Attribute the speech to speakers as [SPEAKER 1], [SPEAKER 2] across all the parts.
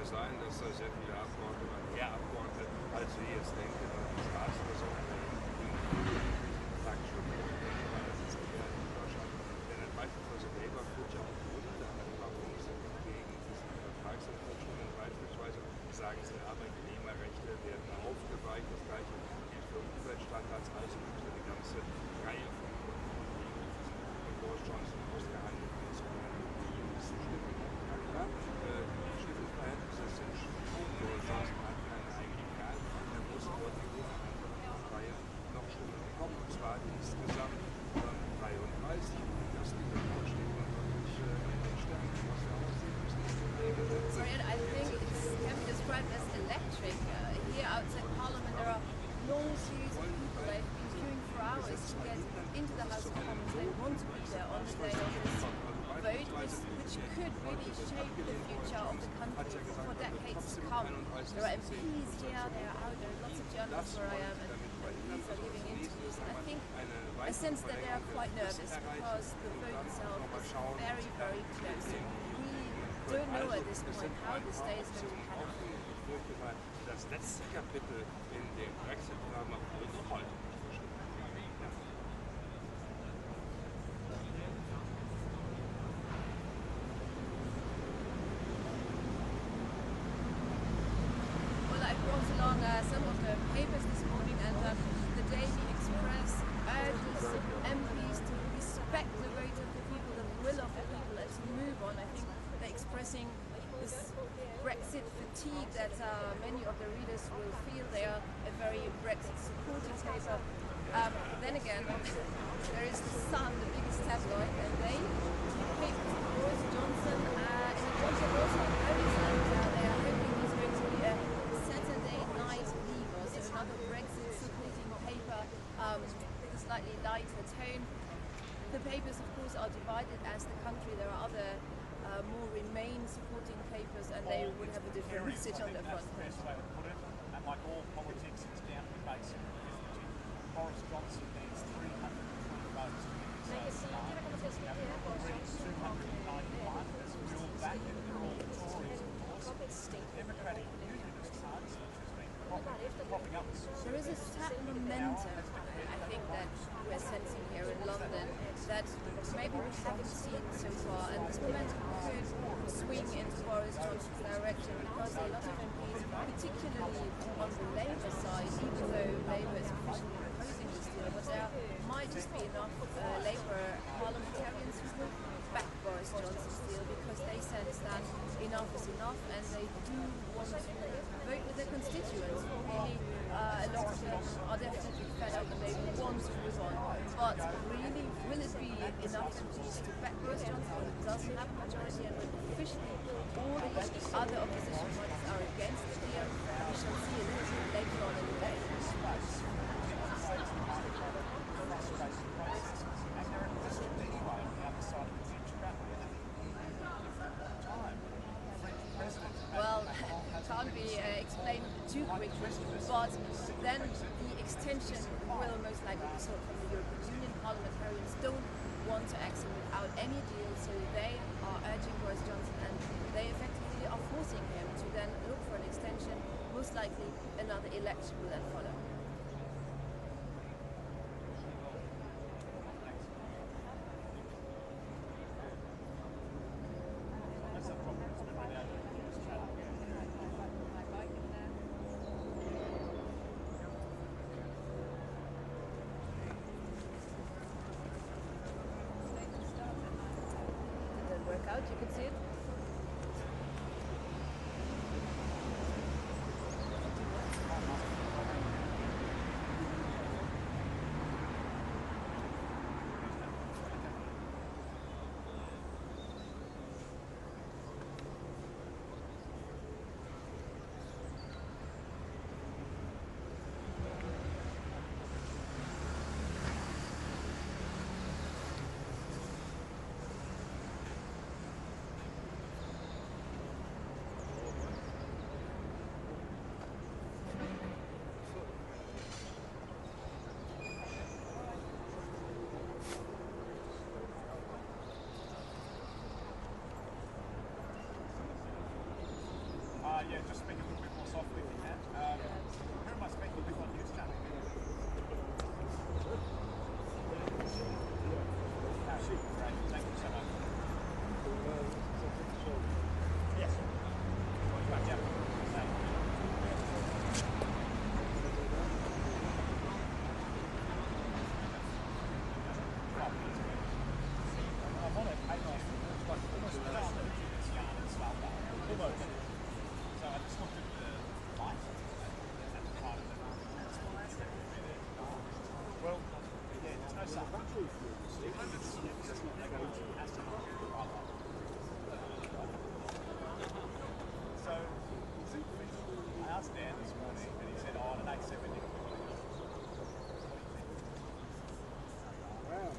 [SPEAKER 1] sein, dass da sehr viele Abgeordnete, oder mehr Abgeordnete, als wir jetzt denken, die Staatsversorgung praktisch weil das ist eher in Deutschland. Denn beispielsweise Labour führt ja auch Gründe an, warum sie gegen diesen Vertragsentwurf stimmen. Beispielsweise sagen sie, Arbeitnehmerrechte werden aufgeweicht. Das gleiche gilt für Umweltstandards. Also gibt es eine ganze Reihe von Boris Johnson ausgehandelt die müssen stimmen. Ja klar, die Schiffenverhältnisse sind schon. Boris Johnson hat keinen eigenen Kerl. Er muss aber die andere Reihe noch Stimmen bekommen. Und zwar insgesamt 33. Das liegt im Vorschlag natürlich in den Sternen, was wir aussehen müssen.
[SPEAKER 2] Sorry, I think it can be described as electric. Here outside Parliament there are long queues of people. They've been queuing for hours to get into the House of Commons. They want to be there on the day of this vote, which could really shape the future of the country for decades to come. There are MPs here, they are out, there are lots of journalists where I am, and MPs are giving interviews, and I sense that they are quite nervous because the vote itself is very, very close. We don't know at this point how this day is going to pan out.
[SPEAKER 1] Das letzte Kapitel in dem Brexit-Drama wurde heute bestimmt.
[SPEAKER 2] Well, I brought along some of the papers this morning, and the Daily Express urges MPs to respect the vote of the people, the will of the people, and to move on. I think they're expressing this Brexit fatigue that many of the readers will feel. They are a very Brexit supporting paper. Then again, there is the Sun, the biggest tabloid, and they pick Boris Johnson in a controversial post, and they are hoping he's going to be a Saturday night leaver, so another Brexit supporting paper with a slightly lighter tone. The papers, of course, are divided as the country. There are other more Remain supporting papers, and they would have a different message on their front page.
[SPEAKER 3] And like all politics, it's down to the basic arithmetic. Boris Johnson needs 320 votes to get his already 291 has built that, and they're all Tories, of course. Democratic Unionist parties, which has been propping up.
[SPEAKER 2] There is a certain momentum, I think, that we're sensing here in London that maybe we haven't seen so far, and this momentum could swing into Boris Johnson's direction because a lot of MPs, particularly on the Labour side, even though Labour is officially opposing this deal, but there might just be enough Labour parliamentarians who will back Boris Johnson's deal because they sense that enough is enough, and they do want to vote with their constituents. Really, a lot of them are definitely fed up and they want to move on. But really, will it be enough MPs to back Boris Johnson when it doesn't have a majority, and when officially all the other opposition parties are against the deal? We shall see a little bit later on in the day. Well, can't be explained too quickly, but then the extension will most likely be sought from the European Union. Parliamentarians don't want to exit without any deal, so they are urging Boris Johnson, and they effectively are forcing him to then look for an extension. Most likely another election will then follow. Out, you can see it.
[SPEAKER 3] So I asked Dan this morning, and he said, "Oh, an 870."
[SPEAKER 4] Wow.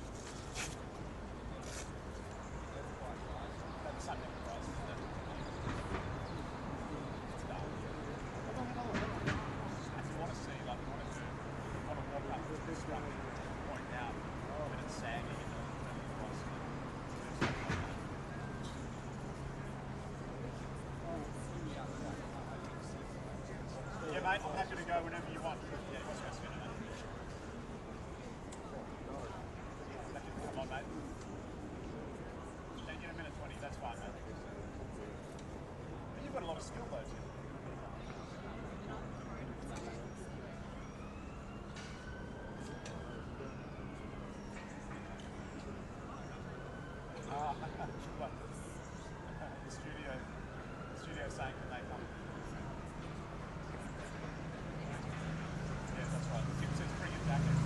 [SPEAKER 3] That's something price, isn't it? It's done. If you want to see, like, you want to walk up to the structure, point out when it's sagging and the price. Yeah, mate, I'm happy to go whenever you want. Yeah, what's your spinning, mate? Come on, mate. Take it a minute 20, that's fine, mate. But you've got a lot of skill, though, Tim. What? The studio saying when they come. Yeah, that's right. Tim says bring it back in.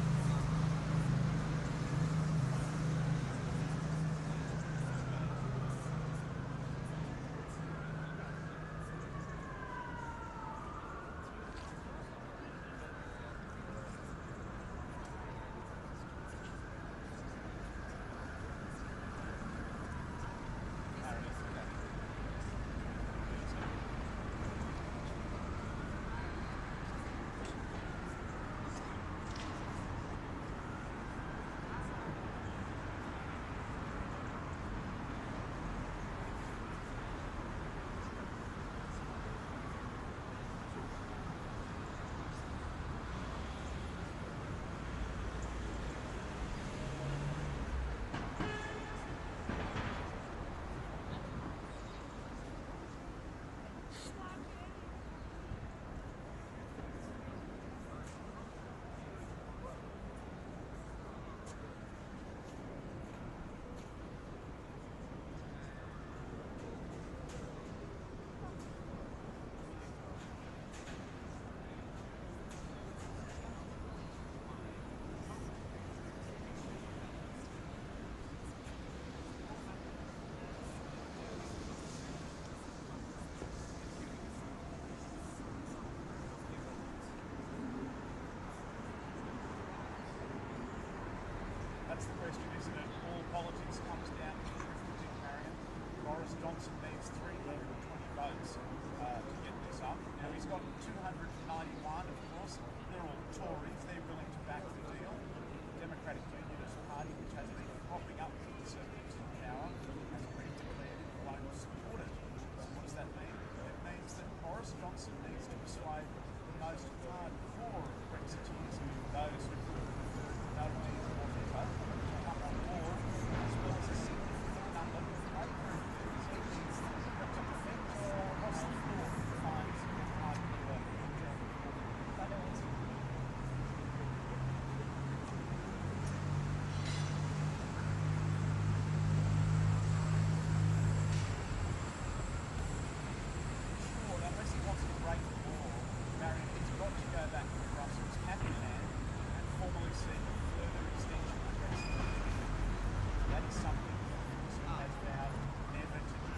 [SPEAKER 3] That's the question, isn't it? All politics comes down to arithmetic, Marion. Boris Johnson needs 320 votes to get this up. Now, he's got 291, of course. They're all Tories. They're willing to back the deal. The Democratic Unionist Party, which has been propping up the Conservatives in power, has already declared it won't support it. So what does that mean? It means that Boris Johnson needs to persuade the most hardcore Brexiteers, those who prefer no deal whatever, to come on board, as well as a significant number of no-proof views. It means that to defend all across the floor finds hardcore fundamentals. Sure, unless he wants to break the law, Marion, he's got to go back to Brussels, cap in hand, and formally seek a further extension of Brexit. That is something that Britain has vowed never to do.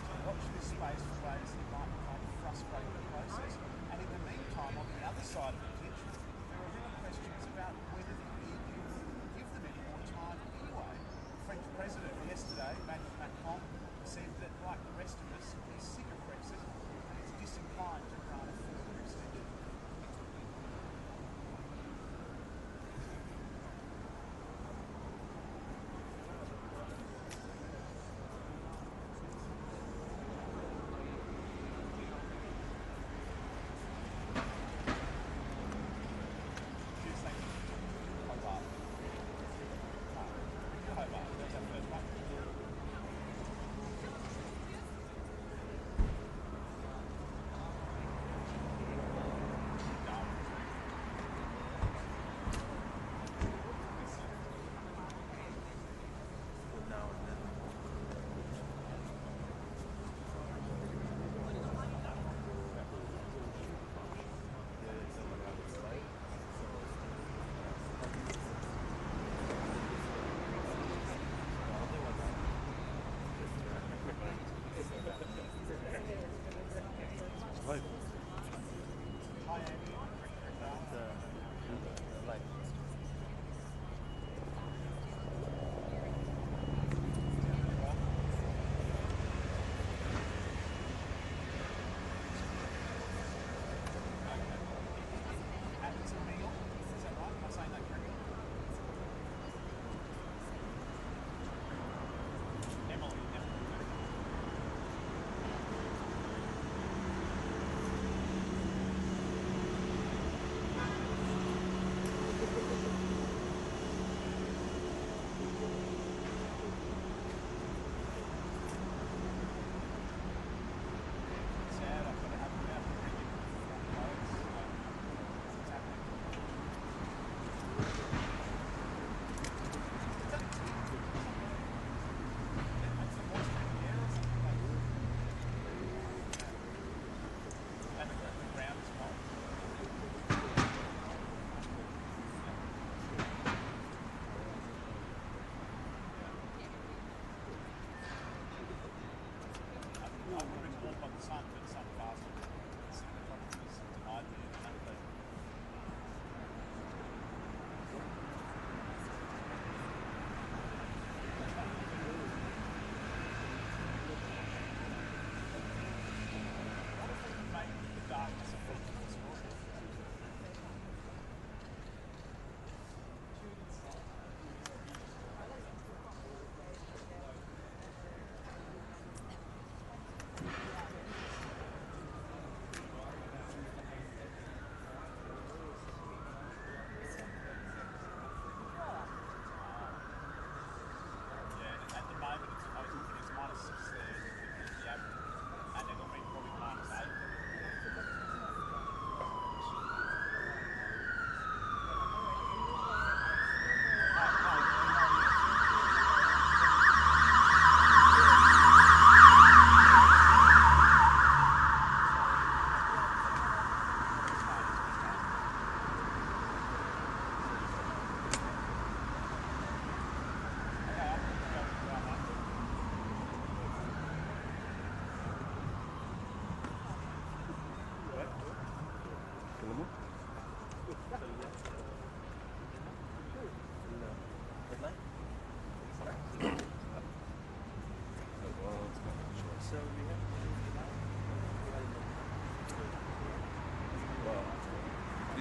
[SPEAKER 3] So watch this space for ways that might try to frustrate the process. And in the meantime, on the other side of the ditch, there are real questions about whether the EU will give them any more time anyway. The French president yesterday, Emmanuel Macron, said that, like the rest of us, he's sick of Brexit and is disinclined to grant a further extension.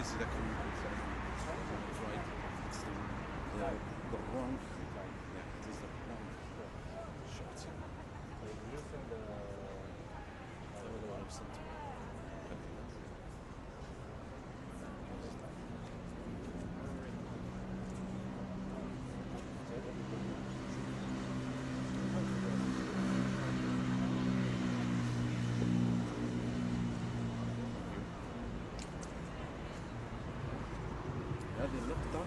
[SPEAKER 4] is that right? It's the wrong. Yeah, it is the wrong shot. هذه اللقطة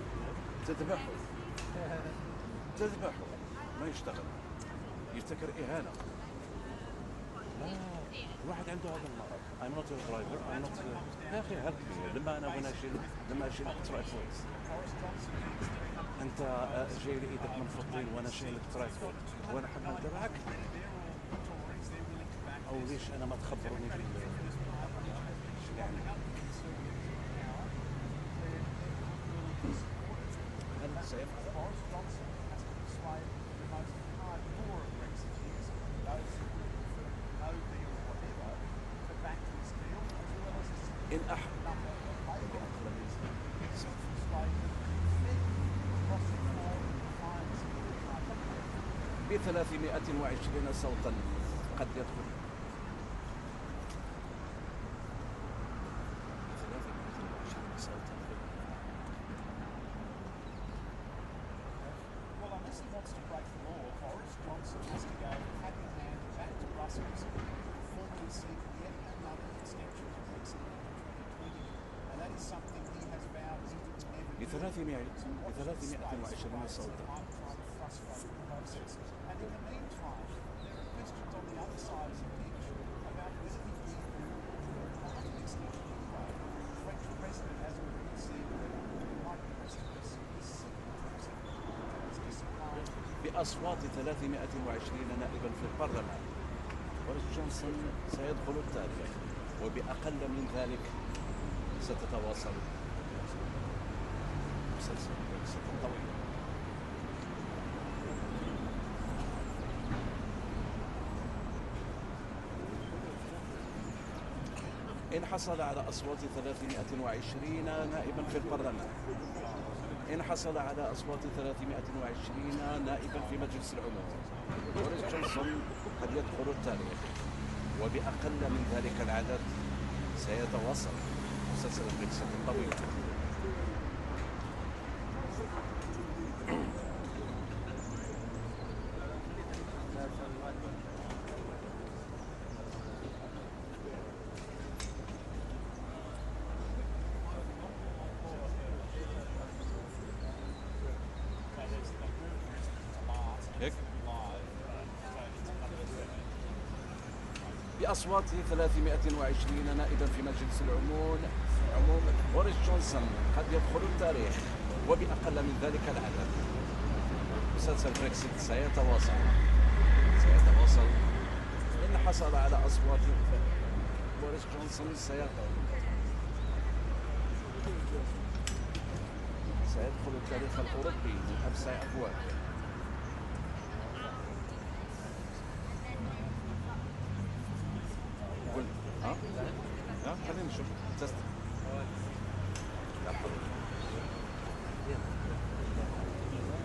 [SPEAKER 4] تذبحه ما يشتغل، يفتكر إهانة. الواحد عنده هذا المرض. I'm not a driver. I'm not. يا أخي help me. لما أشيل ترايفود. أنت جاي لي إيدك منفضين وأنا شايلك ترايفود وأنا حمل درعك، أو ليش أنا ما تخبرني في يعني
[SPEAKER 3] Boris Johnson has to persuade the most hardcore Brexiteers, those who would prefer no deal or whatever, to back this deal, as well as a significant number of Labour MPs to persuade them to defend crossing border defiance of the party.
[SPEAKER 4] ب 320 صوتا قد يدخل.
[SPEAKER 3] Well, unless he wants to break the law, Boris Johnson has to go hat in hand back to Brussels and formally seek yet another extension to Brexit in 2020. And that is something he has vowed he would never do.
[SPEAKER 4] ب 320 صوتا.
[SPEAKER 3] Trying to frustrate the process. And in the meantime, there are questions on the other side of the pitch about whether he can apply an extension anyway. The French president has already said that like the rest of us, he's sick of Brexit and is disappointed.
[SPEAKER 4] بأصوات 320 نائبا في البرلمان، بوريس جونسون سيدخل التاريخ، وبأقل من ذلك ستتواصل مسلسل بريكسيت الطويل. إن حصل على أصوات 320 نائبا في البرلمان، إن حصل على أصوات 320 نائبا في مجلس العموم، بوريس جونسون قد يدخل التاريخ، وبأقل من ذلك العدد سيتواصل مسلسل بريكسيت الطويل. بأصوات 320 نائبا في مجلس العموم، بوريس جونسون قد يدخل التاريخ، وبأقل من ذلك العدد مسلسل بريكسيت سيتواصل. إن حصل على أصوات بوريس جونسون سيدخل التاريخ الأوروبي من أوسع أبوابه. خلينا نشوف تست.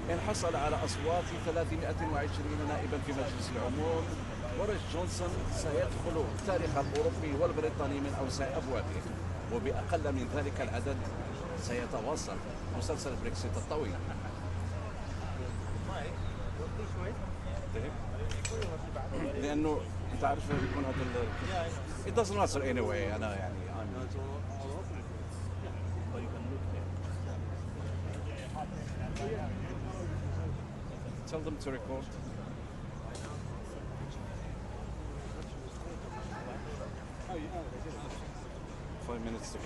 [SPEAKER 4] إن حصل على أصوات 320 نائبا في مجلس العموم، بوريس جونسون سيدخل التاريخ الأوروبي والبريطاني من أوسع أبوابه، وبأقل من ذلك العدد سيتواصل مسلسل بريكسيت الطويل. لأنه تعرف يكون هذا it doesn't matter anyway. أنا يعني tell them to record. 5 minutes to go.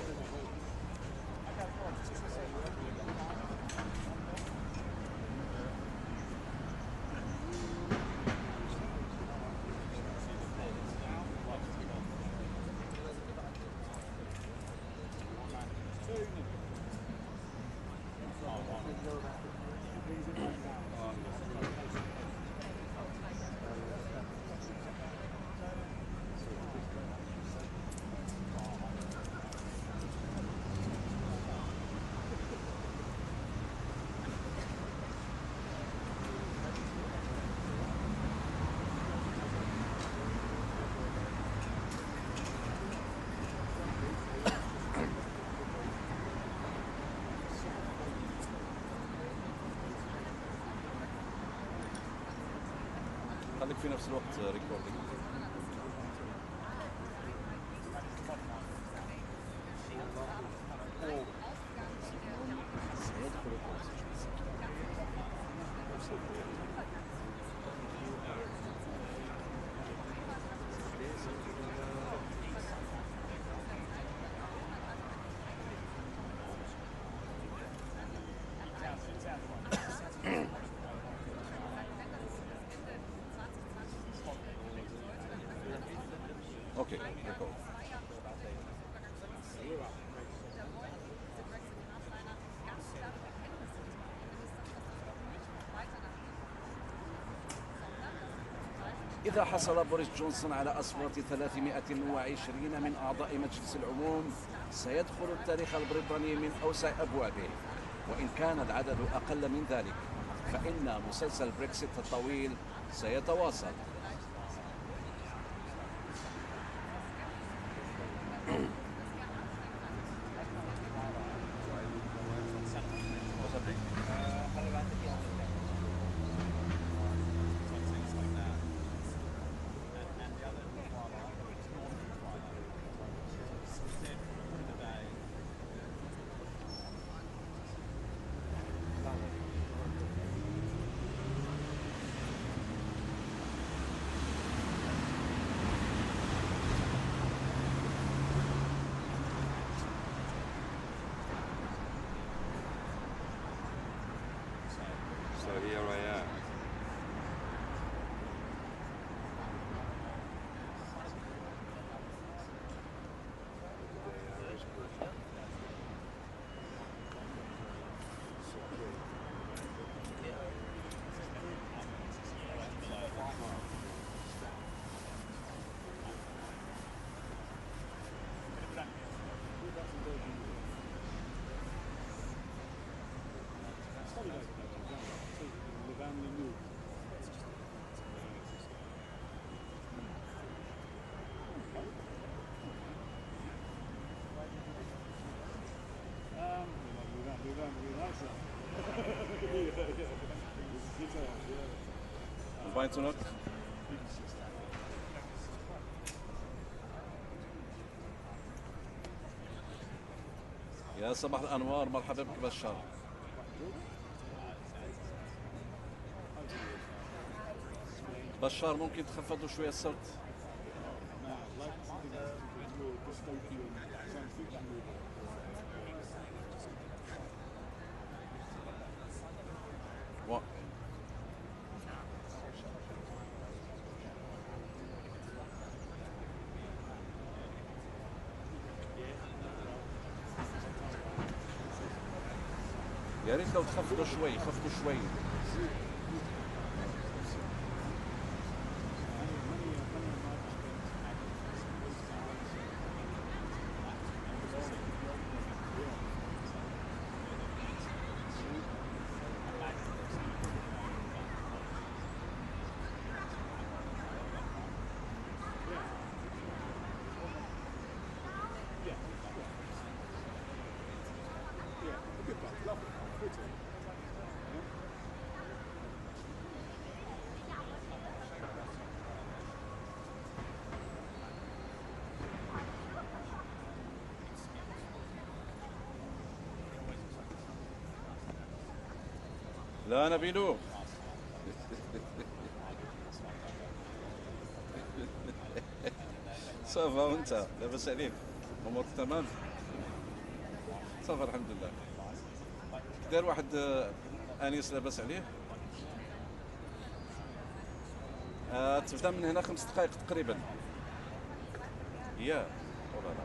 [SPEAKER 4] خليك في نفس الوقت ريكوردينج. Okay, record. إذا حصل بوريس جونسون على أصوات 320 من أعضاء مجلس العموم سيدخل التاريخ البريطاني من أوسع أبوابه، وإن كان العدد أقل من ذلك فإن مسلسل بريكسيت الطويل سيتواصل.
[SPEAKER 1] So here I am.
[SPEAKER 4] الباينتونوت يا صباح الأنوار، مرحبا بك بشار. بشار ممكن تخفضوا شوية الصوت؟ يا ريت لو تخفضوا شوي، خفضوا شوي. لا نبيلو. صافا وانت لاباس عليك؟ امورك تمام؟ صافا الحمد لله. دار واحد انيس لاباس عليه؟ تبدا من هنا 5 دقائق تقريبا. يا والله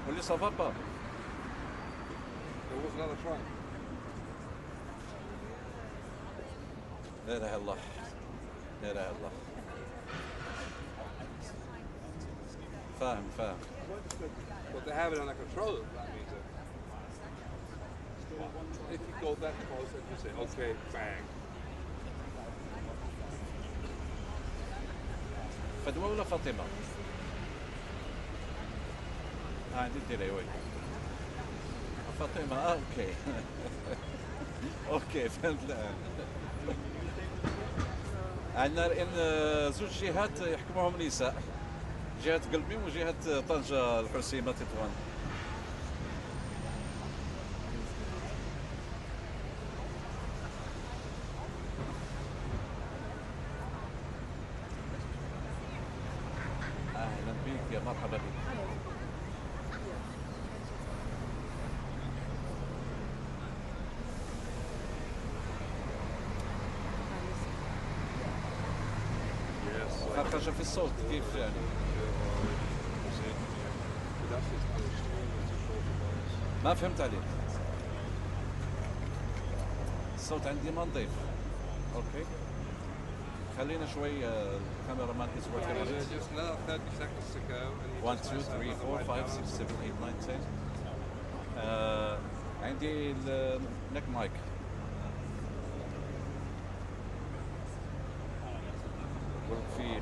[SPEAKER 4] قولي صافا با.
[SPEAKER 1] There was another try.
[SPEAKER 4] لا اله الا الله، لا اله الا الله. فاهم.
[SPEAKER 1] But they have it under control. That means that if you go that close and you say, okay, bang.
[SPEAKER 4] فاطمة ولا فاطمة؟ عندي الديري وي. فاطمة اوكي. اوكي فهمت الان. عندنا الان زوج جهات يحكموهم النساء، جهة قلبي وجهة طنجة الحسيمة تطوان. اهلا بك، يا مرحبا بك.
[SPEAKER 1] Yes,
[SPEAKER 4] خرخشة في الصوت كيف يعني؟
[SPEAKER 1] das ist alles still und so fort.
[SPEAKER 4] ما فهمت عليك. الصوت عندي ما نظيف. اوكي خلينا شوي الكاميرا مان is working on it.
[SPEAKER 1] Just another 30 seconds to go. And you
[SPEAKER 4] 1
[SPEAKER 1] just
[SPEAKER 4] 2
[SPEAKER 1] mess up
[SPEAKER 4] 3
[SPEAKER 1] on the
[SPEAKER 4] 4
[SPEAKER 1] right
[SPEAKER 4] 5
[SPEAKER 1] balance.
[SPEAKER 4] 6 7 8 9 10. عندي النك مايك. في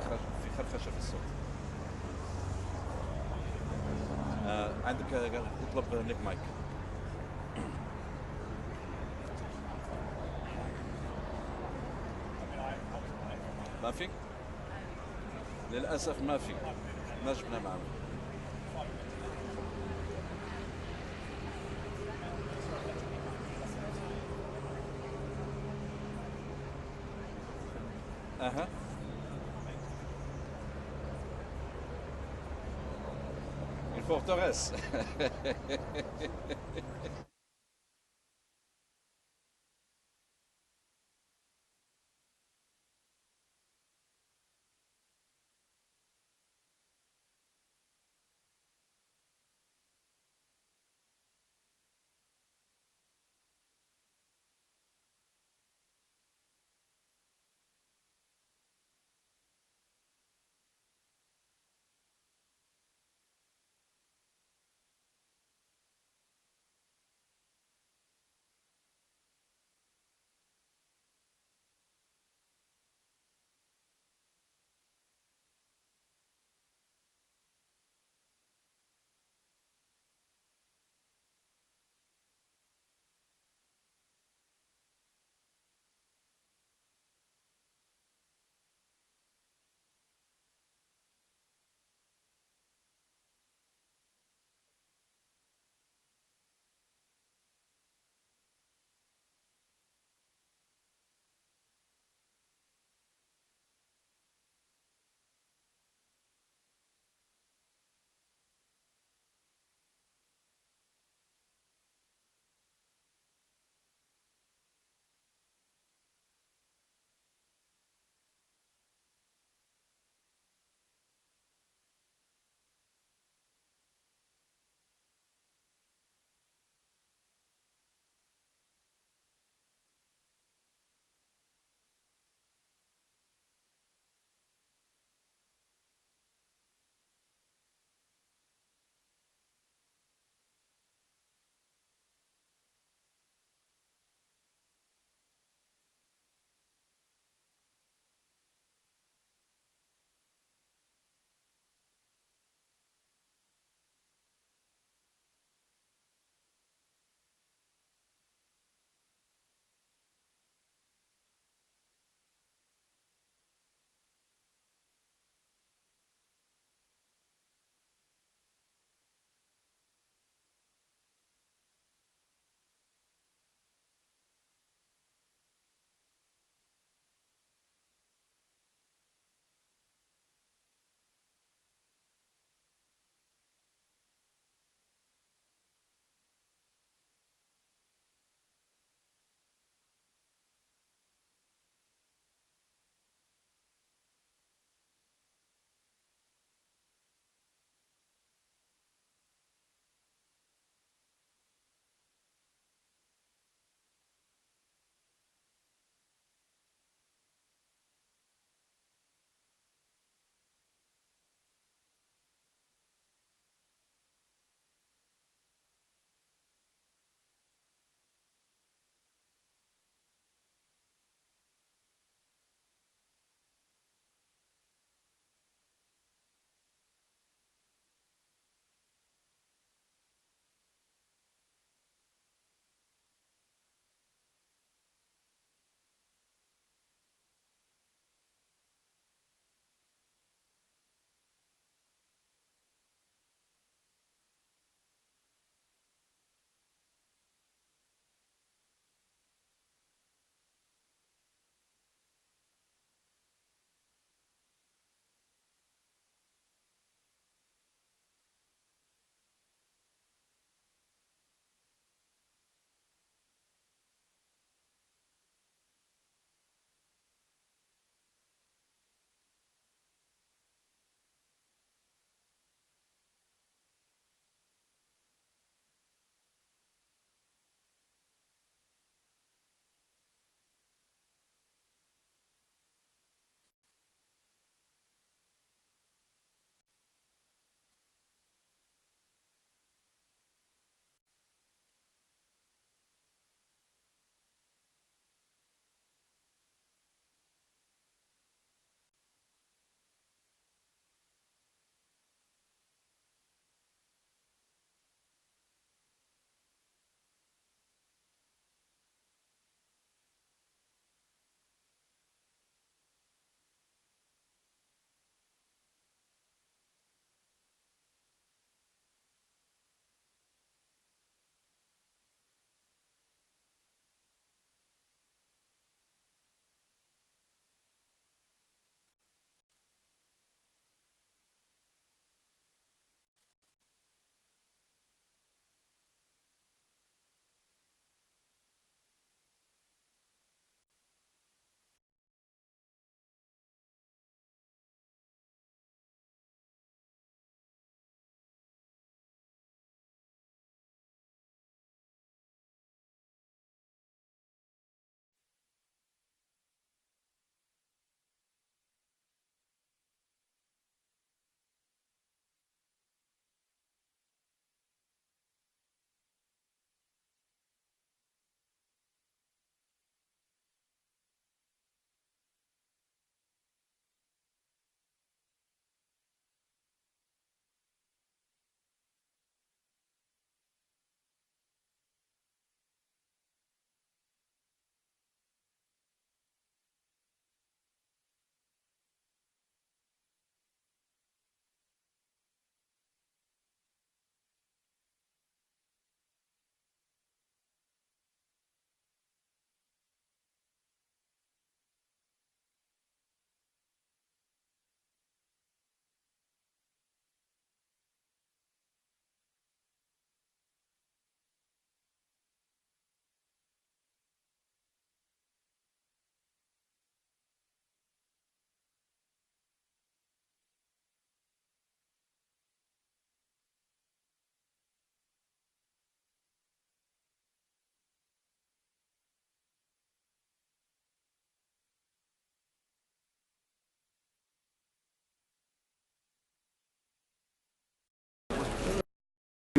[SPEAKER 4] خرخشة في الصوت. عندك اطلب نيك مايك. ما في؟ للأسف ما في، ما جبنا معنا. أها une forteresse.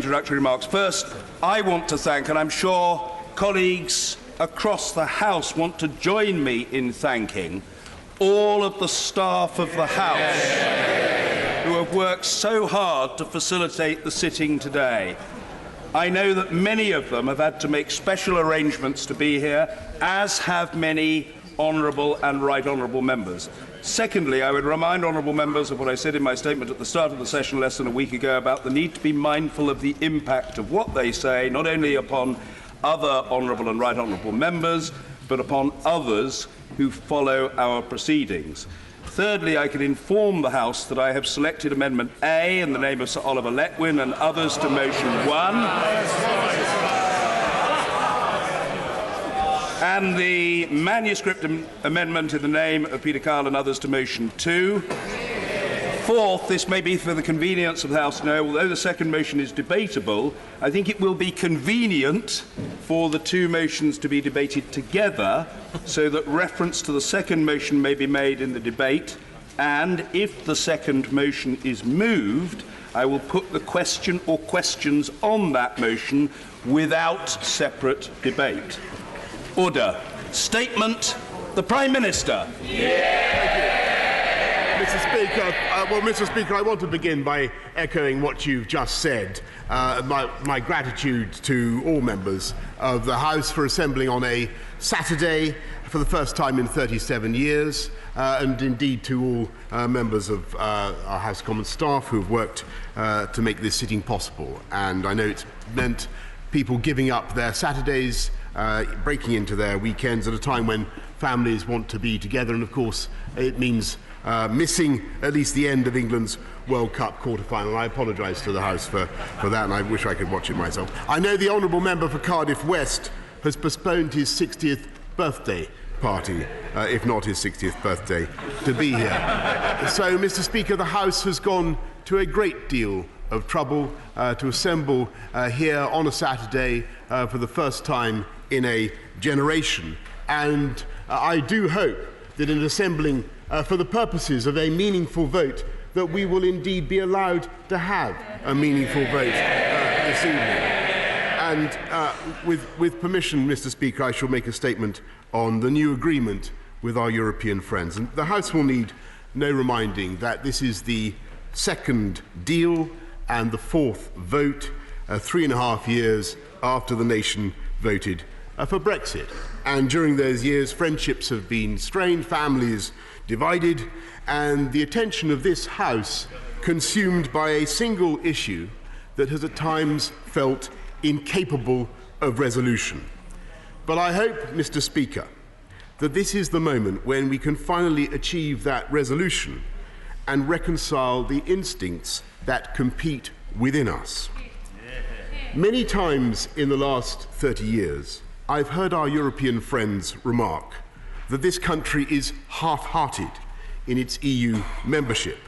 [SPEAKER 5] Introductory remarks. First, I want to thank, and I'm sure colleagues across the House want to join me in thanking, all of the staff of the House who have worked so hard to facilitate the sitting today. I know that many of them have had to make special arrangements to be here, as have many honourable and right honourable members. Secondly, I would remind honourable members of what I said in my statement at the start of the session less than a week ago about the need to be mindful of the impact of what they say, not only upon other honourable and right honourable members, but upon others who follow our proceedings. Thirdly, I can inform the House that I have selected Amendment A in the name of Sir Oliver Letwin and others to Motion 1, and the manuscript amendment in the name of Peter Kyle and others to Motion 2. Fourth, this may be for the convenience of the House to know, although the second motion is debatable, I think it will be convenient for the two motions to be debated together so that reference to the second motion may be made in the debate, and if the second motion is moved, I will put the question or questions on that motion without separate debate. Order. Statement. The Prime Minister.
[SPEAKER 6] Mr. Speaker, Mr. Speaker, I want to begin by echoing what you've just said. My gratitude to all members of the House for assembling on a Saturday for the first time in 37 years, and indeed to all members of our House of Commons staff who have worked to make this sitting possible. And I know it's meant people giving up their Saturdays, breaking into their weekends at a time when families want to be together, and of course it means missing at least the end of England's World Cup quarter-final. I apologise to the House for that, and I wish I could watch it myself. I know the honourable member for Cardiff West has postponed his 60th birthday party, if not his 60th birthday, to be here. So, Mr. Speaker, the House has gone to a great deal of trouble to assemble here on a Saturday for the first time in a generation. And I do hope that in assembling for the purposes of a meaningful vote, that we will indeed be allowed to have a meaningful vote this evening. And with permission, Mr. Speaker, I shall make a statement on the new agreement with our European friends. And the House will need no reminding that this is the second deal and the fourth vote 3.5 years after the nation voted for Brexit. And during those years, friendships have been strained, families divided, and the attention of this House consumed by a single issue that has at times felt incapable of resolution. But I hope, Mr. Speaker, that this is the moment when we can finally achieve that resolution and reconcile the instincts that compete within us. Many times in the last 30 years, I've heard our European friends remark that this country is half-hearted in its EU membership.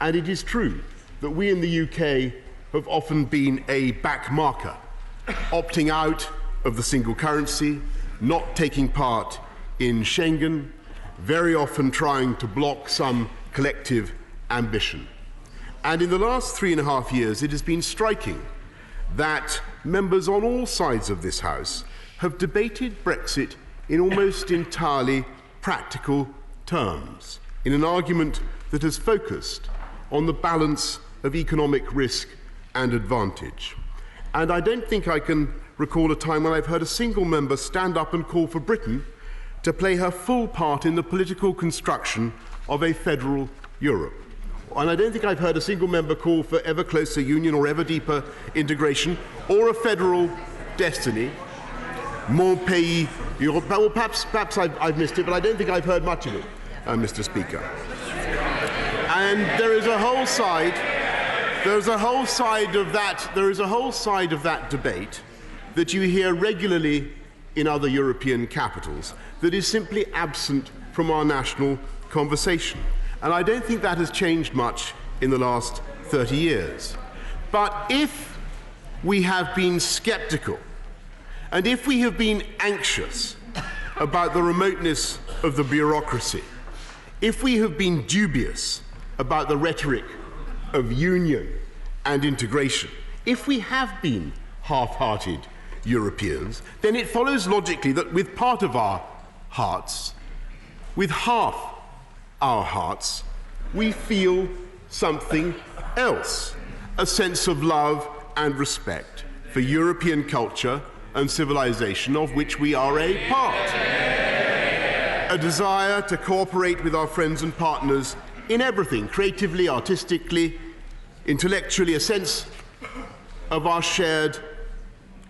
[SPEAKER 6] And it is true that we in the UK have often been a back marker, opting out of the single currency, not taking part in Schengen, very often trying to block some collective ambition. And in the last 3.5 years, it has been striking that members on all sides of this House have debated Brexit in almost entirely practical terms, in an argument that has focused on the balance of economic risk and advantage. And I don't think I can recall a time when I've heard a single member stand up and call for Britain to play her full part in the political construction of a federal Europe. And I don't think I've heard a single member call for ever closer union or ever deeper integration or a federal destiny. Mon pays Europe. Well, perhaps I've missed it, but I don't think I've heard much of it, Mr. Speaker. And there is a whole side of that debate that you hear regularly in other European capitals that is simply absent from our national conversation. And I don't think that has changed much in the last 30 years. But if we have been sceptical, and if we have been anxious about the remoteness of the bureaucracy, if we have been dubious about the rhetoric of union and integration, If we have been half-hearted Europeans, then it follows logically that with part of our hearts, with half our hearts, we feel something else, a sense of love and respect for European culture and civilization of which we are a part. A desire to cooperate with our friends and partners in everything, creatively, artistically, intellectually, a sense of our shared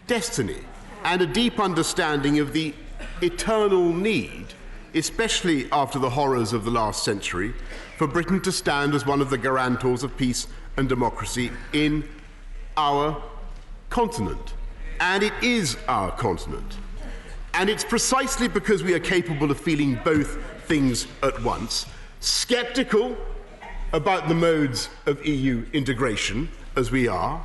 [SPEAKER 6] destiny, and a deep understanding of the eternal need, especially after the horrors of the last century, for Britain to stand as one of the guarantors of peace and democracy in our continent. And it is our continent. And it's precisely because we are capable of feeling both things at once, sceptical about the modes of EU integration, as we are,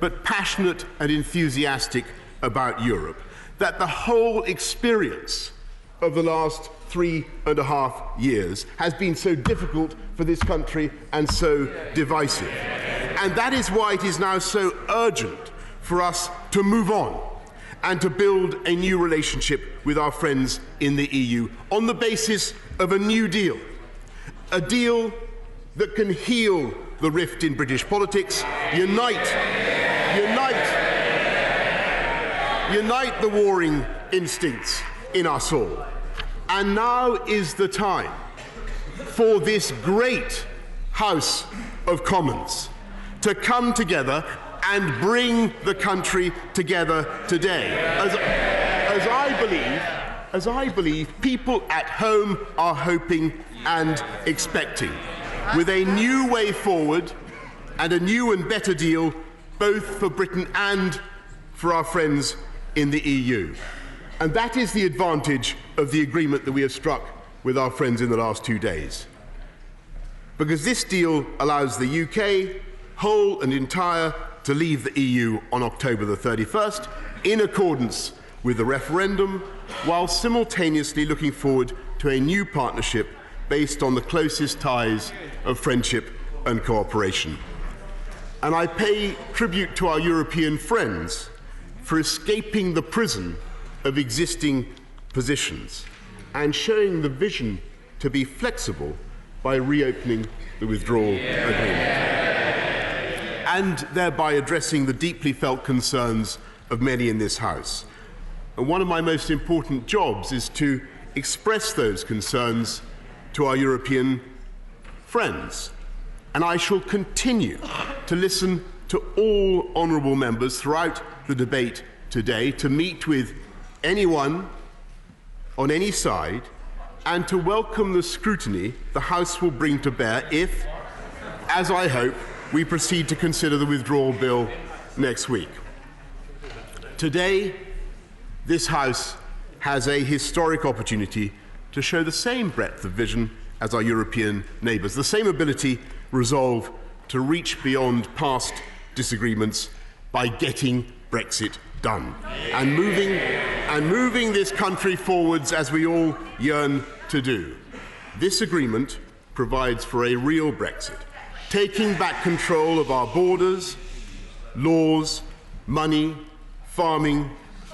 [SPEAKER 6] but passionate and enthusiastic about Europe, that the whole experience of the last 3.5 years has been so difficult for this country and so divisive. And that is why it is now so urgent for us to move on and to build a new relationship with our friends in the EU on the basis of a new deal, a deal that can heal the rift in British politics, unite the warring instincts in us all. And now is the time for this great House of Commons to come together and bring the country together today. As I believe people at home are hoping and expecting, with a new way forward and a new and better deal, both for Britain and for our friends in the EU. And that is the advantage of the agreement that we have struck with our friends in the last 2 days. Because this deal allows the UK, whole and entire, to leave the EU on October the 31st, in accordance with the referendum, while simultaneously looking forward to a new partnership based on the closest ties of friendship and cooperation. And I pay tribute to our European friends for escaping the prison of existing positions and showing the vision to be flexible by reopening the withdrawal agreement, and thereby addressing the deeply felt concerns of many in this House. And one of my most important jobs is to express those concerns to our European friends. And I shall continue to listen to all honourable members throughout the debate today, to meet with anyone on any side, and to welcome the scrutiny the House will bring to bear if, as I hope, we proceed to consider the withdrawal bill next week. Today, this House has a historic opportunity to show the same breadth of vision as our European neighbours, the same ability, resolve to reach beyond past disagreements by getting Brexit done and moving this country forwards as we all yearn to do. This agreement provides for a real Brexit, taking back control of our borders, laws, money, farming,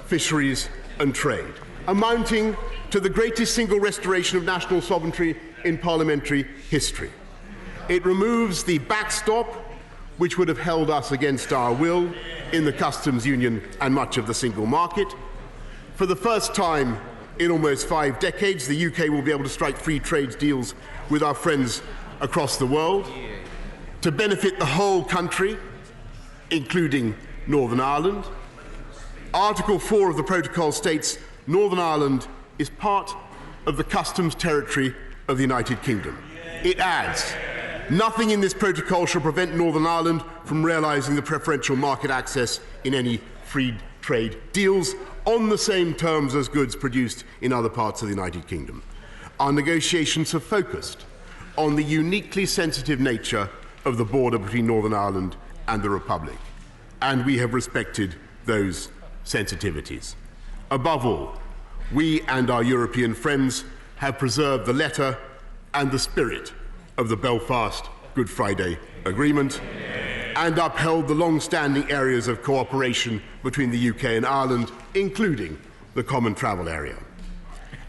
[SPEAKER 6] fisheries and trade, amounting to the greatest single restoration of national sovereignty in parliamentary history. It removes the backstop which would have held us against our will in the customs union and much of the single market. For the first time in almost 5 decades, the UK will be able to strike free trade deals with our friends across the world to benefit the whole country, including Northern Ireland. Article 4 of the protocol states Northern Ireland is part of the customs territory of the United Kingdom. It adds, nothing in this protocol shall prevent Northern Ireland from realising the preferential market access in any free trade deals on the same terms as goods produced in other parts of the United Kingdom. Our negotiations have focused on the uniquely sensitive nature of the border between Northern Ireland and the Republic, and we have respected those sensitivities. Above all, we and our European friends have preserved the letter and the spirit of the Belfast Good Friday Agreement, and upheld the long-standing areas of cooperation between the UK and Ireland, including the Common Travel Area.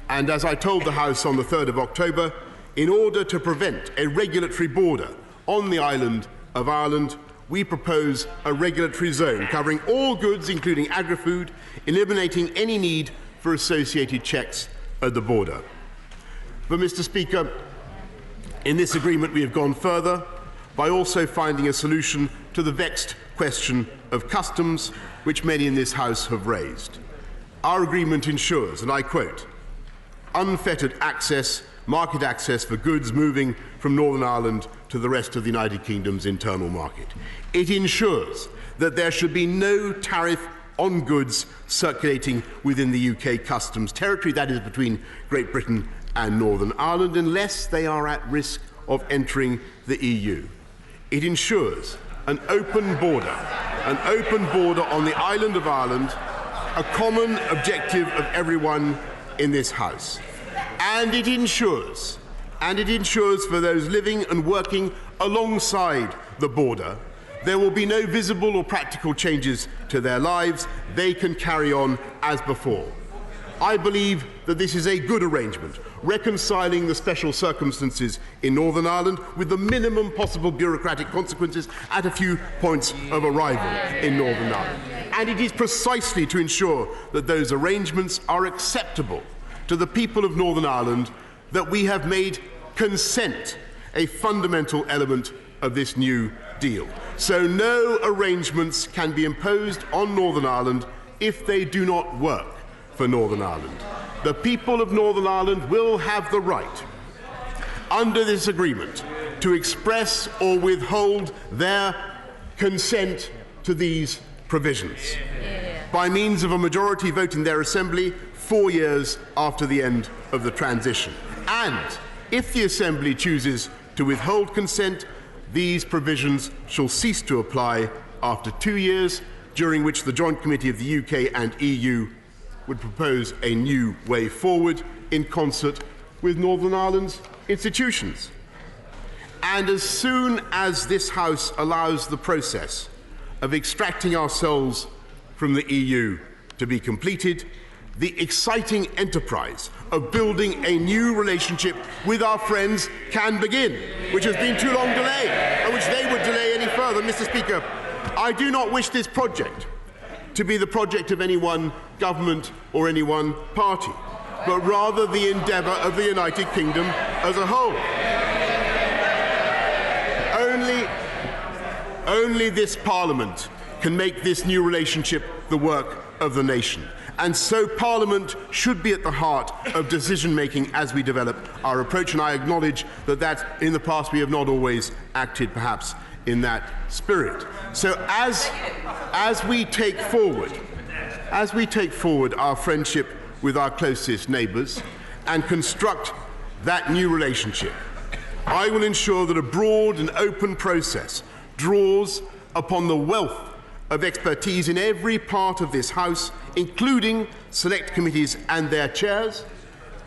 [SPEAKER 6] And as I told the House on the 3rd of October, in order to prevent a regulatory border on the island of Ireland, we propose a regulatory zone covering all goods, including agri-food, eliminating any need for associated checks at the border. But, Mr. Speaker, in this agreement we have gone further by also finding a solution to the vexed question of customs, which many in this House have raised. Our agreement ensures, and I quote, unfettered access, market access for goods moving from Northern Ireland to the rest of the United Kingdom's internal market. It ensures that there should be no tariff on goods circulating within the UK customs territory, that is between Great Britain and Northern Ireland, unless they are at risk of entering the EU. It ensures an open border on the island of Ireland, a common objective of everyone in this House. And it ensures for those living and working alongside the border, there will be no visible or practical changes to their lives. They can carry on as before. I believe that this is a good arrangement, reconciling the special circumstances in Northern Ireland with the minimum possible bureaucratic consequences at a few points of arrival in Northern Ireland. And it is precisely to ensure that those arrangements are acceptable to the people of Northern Ireland that we have made consent a fundamental element of this new deal. So no arrangements can be imposed on Northern Ireland if they do not work for Northern Ireland. The people of Northern Ireland will have the right, under this agreement, to express or withhold their consent to these provisions by means of a majority vote in their assembly 4 years after the end of the transition. And if the Assembly chooses to withhold consent, these provisions shall cease to apply after 2 years, during which the Joint Committee of the UK and EU would propose a new way forward in concert with Northern Ireland's institutions. And as soon as this House allows the process of extracting ourselves from the EU to be completed, the exciting enterprise of building a new relationship with our friends can begin, which has been too long delayed, and which they would delay any further. Mr. Speaker, I do not wish this project to be the project of any one government or any one party, but rather the endeavour of the United Kingdom as a whole. Only this Parliament can make this new relationship the work of the nation. And so Parliament should be at the heart of decision-making as we develop our approach, and I acknowledge that in the past we have not always acted perhaps in that spirit. So as we take forward our friendship with our closest neighbours and construct that new relationship, I will ensure that a broad and open process draws upon the wealth of expertise in every part of this House, including select committees and their chairs.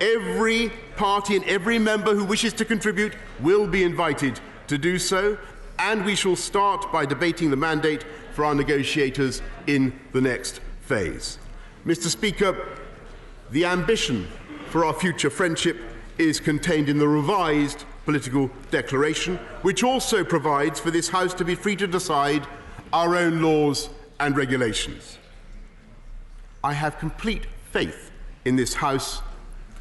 [SPEAKER 6] Every party and every member who wishes to contribute will be invited to do so, and we shall start by debating the mandate for our negotiators in the next phase. Mr. Speaker, the ambition for our future friendship is contained in the revised political declaration, which also provides for this House to be free to decide our own laws and regulations. I have complete faith in this House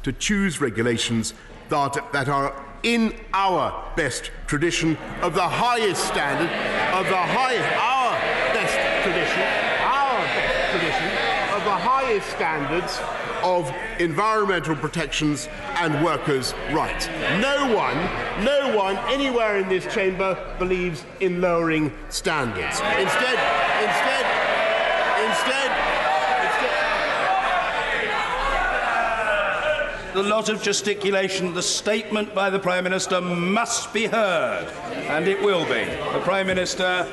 [SPEAKER 6] to choose regulations that are in our best tradition of the highest standard, of the highest standards of environmental protections and workers' rights. No one anywhere in this chamber believes in lowering standards. Instead,
[SPEAKER 5] a lot of gesticulation. The statement by the Prime Minister must be heard, and it will be. The Prime Minister.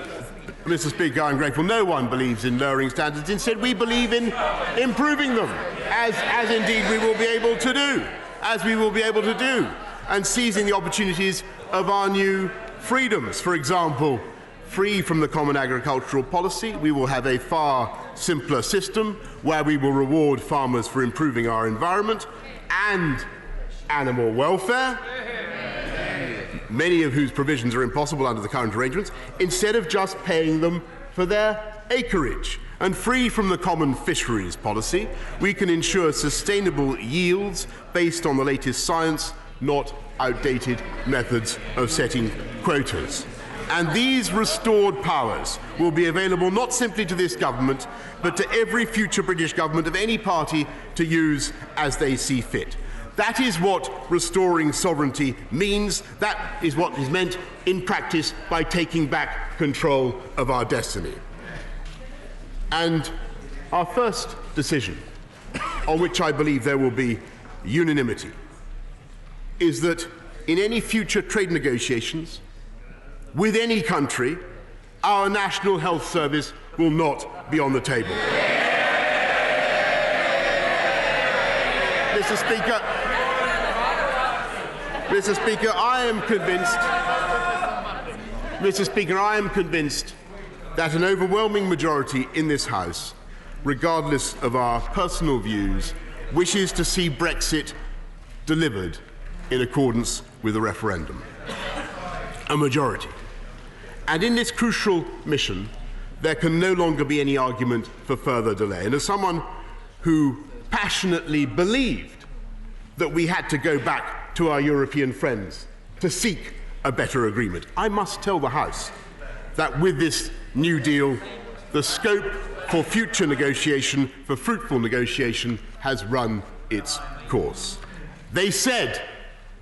[SPEAKER 6] Mr. Speaker, I'm grateful. No one believes in lowering standards. Instead, we believe in improving them, as indeed we will be able to do, and seizing the opportunities of our new freedoms. For example, free from the common agricultural policy. We will have a far simpler system where we will reward farmers for improving our environment and animal welfare, many of whose provisions are impossible under the current arrangements, instead of just paying them for their acreage. And free from the common fisheries policy, we can ensure sustainable yields based on the latest science, not outdated methods of setting quotas. And these restored powers will be available not simply to this government, but to every future British government of any party to use as they see fit. That is what restoring sovereignty means. That is what is meant in practice by taking back control of our destiny. And our first decision, on which I believe there will be unanimity, is that in any future trade negotiations with any country, our National Health Service will not be on the table. Mr. Speaker, I am convinced that an overwhelming majority in this House, regardless of our personal views, wishes to see Brexit delivered in accordance with the referendum. A majority. And in this crucial mission, there can no longer be any argument for further delay. And as someone who passionately believed that we had to go back to our European friends to seek a better agreement, I must tell the House that with this new deal, the scope for future negotiation, for fruitful negotiation, has run its course. He said,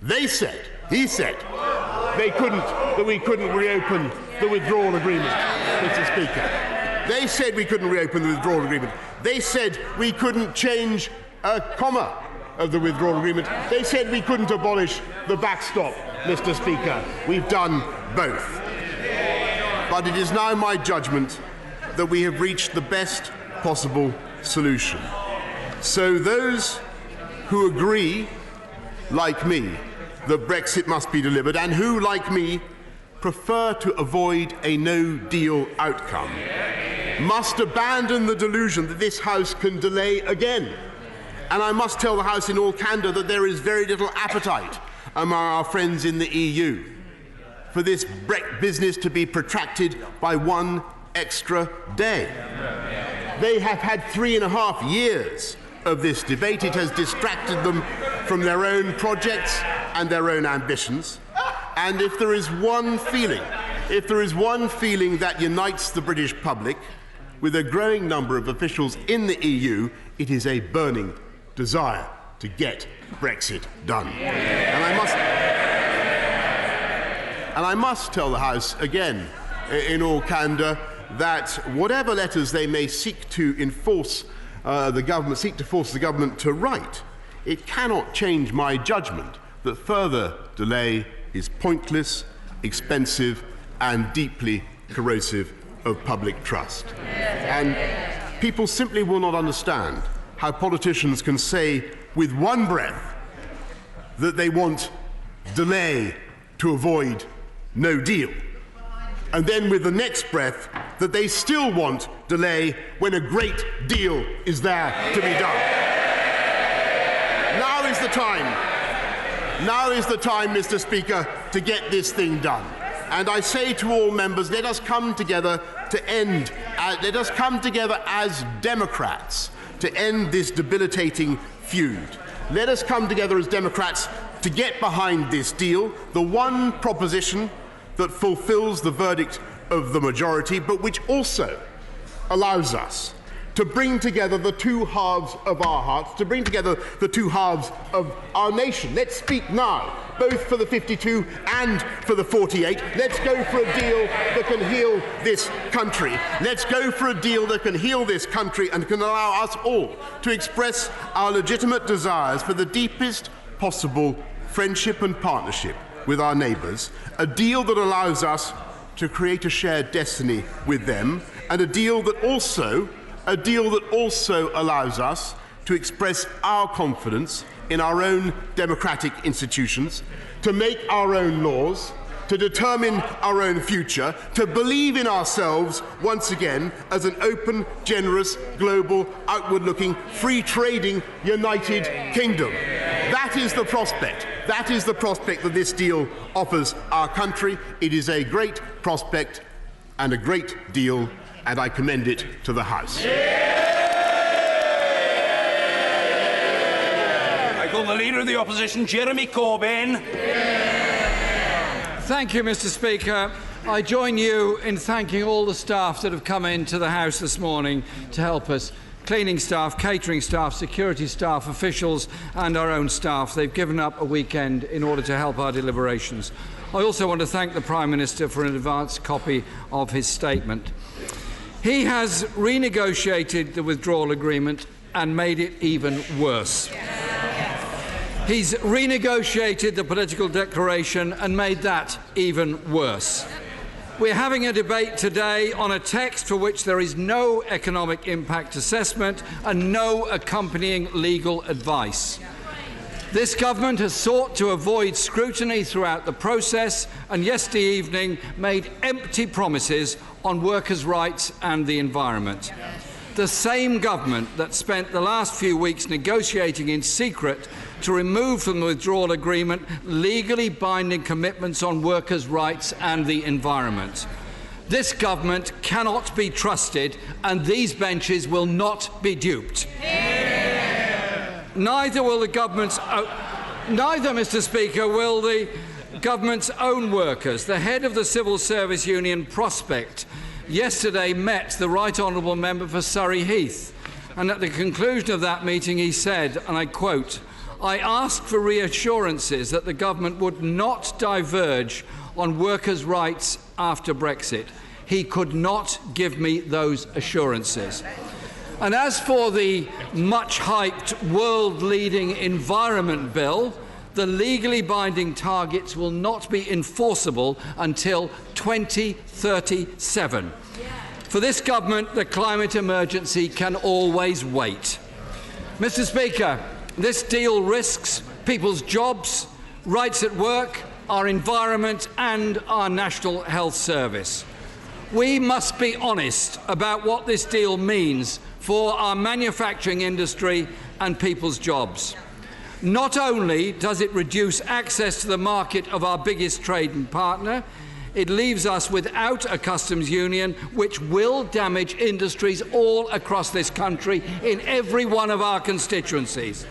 [SPEAKER 6] that we couldn't reopen the withdrawal agreement, Mr. Speaker. They said we couldn't reopen the withdrawal agreement. They said we couldn't change a comma of the withdrawal agreement. They said we couldn't abolish the backstop, Mr. Speaker. We've done both. But it is now my judgment that we have reached the best possible solution. So those who agree, like me, that Brexit must be delivered, and who, like me, prefer to avoid a no-deal outcome, must abandon the delusion that this House can delay again. And I must tell the House in all candour that there is very little appetite among our friends in the EU for this business to be protracted by one extra day. They have had 3.5 years of this debate. It has distracted them from their own projects and their own ambitions. And if there is one feeling that unites the British public with a growing number of officials in the EU, it is a burning desire to get Brexit done. And I must tell the House again, in all candour, that whatever letters they may seek to force the government to write, it cannot change my judgment that further delay is pointless, expensive, and deeply corrosive of public trust. And people simply will not understand how politicians can say with one breath that they want delay to avoid no deal, and then with the next breath that they still want delay when a great deal is there to be done. Now is the time, Mr. Speaker, to get this thing done. And I say to all members, let us come together as Democrats to end this debilitating feud. Let us come together as Democrats to get behind this deal, the one proposition that fulfills the verdict of the majority, but which also allows us to bring together the two halves of our hearts, to bring together the two halves of our nation. Let's speak now, both for the 52 and for the 48. Let's go for a deal that can heal this country. Let's go for a deal that can heal this country and can allow us all to express our legitimate desires for the deepest possible friendship and partnership with our neighbours, a deal that allows us to create a shared destiny with them, and a deal that also allows us to express our confidence in our own democratic institutions, to make our own laws, to determine our own future, to believe in ourselves once again as an open, generous, global, outward-looking, free-trading United Kingdom. That is the prospect. That is the prospect that this deal offers our country. It is a great prospect and a great deal, and I commend it to the House.
[SPEAKER 5] I call the Leader of the Opposition, Jeremy Corbyn.
[SPEAKER 7] Thank you, Mr. Speaker. I join you in thanking all the staff that have come into the House this morning to help us. Cleaning staff, catering staff, security staff, officials and our own staff. They've given up a weekend in order to help our deliberations. I also want to thank the Prime Minister for an advance copy of his statement. He has renegotiated the withdrawal agreement and made it even worse. He's renegotiated the political declaration and made that even worse. We're having a debate today on a text for which there is no economic impact assessment and no accompanying legal advice. This government has sought to avoid scrutiny throughout the process and yesterday evening made empty promises on workers' rights and the environment. The same government that spent the last few weeks negotiating in secret to remove from the withdrawal agreement legally binding commitments on workers' rights and the environment. This government cannot be trusted, and these benches will not be duped. Neither, Mr. Speaker, will the government's own workers. The head of the Civil Service Union, Prospect, yesterday met the Right Honourable Member for Surrey Heath, and at the conclusion of that meeting he said, and I quote, "I asked for reassurances that the government would not diverge on workers' rights after Brexit. He could not give me those assurances." And as for the much-hyped world-leading environment bill, the legally binding targets will not be enforceable until 2037. For this government, the climate emergency can always wait. Mr. Speaker, this deal risks people's jobs, rights at work, our environment and our National Health Service. We must be honest about what this deal means for our manufacturing industry and people's jobs. Not only does it reduce access to the market of our biggest trading partner, it leaves us without a customs union which will damage industries all across this country in every one of our constituencies.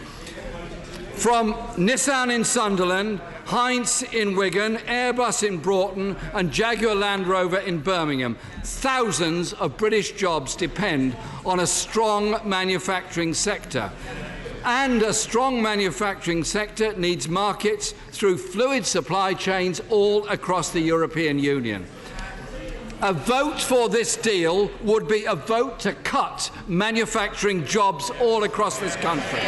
[SPEAKER 7] From Nissan in Sunderland, Heinz in Wigan, Airbus in Broughton and Jaguar Land Rover in Birmingham, thousands of British jobs depend on a strong manufacturing sector. And a strong manufacturing sector needs markets through fluid supply chains all across the European Union. A vote for this deal would be a vote to cut manufacturing jobs all across this country.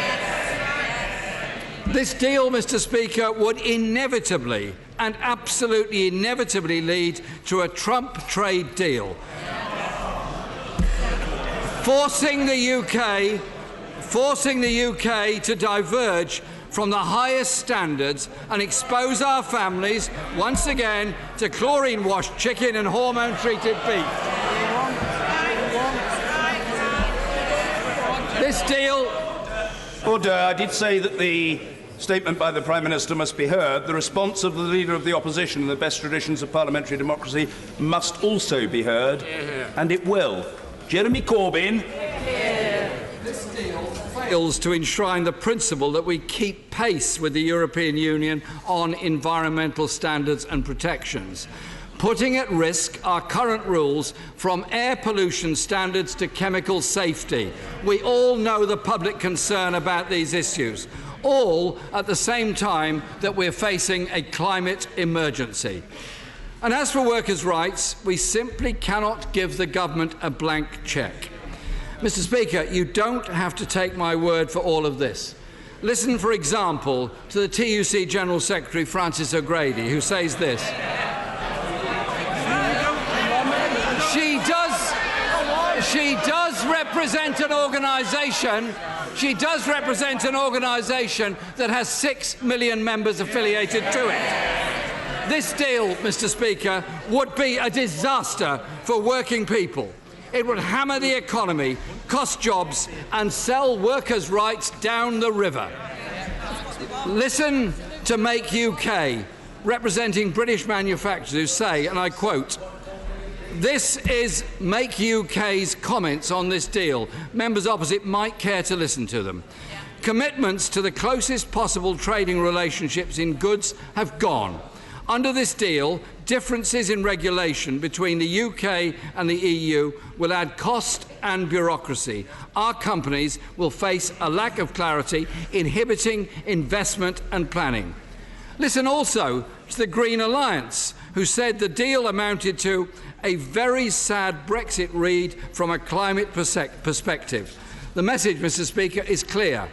[SPEAKER 7] This deal, Mr. Speaker, would inevitably and absolutely inevitably lead to a Trump trade deal, forcing the UK to diverge from the highest standards and expose our families once again to chlorine-washed chicken and hormone-treated beef. This deal...
[SPEAKER 5] Order. I did say that the statement by the Prime Minister must be heard. The response of the Leader of the Opposition in the best traditions of parliamentary democracy must also be heard, and it will. Jeremy Corbyn.
[SPEAKER 7] This deal fails to enshrine the principle that we keep pace with the European Union on environmental standards and protections, putting at risk our current rules from air pollution standards to chemical safety. We all know the public concern about these issues, all at the same time that we're facing a climate emergency. And as for workers' rights, we simply cannot give the government a blank cheque. Mr. Speaker, you don't have to take my word for all of this. Listen, for example, to the TUC General Secretary Frances O'Grady, who says this. She does represent an organisation. She does represent an organisation that has 6 million members affiliated to it. This deal, Mr. Speaker, would be a disaster for working people. It would hammer the economy, cost jobs and sell workers' rights down the river. Listen to Make UK, representing British manufacturers, who say, and I quote, "This is Make UK's comments on this deal. Members opposite might care to listen to them. Commitments to the closest possible trading relationships in goods have gone. Under this deal, differences in regulation between the UK and the EU will add cost and bureaucracy. Our companies will face a lack of clarity, inhibiting investment and planning." Listen also to the Green Alliance, who said the deal amounted to a very sad Brexit read from a climate perspective. The message, Mr. Speaker, is clear.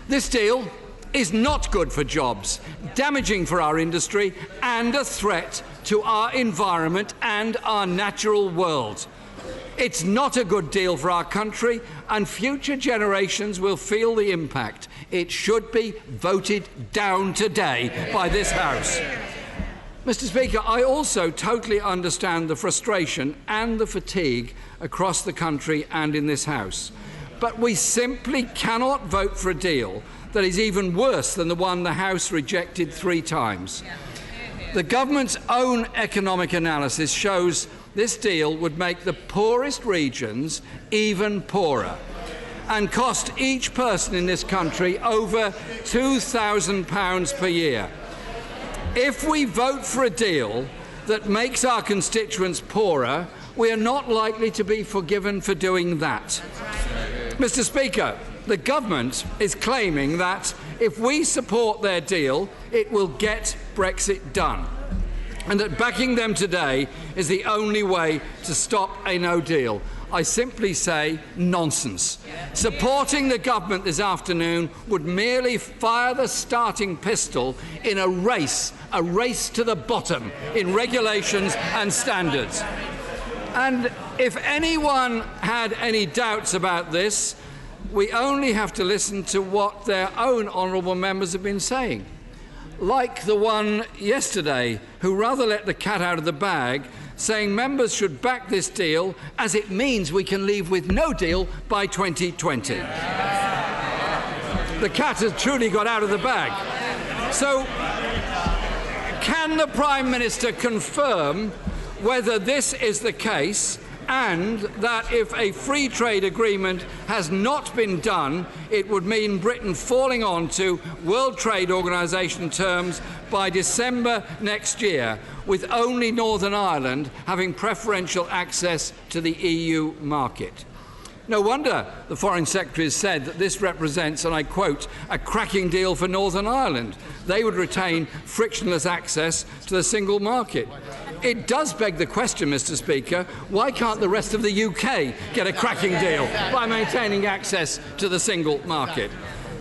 [SPEAKER 7] This deal is not good for jobs, damaging for our industry and a threat to our environment and our natural world. It's not a good deal for our country, and future generations will feel the impact. It should be voted down today by this House. Mr. Speaker, I also totally understand the frustration and the fatigue across the country and in this House. But we simply cannot vote for a deal that is even worse than the one the House rejected 3 times. The government's own economic analysis shows this deal would make the poorest regions even poorer and cost each person in this country over £2,000 per year. If we vote for a deal that makes our constituents poorer, we are not likely to be forgiven for doing that. Mr. Speaker, the government is claiming that if we support their deal, it will get Brexit done, and that backing them today is the only way to stop a no deal. I simply say nonsense. Supporting the government this afternoon would merely fire the starting pistol in a race to the bottom in regulations and standards. And if anyone had any doubts about this, we only have to listen to what their own honourable members have been saying, like the one yesterday who rather let the cat out of the bag, saying members should back this deal as it means we can leave with no deal by 2020. The cat has truly got out of the bag. So, can the Prime Minister confirm whether this is the case, and that if a free trade agreement has not been done, it would mean Britain falling on to World Trade Organization terms by December next year, with only Northern Ireland having preferential access to the EU market? No wonder the Foreign Secretary has said that this represents, and I quote, "a cracking deal for Northern Ireland." They would retain frictionless access to the single market. It does beg the question, Mr. Speaker, why can't the rest of the UK get a cracking deal by maintaining access to the single market?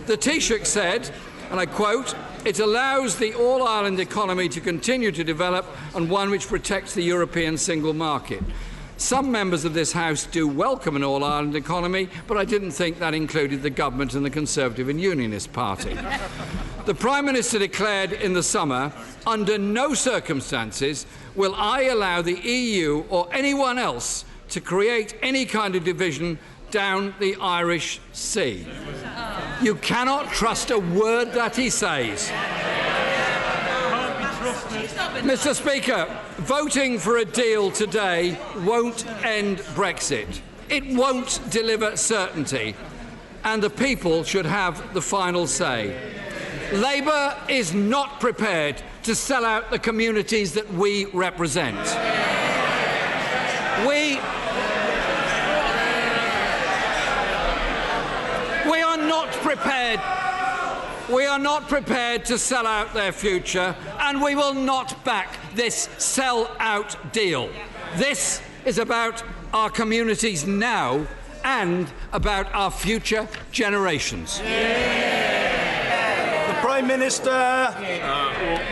[SPEAKER 7] The Taoiseach said, and I quote, "It allows the all-Ireland economy to continue to develop, and one which protects the European single market." Some members of this House do welcome an all-Ireland economy, but I didn't think that included the government and the Conservative and Unionist Party. The Prime Minister declared in the summer, "Under no circumstances will I allow the EU or anyone else to create any kind of division down the Irish Sea." You cannot trust a word that he says. Mr. Speaker, voting for a deal today won't end Brexit. It won't deliver certainty, and the people should have the final say. Labour is not prepared to sell out the communities that we represent. We are not prepared. We are not prepared to sell out their future, and we will not back this sell-out deal. This is about our communities now and about our future generations.
[SPEAKER 5] The Prime Minister.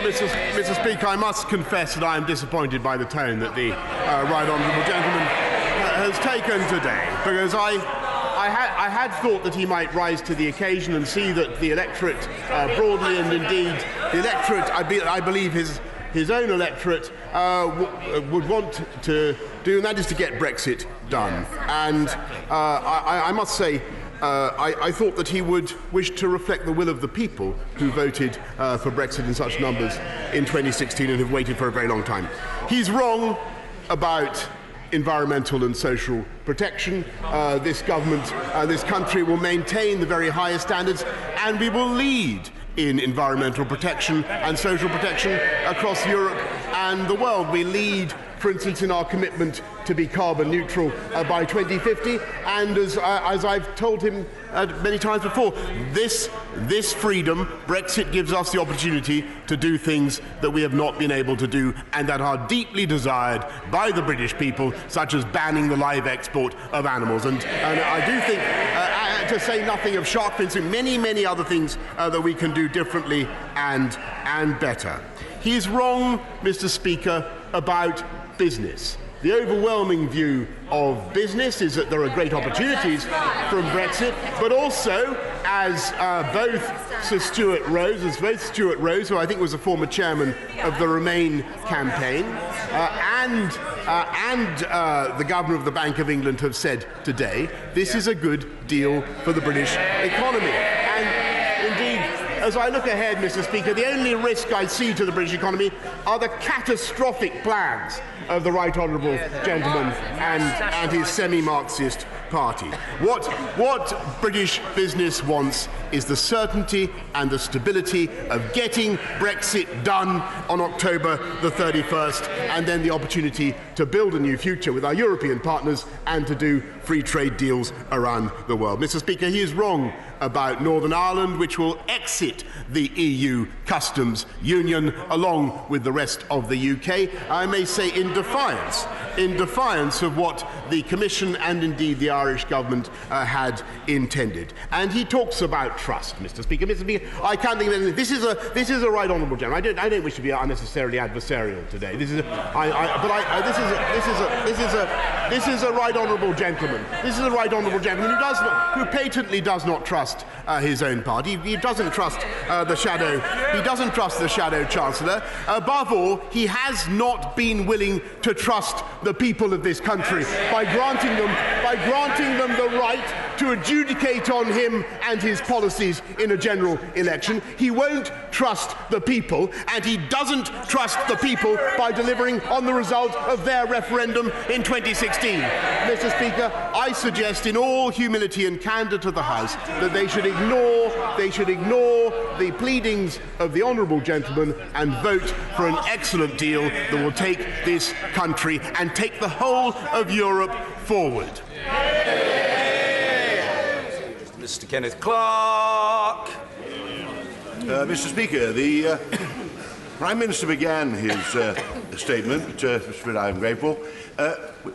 [SPEAKER 6] Mr. Speaker, I must confess that I am disappointed by the tone that the right honourable gentleman has taken today, because I had thought that he might rise to the occasion and see that the electorate broadly, and indeed the electorate, I believe his his own electorate would want to do, and that is to get Brexit done. And I must say, I thought that he would wish to reflect the will of the people who voted for Brexit in such numbers in 2016 and have waited for a very long time. He's wrong about environmental and social protection. This government, this country will maintain the very highest standards, and we will lead in environmental protection and social protection across Europe and the world. We lead, for instance, in our commitment to be carbon neutral by 2050, and as I've told him many times before, this freedom, Brexit, gives us the opportunity to do things that we have not been able to do and that are deeply desired by the British people, such as banning the live export of animals. And I do think, to say nothing of shark fencing, many other things that we can do differently and better. He's wrong, Mr. Speaker, about business. The overwhelming view of business is that there are great opportunities from Brexit, but also, as both Stuart Rose, who I think was a former chairman of the Remain campaign, and the Governor of the Bank of England have said today, this is a good deal for the British economy. And indeed, as I look ahead, Mr. Speaker, the only risk I see to the British economy are the catastrophic plans of the Right Honourable Gentleman and his semi-Marxist party. What British business wants is the certainty and the stability of getting Brexit done on October the 31st, and then the opportunity to build a new future with our European partners and to do free trade deals around the world. Mr. Speaker, he is wrong about Northern Ireland, which will exit the EU customs union along with the rest of the UK, I may say in defiance of what the Commission and indeed the Irish government had intended. And he talks about trust, Mr. Speaker. Mr. Speaker, I can't think of anything. This is a right honourable gentleman. I don't wish to be unnecessarily adversarial today. This is a right honourable gentleman. This is a right honourable gentleman who patently does not trust his own party. He doesn't trust the shadow. He doesn't trust the shadow chancellor. Above all, he has not been willing to trust the people of this country by granting them the right to adjudicate on him and his policies in a general election. He won't trust the people, and he doesn't trust the people by delivering on the result of their referendum in 2016. Mr. Speaker, I suggest in all humility and candour to the House that they should ignore the pleadings of the honourable gentleman and vote for an excellent deal that will take this country and take the whole of Europe forward.
[SPEAKER 5] Mr. Kenneth Clark.
[SPEAKER 8] Mr. Speaker, the Prime Minister began his statement, for which I'm grateful,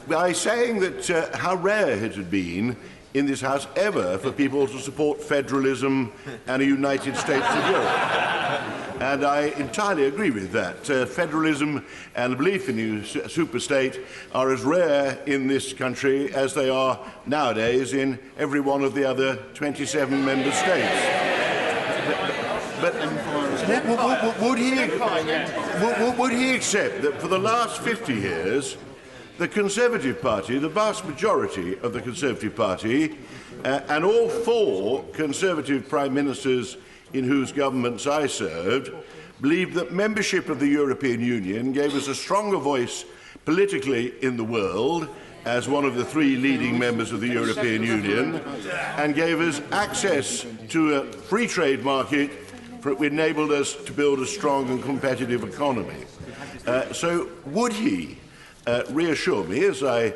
[SPEAKER 8] by saying that how rare it had been in this House ever for people to support federalism and a United States of Europe. And I entirely agree with that. Federalism and the belief in the superstate are as rare in this country as they are nowadays in every one of the other 27 member states. But would he accept that for the last 50 years, the Conservative Party, the vast majority of the Conservative Party, and all four Conservative Prime Ministers in whose governments I served, believed that membership of the European Union gave us a stronger voice politically in the world as one of the three leading members of the European Union, and gave us access to a free trade market that enabled us to build a strong and competitive economy. So would he reassure me, as I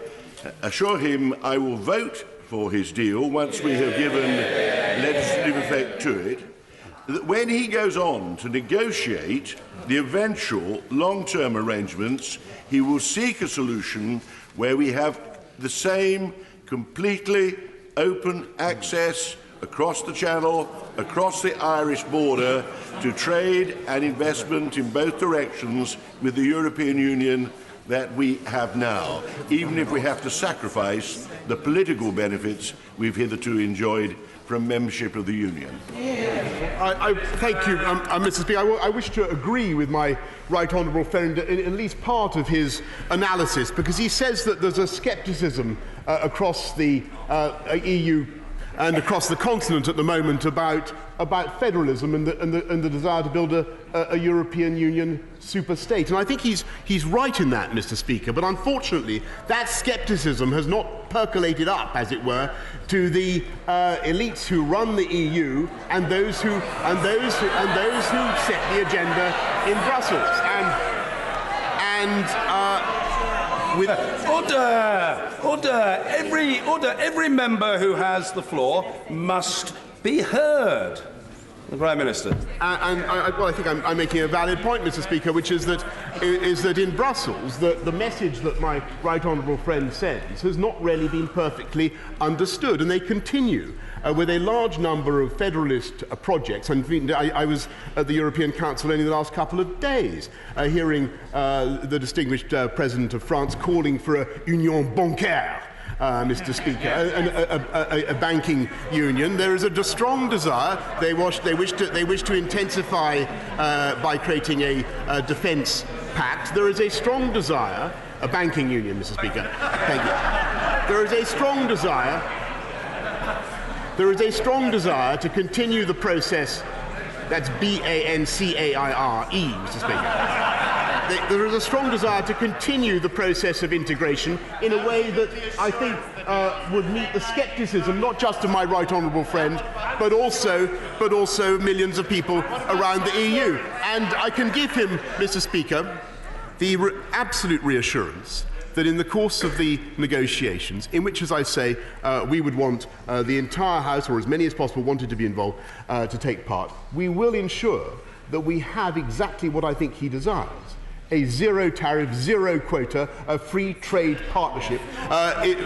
[SPEAKER 8] assure him I will vote for his deal once we have given legislative effect to it, that when he goes on to negotiate the eventual long-term arrangements, he will seek a solution where we have the same completely open access across the Channel, across the Irish border, to trade and investment in both directions with the European Union that we have now, even if we have to sacrifice the political benefits we've hitherto enjoyed from membership of the Union.
[SPEAKER 6] Thank you, Mr. Speaker. I wish to agree with my right honourable friend in at least part of his analysis, because he says that there's a scepticism across the EU and across the continent at the moment about federalism and the desire to build a European Union super-state. And I think he's right in that, Mr. Speaker. But unfortunately, that scepticism has not percolated up, as it were, to the elites who run the EU and those who set the agenda in Brussels.
[SPEAKER 5] Every member who has the floor must be heard. The Prime Minister.
[SPEAKER 6] I think I'm making a valid point, Mr. Speaker, which is that in Brussels, the message that my right honourable friend sends has not really been perfectly understood, and they continue with a large number of federalist projects. And I was at the European Council only the last couple of days, hearing the distinguished President of France calling for a union bancaire. Mr. Speaker, a banking union. There is a strong desire. They wish to intensify by creating a defence pact. There is a strong desire, a banking union, Mr. Speaker. Thank you. There is a strong desire. There is a strong desire to continue the process. That's B-A-N-C-A-I-R-E, Mr. Speaker. There is a strong desire to continue the process of integration in a way that I think would meet the scepticism not just of my right honourable friend, but also millions of people around the EU. And I can give him, Mr. Speaker, the absolute reassurance that in the course of the negotiations, in which, as I say, we would want the entire House, or as many as possible wanted to be involved, to take part, we will ensure that we have exactly what I think he desires: a zero tariff, zero quota, a free trade partnership,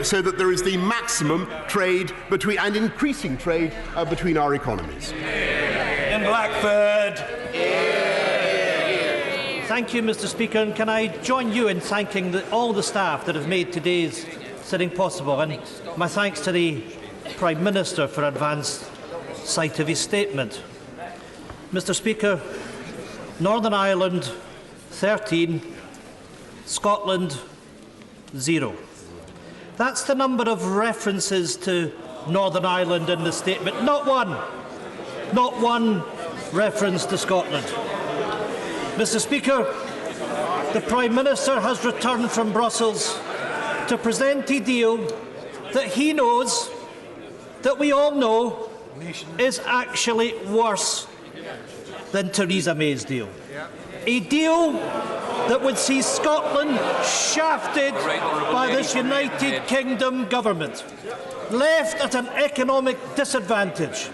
[SPEAKER 6] so that there is the maximum trade between and increasing trade between our economies.
[SPEAKER 5] In Blackford.
[SPEAKER 9] Thank you, Mr. Speaker, and can I join you in thanking all the staff that have made today's sitting possible, and my thanks to the Prime Minister for advance sight of his statement. Mr. Speaker, Northern Ireland 13, Scotland 0. That's the number of references to Northern Ireland in the statement. Not one reference to Scotland. Mr. Speaker, the Prime Minister has returned from Brussels to present a deal that he knows, that we all know, is actually worse than Theresa May's deal. A deal that would see Scotland shafted by this United Kingdom government, left at an economic disadvantage,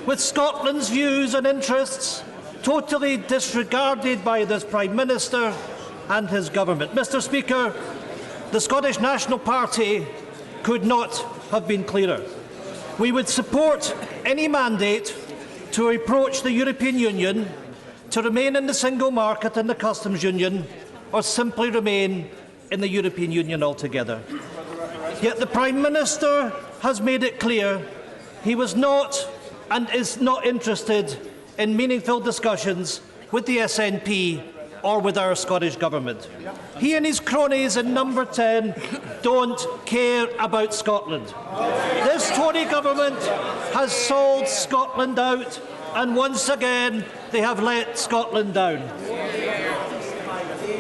[SPEAKER 9] with Scotland's views and interests totally disregarded by this Prime Minister and his government. Mr. Speaker, the Scottish National Party could not have been clearer. We would support any mandate to approach the European Union, to remain in the single market and the customs union, or simply remain in the European Union altogether. Yet the Prime Minister has made it clear he was not and is not interested in meaningful discussions with the SNP or with our Scottish Government. He and his cronies in Number 10 don't care about Scotland. This Tory government has sold Scotland out, and once again they have let Scotland down.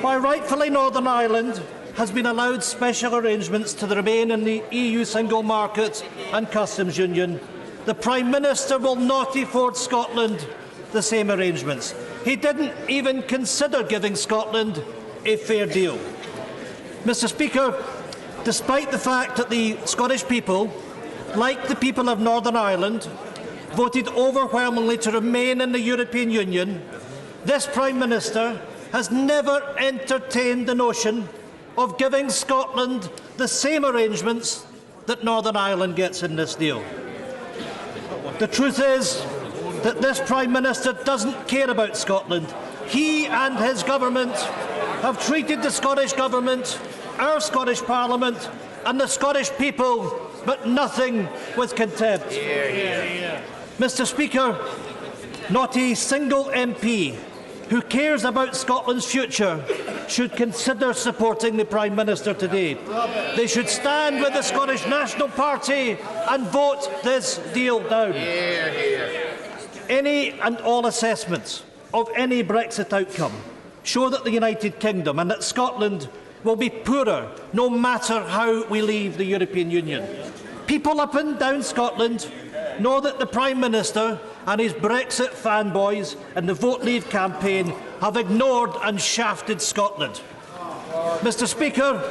[SPEAKER 9] While rightfully Northern Ireland has been allowed special arrangements to remain in the EU single market and customs union, the Prime Minister will not afford Scotland the same arrangements. He didn't even consider giving Scotland a fair deal. Mr. Speaker, despite the fact that the Scottish people, like the people of Northern Ireland, voted overwhelmingly to remain in the European Union, this Prime Minister has never entertained the notion of giving Scotland the same arrangements that Northern Ireland gets in this deal. The truth is that this Prime Minister doesn't care about Scotland. He and his government have treated the Scottish Government, our Scottish Parliament and the Scottish people, but nothing with contempt. Mr. Speaker, not a single MP who cares about Scotland's future should consider supporting the Prime Minister today. They should stand with the Scottish National Party and vote this deal down. Any and all assessments of any Brexit outcome show that the United Kingdom and that Scotland will be poorer no matter how we leave the European Union. People up and down Scotland know that the Prime Minister and his Brexit fanboys and the Vote Leave campaign have ignored and shafted Scotland. Mr. Speaker,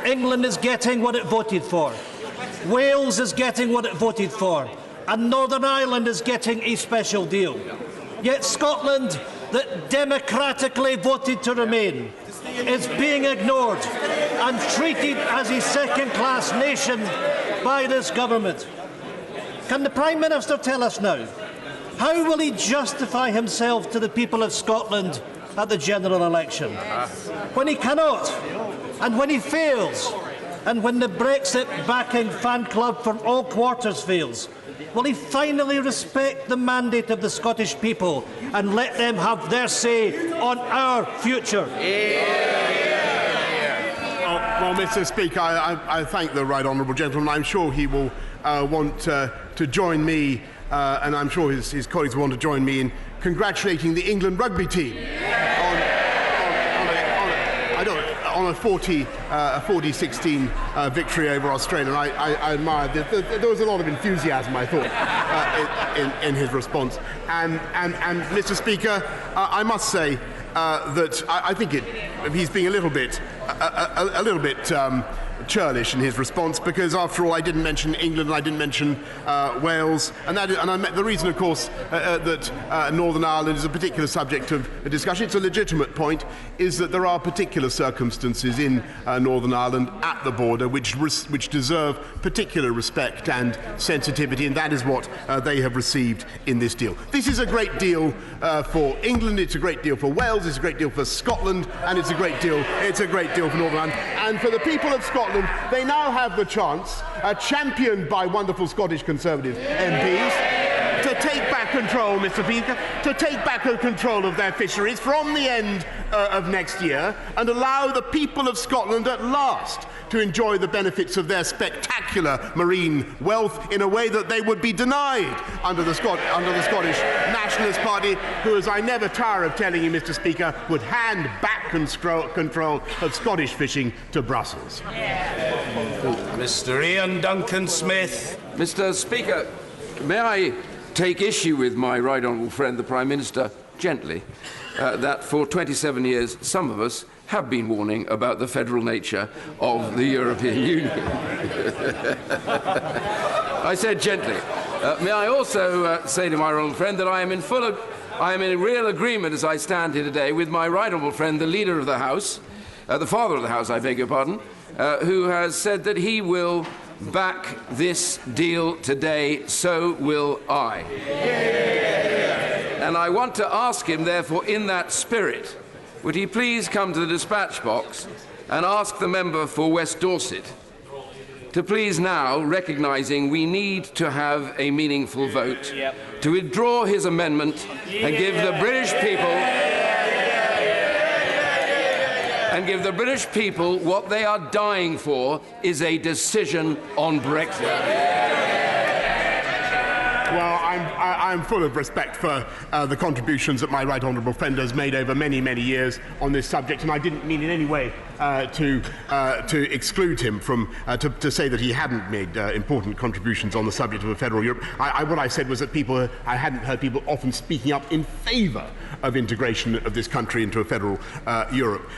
[SPEAKER 9] England is getting what it voted for. Wales is getting what it voted for. And Northern Ireland is getting a special deal. Yet Scotland, that democratically voted to remain, is being ignored and treated as a second-class nation by this government. Can the Prime Minister tell us now, how will he justify himself to the people of Scotland at the general election? When he cannot, and when he fails, and when the Brexit backing fan club from all quarters fails, will he finally respect the mandate of the Scottish people and let them have their say on our future?
[SPEAKER 6] Well, Mr. Speaker, I thank the right honourable gentleman. I'm sure he will want to join me, and I'm sure his colleagues will want to join me in congratulating the England rugby team on a 40-16 victory over Australia. And I admire there was a lot of enthusiasm, I thought, in his response. And Mr. Speaker, I must say that I think he's being a little bit churlish in his response, because after all I didn't mention England and I didn't mention Wales, and the reason, of course, that Northern Ireland is a particular subject of discussion, it's a legitimate point, is that there are particular circumstances in Northern Ireland at the border which deserve particular respect and sensitivity, and that is what they have received in this deal. This is a great deal for England, it's a great deal for Wales, it's a great deal for Scotland, and it's a great deal for Northern Ireland. And for the people of Scotland, they now have the chance, championed by wonderful Scottish Conservative MPs, to take back control, Mr. Speaker, to take back control of their fisheries from the end of next year and allow the people of Scotland at last to enjoy the benefits of their spectacular marine wealth in a way that they would be denied under the Scottish Nationalist Party, who, as I never tire of telling you, Mr. Speaker, would hand back control of Scottish fishing to Brussels.
[SPEAKER 5] Mr. Ian Duncan Smith.
[SPEAKER 10] Mr. Speaker, may I take issue with my right honourable friend, the Prime Minister, gently, that for 27 years some of us have been warning about the federal nature of the European Union. I said gently. May I also say to my honourable friend that I am in real agreement as I stand here today with my right honourable friend, the Leader of the House, the Father of the House, I beg your pardon, who has said that he will back this deal today. So will I. And I want to ask him, therefore, in that spirit, would he please come to the dispatch box and ask the member for West Dorset to please now, recognising we need to have a meaningful vote, to withdraw his amendment and give the British people what they are dying for is a decision on Brexit.
[SPEAKER 6] Well, I'm full of respect for the contributions that my right honourable friend has made over many, many years on this subject, and I didn't mean in any way to exclude him from to say that he hadn't made important contributions on the subject of a federal Europe. What I said was that I hadn't heard people often speaking up in favour of integration of this country into a federal Europe,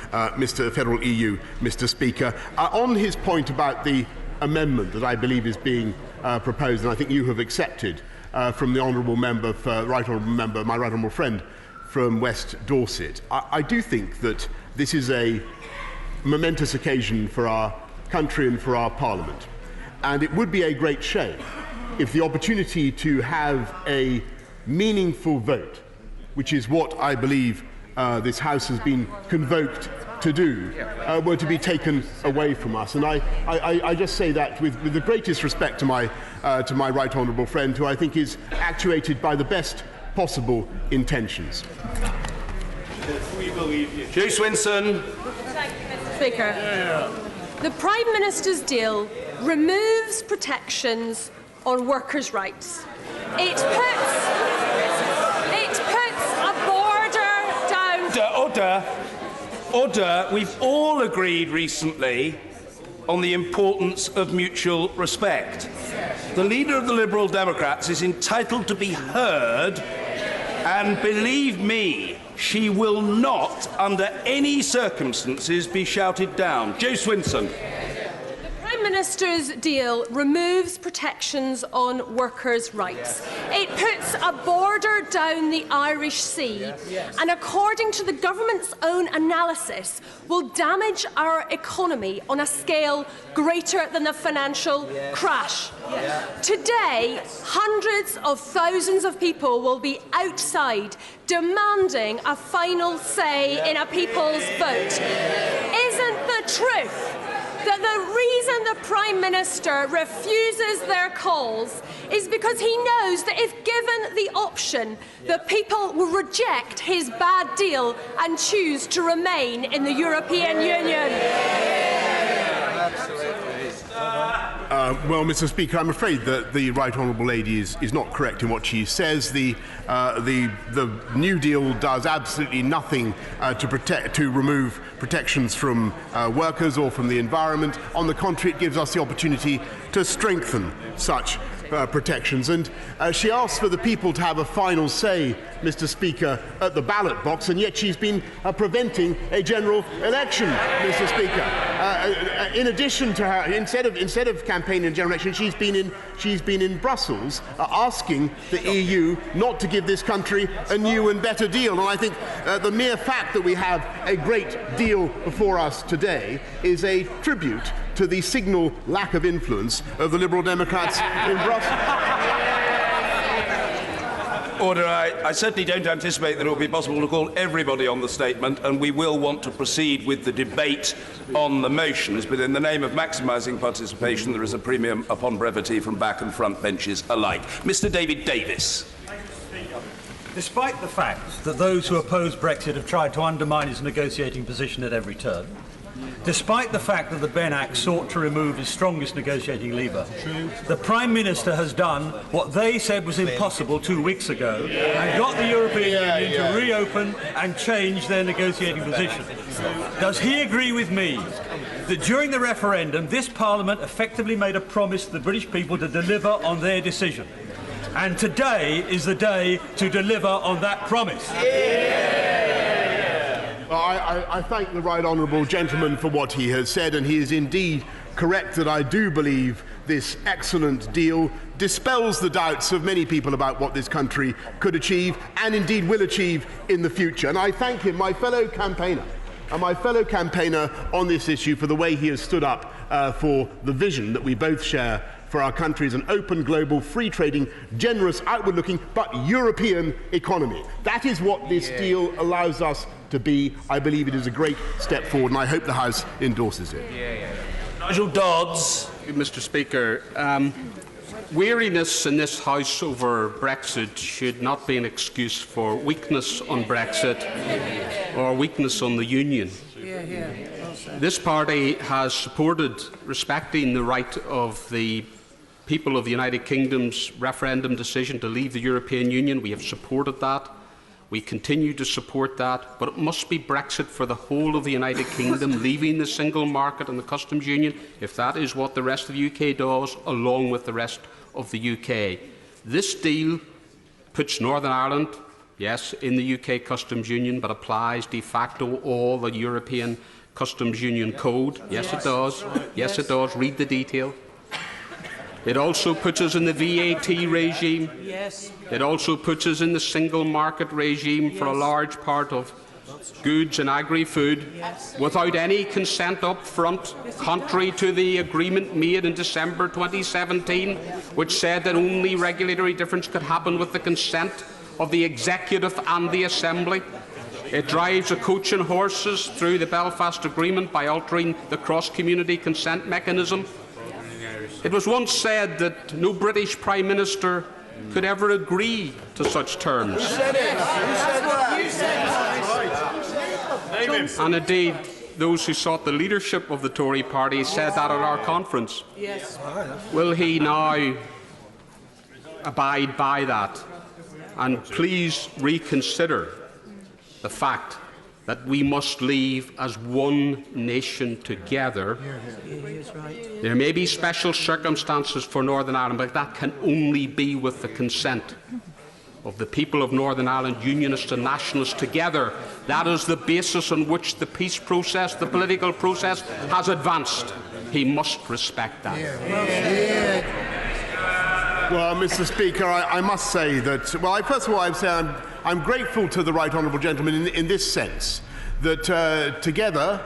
[SPEAKER 6] federal EU, Mr. Speaker. On his point about the amendment that I believe is being proposed, and I think you have accepted, from the honourable member, my right honourable friend from West Dorset. I do think that this is a momentous occasion for our country and for our Parliament. And it would be a great shame if the opportunity to have a meaningful vote, which is what I believe this House has been convoked to do were to be taken away from us. And I just say that with the greatest respect to my right honourable friend, who I think is actuated by the best possible intentions.
[SPEAKER 5] Joe Swinson.
[SPEAKER 11] Thank you, Mr. Speaker. The Prime Minister's deal removes protections on workers' rights. It puts a border down.
[SPEAKER 5] Order. We've all agreed recently on the importance of mutual respect. The leader of the Liberal Democrats is entitled to be heard, and believe me, she will not, under any circumstances, be shouted down. Joe Swinson.
[SPEAKER 11] The Prime Minister's deal removes protections on workers' rights. It puts a border down the Irish Sea, and according to the government's own analysis, will damage our economy on a scale greater than the financial crash. Today, hundreds of thousands of people will be outside demanding a final say in a people's vote. Isn't the truth that the reason the Prime Minister refuses their calls is because he knows that if given the option, the people will reject his bad deal and choose to remain in the European Union?
[SPEAKER 6] Well, Mr. Speaker, I'm afraid that the right honourable lady is not correct in what she says. The New Deal does absolutely nothing to remove protections from workers or from the environment. On the contrary, it gives us the opportunity to strengthen such protections. And she asks for the people to have a final say, Mr. Speaker, at the ballot box, and yet she's been preventing a general election, Mr. Speaker. In addition to her, instead of campaigning a general election, she's been in Brussels asking the EU not to give this country a new and better deal. And I think the mere fact that we have a great deal before us today is a tribute to the signal lack of influence of the Liberal Democrats in Brussels.
[SPEAKER 5] Order. I certainly don't anticipate that it will be possible to call everybody on the statement, and we will want to proceed with the debate on the motions. But in the name of maximising participation, there is a premium upon brevity from back and front benches alike. Mr. David Davis.
[SPEAKER 12] Despite the fact that those who oppose Brexit have tried to undermine its negotiating position at every turn, despite the fact that the Benn Act sought to remove its strongest negotiating lever, the Prime Minister has done what they said was impossible 2 weeks ago and got the European Union to reopen and change their negotiating position. Does he agree with me that during the referendum this Parliament effectively made a promise to the British people to deliver on their decision? And today is the day to deliver on that promise.
[SPEAKER 6] Well, I thank the right honourable gentleman for what he has said, and he is indeed correct that I do believe this excellent deal dispels the doubts of many people about what this country could achieve and indeed will achieve in the future. And I thank him, my fellow campaigner on this issue, for the way he has stood up for the vision that we both share for our country as an open, global, free-trading, generous, outward-looking, but European economy. That is what this deal allows us to be. I believe it is a great step forward, and I hope the House endorses it.
[SPEAKER 5] Nigel Dodds.
[SPEAKER 13] Mr. Speaker, weariness in this House over Brexit should not be an excuse for weakness on Brexit or weakness on the Union. This party has supported respecting the right of the people of the United Kingdom's referendum decision to leave the European Union. We have supported that. We continue to support that. But it must be Brexit for the whole of the United Kingdom, leaving the single market and the customs union, if that is what the rest of the UK does, along with the rest of the UK. This deal puts Northern Ireland, yes, in the UK customs union, but applies de facto all the European customs union code. Yes, it does. Yes, it does. Read the detail. It also puts us in the VAT regime.
[SPEAKER 9] Yes.
[SPEAKER 13] It also puts us in the single market regime for a large part of goods and agri-food without any consent up front, contrary to the agreement made in December 2017, which said that only regulatory difference could happen with the consent of the Executive and the Assembly. It drives a coach and horses through the Belfast Agreement by altering the cross-community consent mechanism. It was once said that no British Prime Minister could ever agree to such terms. And indeed, those who sought the leadership of the Tory party said that at our conference.
[SPEAKER 14] Yes.
[SPEAKER 13] Will he now abide by that and please reconsider the fact that we must leave as one nation together? There may be special circumstances for Northern Ireland, but that can only be with the consent of the people of Northern Ireland, Unionists and Nationalists together. That is the basis on which the peace process, the political process, has advanced. He must respect that.
[SPEAKER 6] Well, Mr. Speaker, I must say that, well, first of all, I'm grateful to the Right Honourable Gentleman in this sense, that together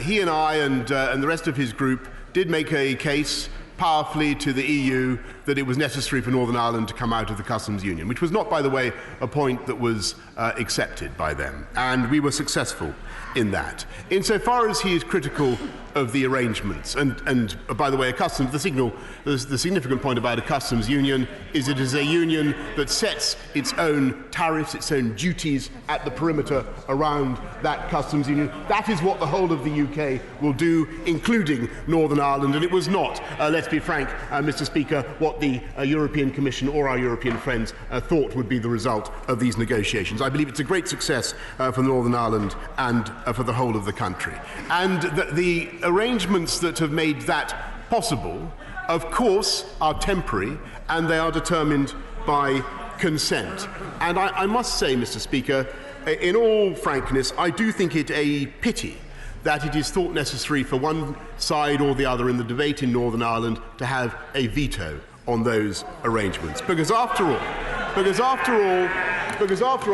[SPEAKER 6] he and I and the rest of his group did make a case powerfully to the EU that it was necessary for Northern Ireland to come out of the customs union, which was not, by the way, a point that was accepted by them. And we were successful in that. Insofar as he is critical of the arrangements, and by the way, the significant point about a customs union is it is a union that sets its own tariffs, its own duties at the perimeter around that customs union. That is what the whole of the UK will do, including Northern Ireland, and it was not, let's be frank, Mr. Speaker, what the European Commission or our European friends thought would be the result of these negotiations. I believe it's a great success for Northern Ireland and for the whole of the country. And the arrangements that have made that possible, of course, are temporary, and they are determined by consent. And I must say, Mr. Speaker, in all frankness, I do think it a pity that it is thought necessary for one side or the other in the debate in Northern Ireland to have a veto on those arrangements. Because after all,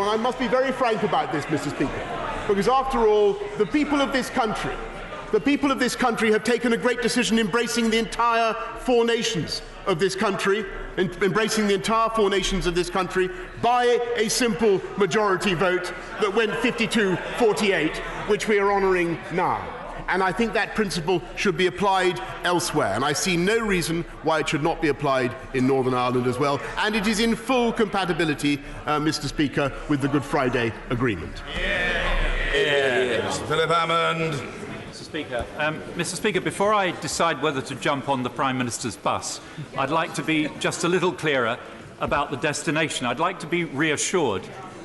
[SPEAKER 6] I must be very frank about this, Mr. Speaker, because after all, the people of this country have taken a great decision embracing the entire four nations of this country, by a simple majority vote that went 52-48, which we are honouring now. And I think that principle should be applied elsewhere. And I see no reason why it should not be applied in Northern Ireland as well. And it is in full compatibility, Mr. Speaker, with the Good Friday Agreement.
[SPEAKER 15] Mr. Philip Hammond.
[SPEAKER 12] Mr. Speaker, before I decide whether to jump on the Prime Minister's bus, I'd like to be just a little clearer about the destination. I'd like to be reassured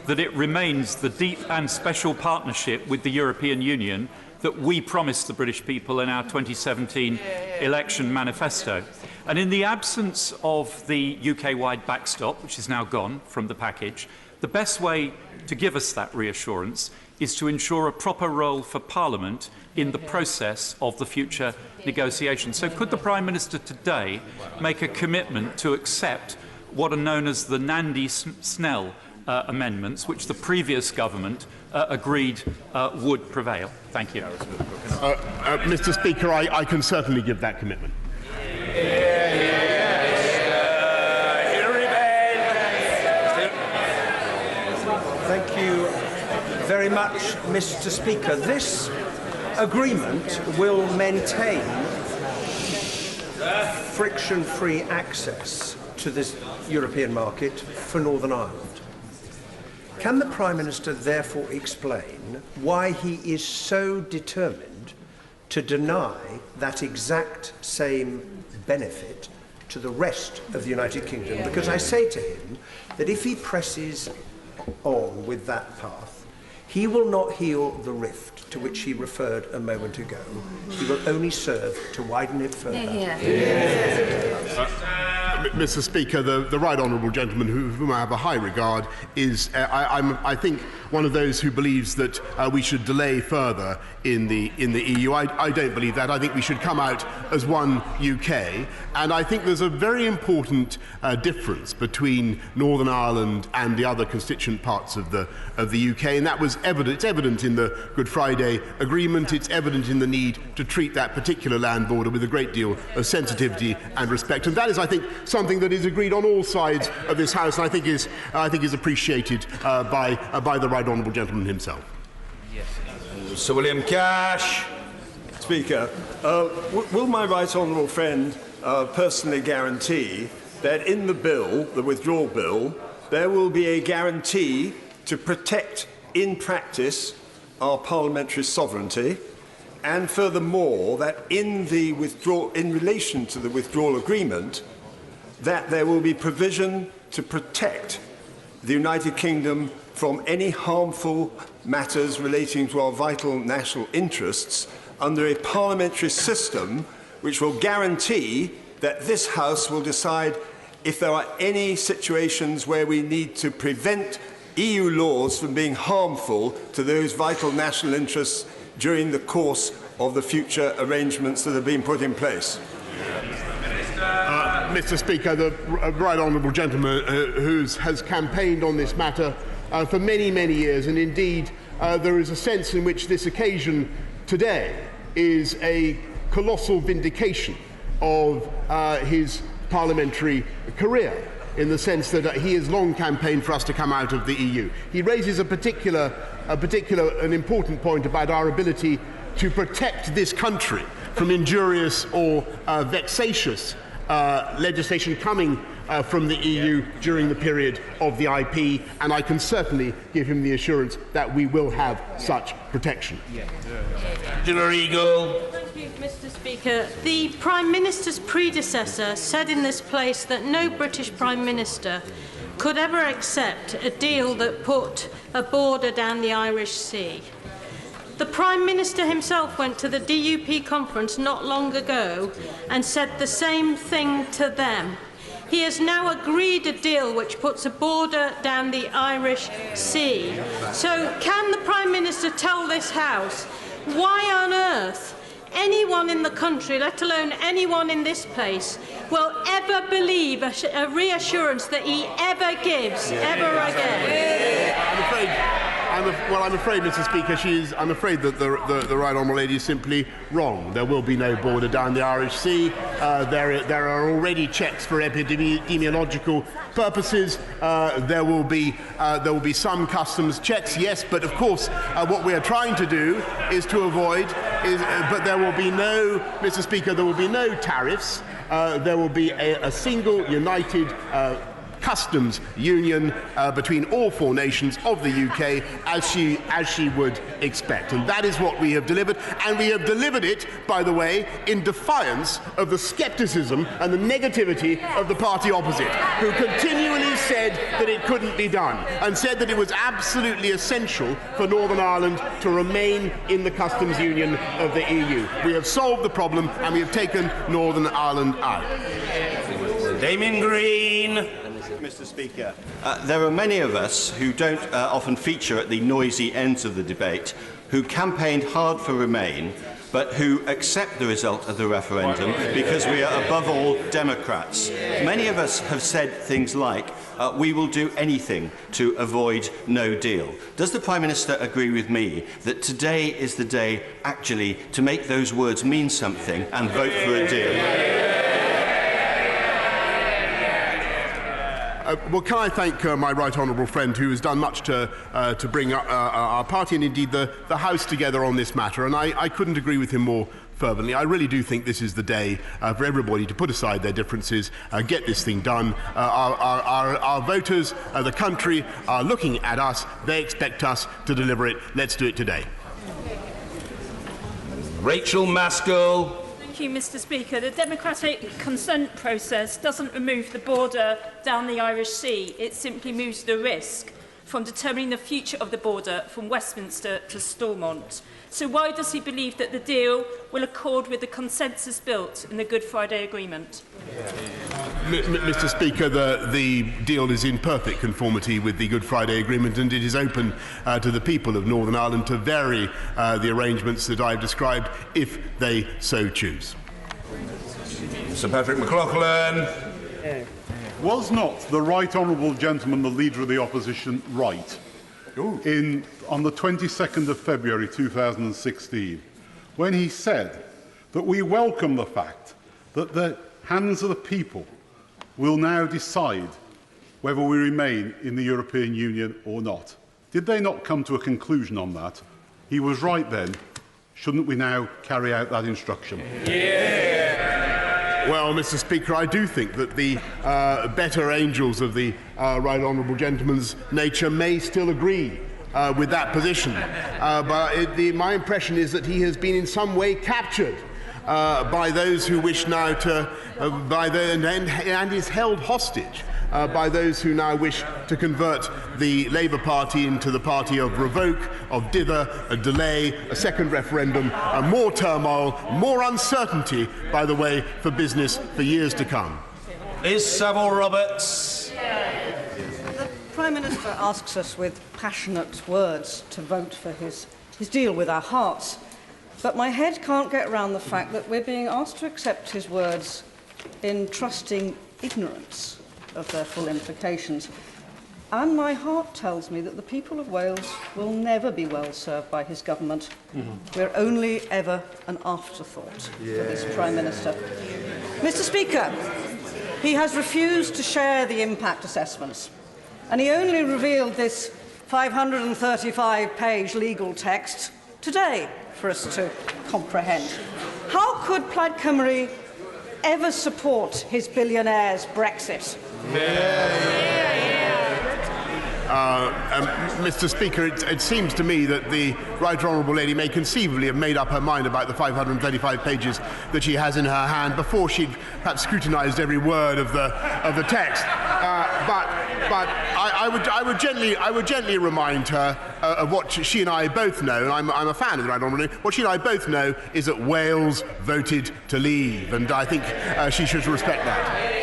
[SPEAKER 12] that it remains the deep and special partnership with the European Union that we promised the British people in our 2017 election manifesto. And in the absence of the UK-wide backstop, which is now gone from the package, the best way to give us that reassurance is to ensure a proper role for Parliament in the process of the future negotiations. So could the Prime Minister today make a commitment to accept what are known as the Nandy-Snell amendments, which the previous government agreed would prevail? Thank you.
[SPEAKER 6] Mr. Speaker, I can certainly give that commitment.
[SPEAKER 14] Thank you very much, Mr. Speaker. This agreement will maintain friction-free access to this European market for Northern Ireland. Can the Prime Minister therefore explain why he is so determined to deny that exact same benefit to the rest of the United Kingdom? Because I say to him that if he presses on with that path, he will not heal the rift to which he referred a moment ago. He will only serve to widen it further.
[SPEAKER 6] Mr. Speaker, the Right Honourable Gentleman, whom I have a high regard, is, I think, one of those who believes that we should delay further in the EU. I don't believe that. I think we should come out as one UK, and I think there's a very important difference between Northern Ireland and the other constituent parts of the UK, and that was evident. It's evident in the Good Friday Agreement. It's evident in the need to treat that particular land border with a great deal of sensitivity and respect, and that is, I think, something something that is agreed on all sides of this House, and I think is appreciated by the right honourable gentleman himself.
[SPEAKER 15] Sir William Cash.
[SPEAKER 16] Speaker, will my right honourable friend personally guarantee that in the bill, the withdrawal bill, there will be a guarantee to protect in practice our parliamentary sovereignty, and furthermore that in relation to the withdrawal agreement, that there will be provision to protect the United Kingdom from any harmful matters relating to our vital national interests under a parliamentary system which will guarantee that this House will decide if there are any situations where we need to prevent EU laws from being harmful to those vital national interests during the course of the future arrangements that have been put in place.
[SPEAKER 6] Mr. Speaker, the right honourable gentleman has campaigned on this matter for many, many years, and indeed there is a sense in which this occasion today is a colossal vindication of his parliamentary career, in the sense that he has long campaigned for us to come out of the EU. He raises an important point about our ability to protect this country from injurious or vexatious legislation coming from the EU during the period of the IP, and I can certainly give him the assurance that we will have such protection.
[SPEAKER 15] Thank you,
[SPEAKER 17] Mr. Speaker. The Prime Minister's predecessor said in this place that no British Prime Minister could ever accept a deal that put a border down the Irish Sea. The Prime Minister himself went to the DUP conference not long ago and said the same thing to them. He has now agreed a deal which puts a border down the Irish Sea. So can the Prime Minister tell this House why on earth anyone in the country, let alone anyone in this place, will ever believe a reassurance that he ever gives ever again?
[SPEAKER 6] I'm afraid, Mr. Speaker, I'm afraid that the right honourable lady is simply wrong. There will be no border down the Irish Sea. There are already checks for epidemiological purposes. There will be some customs checks, yes, but of course what we are trying to do is to avoid. But there will be no, Mr. Speaker, there will be no tariffs. There will be a single united customs union between all four nations of the UK, as she would expect. And that is what we have delivered. And we have delivered it, by the way, in defiance of the scepticism and the negativity of the party opposite, who continually said that it couldn't be done, and said that it was absolutely essential for Northern Ireland to remain in the customs union of the EU. We have solved the problem, and we have taken Northern Ireland out.
[SPEAKER 15] Damien Green.
[SPEAKER 18] Mr. Speaker, there are many of us who don't often feature at the noisy ends of the debate, who campaigned hard for Remain, but who accept the result of the referendum because we are above all Democrats. Many of us have said things like, we will do anything to avoid no deal. Does the Prime Minister agree with me that today is the day actually to make those words mean something and vote for a deal?
[SPEAKER 6] Well, can I thank my right honourable friend who has done much to bring our party and indeed the House together on this matter, and I couldn't agree with him more fervently. I really do think this is the day for everybody to put aside their differences, get this thing done. Our voters, the country, are looking at us. They expect us to deliver it. Let's do it today.
[SPEAKER 15] Rachel Maskell.
[SPEAKER 19] Thank you, Mr. Speaker. The democratic consent process doesn't remove the border down the Irish Sea. It simply moves the risk from determining the future of the border from Westminster to Stormont. So why does he believe that the deal will accord with the consensus built in the Good Friday Agreement?
[SPEAKER 6] Mr. Speaker, the deal is in perfect conformity with the Good Friday Agreement, and it is open to the people of Northern Ireland to vary the arrangements that I've described if they so choose.
[SPEAKER 15] Sir Patrick McLaughlin.
[SPEAKER 20] Was not the right honourable gentleman, the Leader of the Opposition, right on the 22nd of February 2016 when he said that we welcome the fact that the hands of the people will now decide whether we remain in the European Union or not. Did they not come to a conclusion on that? He was right then. Shouldn't we now carry out that instruction?
[SPEAKER 6] Yeah. Well, Mr. Speaker, I do think that the better angels of the right honourable gentleman's nature may still agree with that position. But my impression is that he has been in some way captured by those who wish now to, and is held hostage by those who now wish to convert the Labour Party into the party of revoke, of dither, a delay, a second referendum, more turmoil, more uncertainty, by the way, for business for years to come.
[SPEAKER 15] Liz Saville-Roberts.
[SPEAKER 21] The Prime Minister asks us with passionate words to vote for his deal with our hearts. But my head can't get around the fact that we're being asked to accept his words in trusting ignorance of their full implications. And my heart tells me that the people of Wales will never be well served by his government. We're only ever an afterthought for this Prime Minister. Mr. Speaker, he has refused to share the impact assessments, and he only revealed this 535-page legal text today for us to comprehend. How could Plaid Cymru ever support his billionaire's Brexit?
[SPEAKER 6] Mr. Speaker, it seems to me that the Right Honourable Lady may conceivably have made up her mind about the 535 pages that she has in her hand before she'd perhaps scrutinised every word of the text. But I would gently remind her of what she and I both know, and I'm a fan of the Right Honourable Lady. What she and I both know is that Wales voted to leave, and I think she should respect that.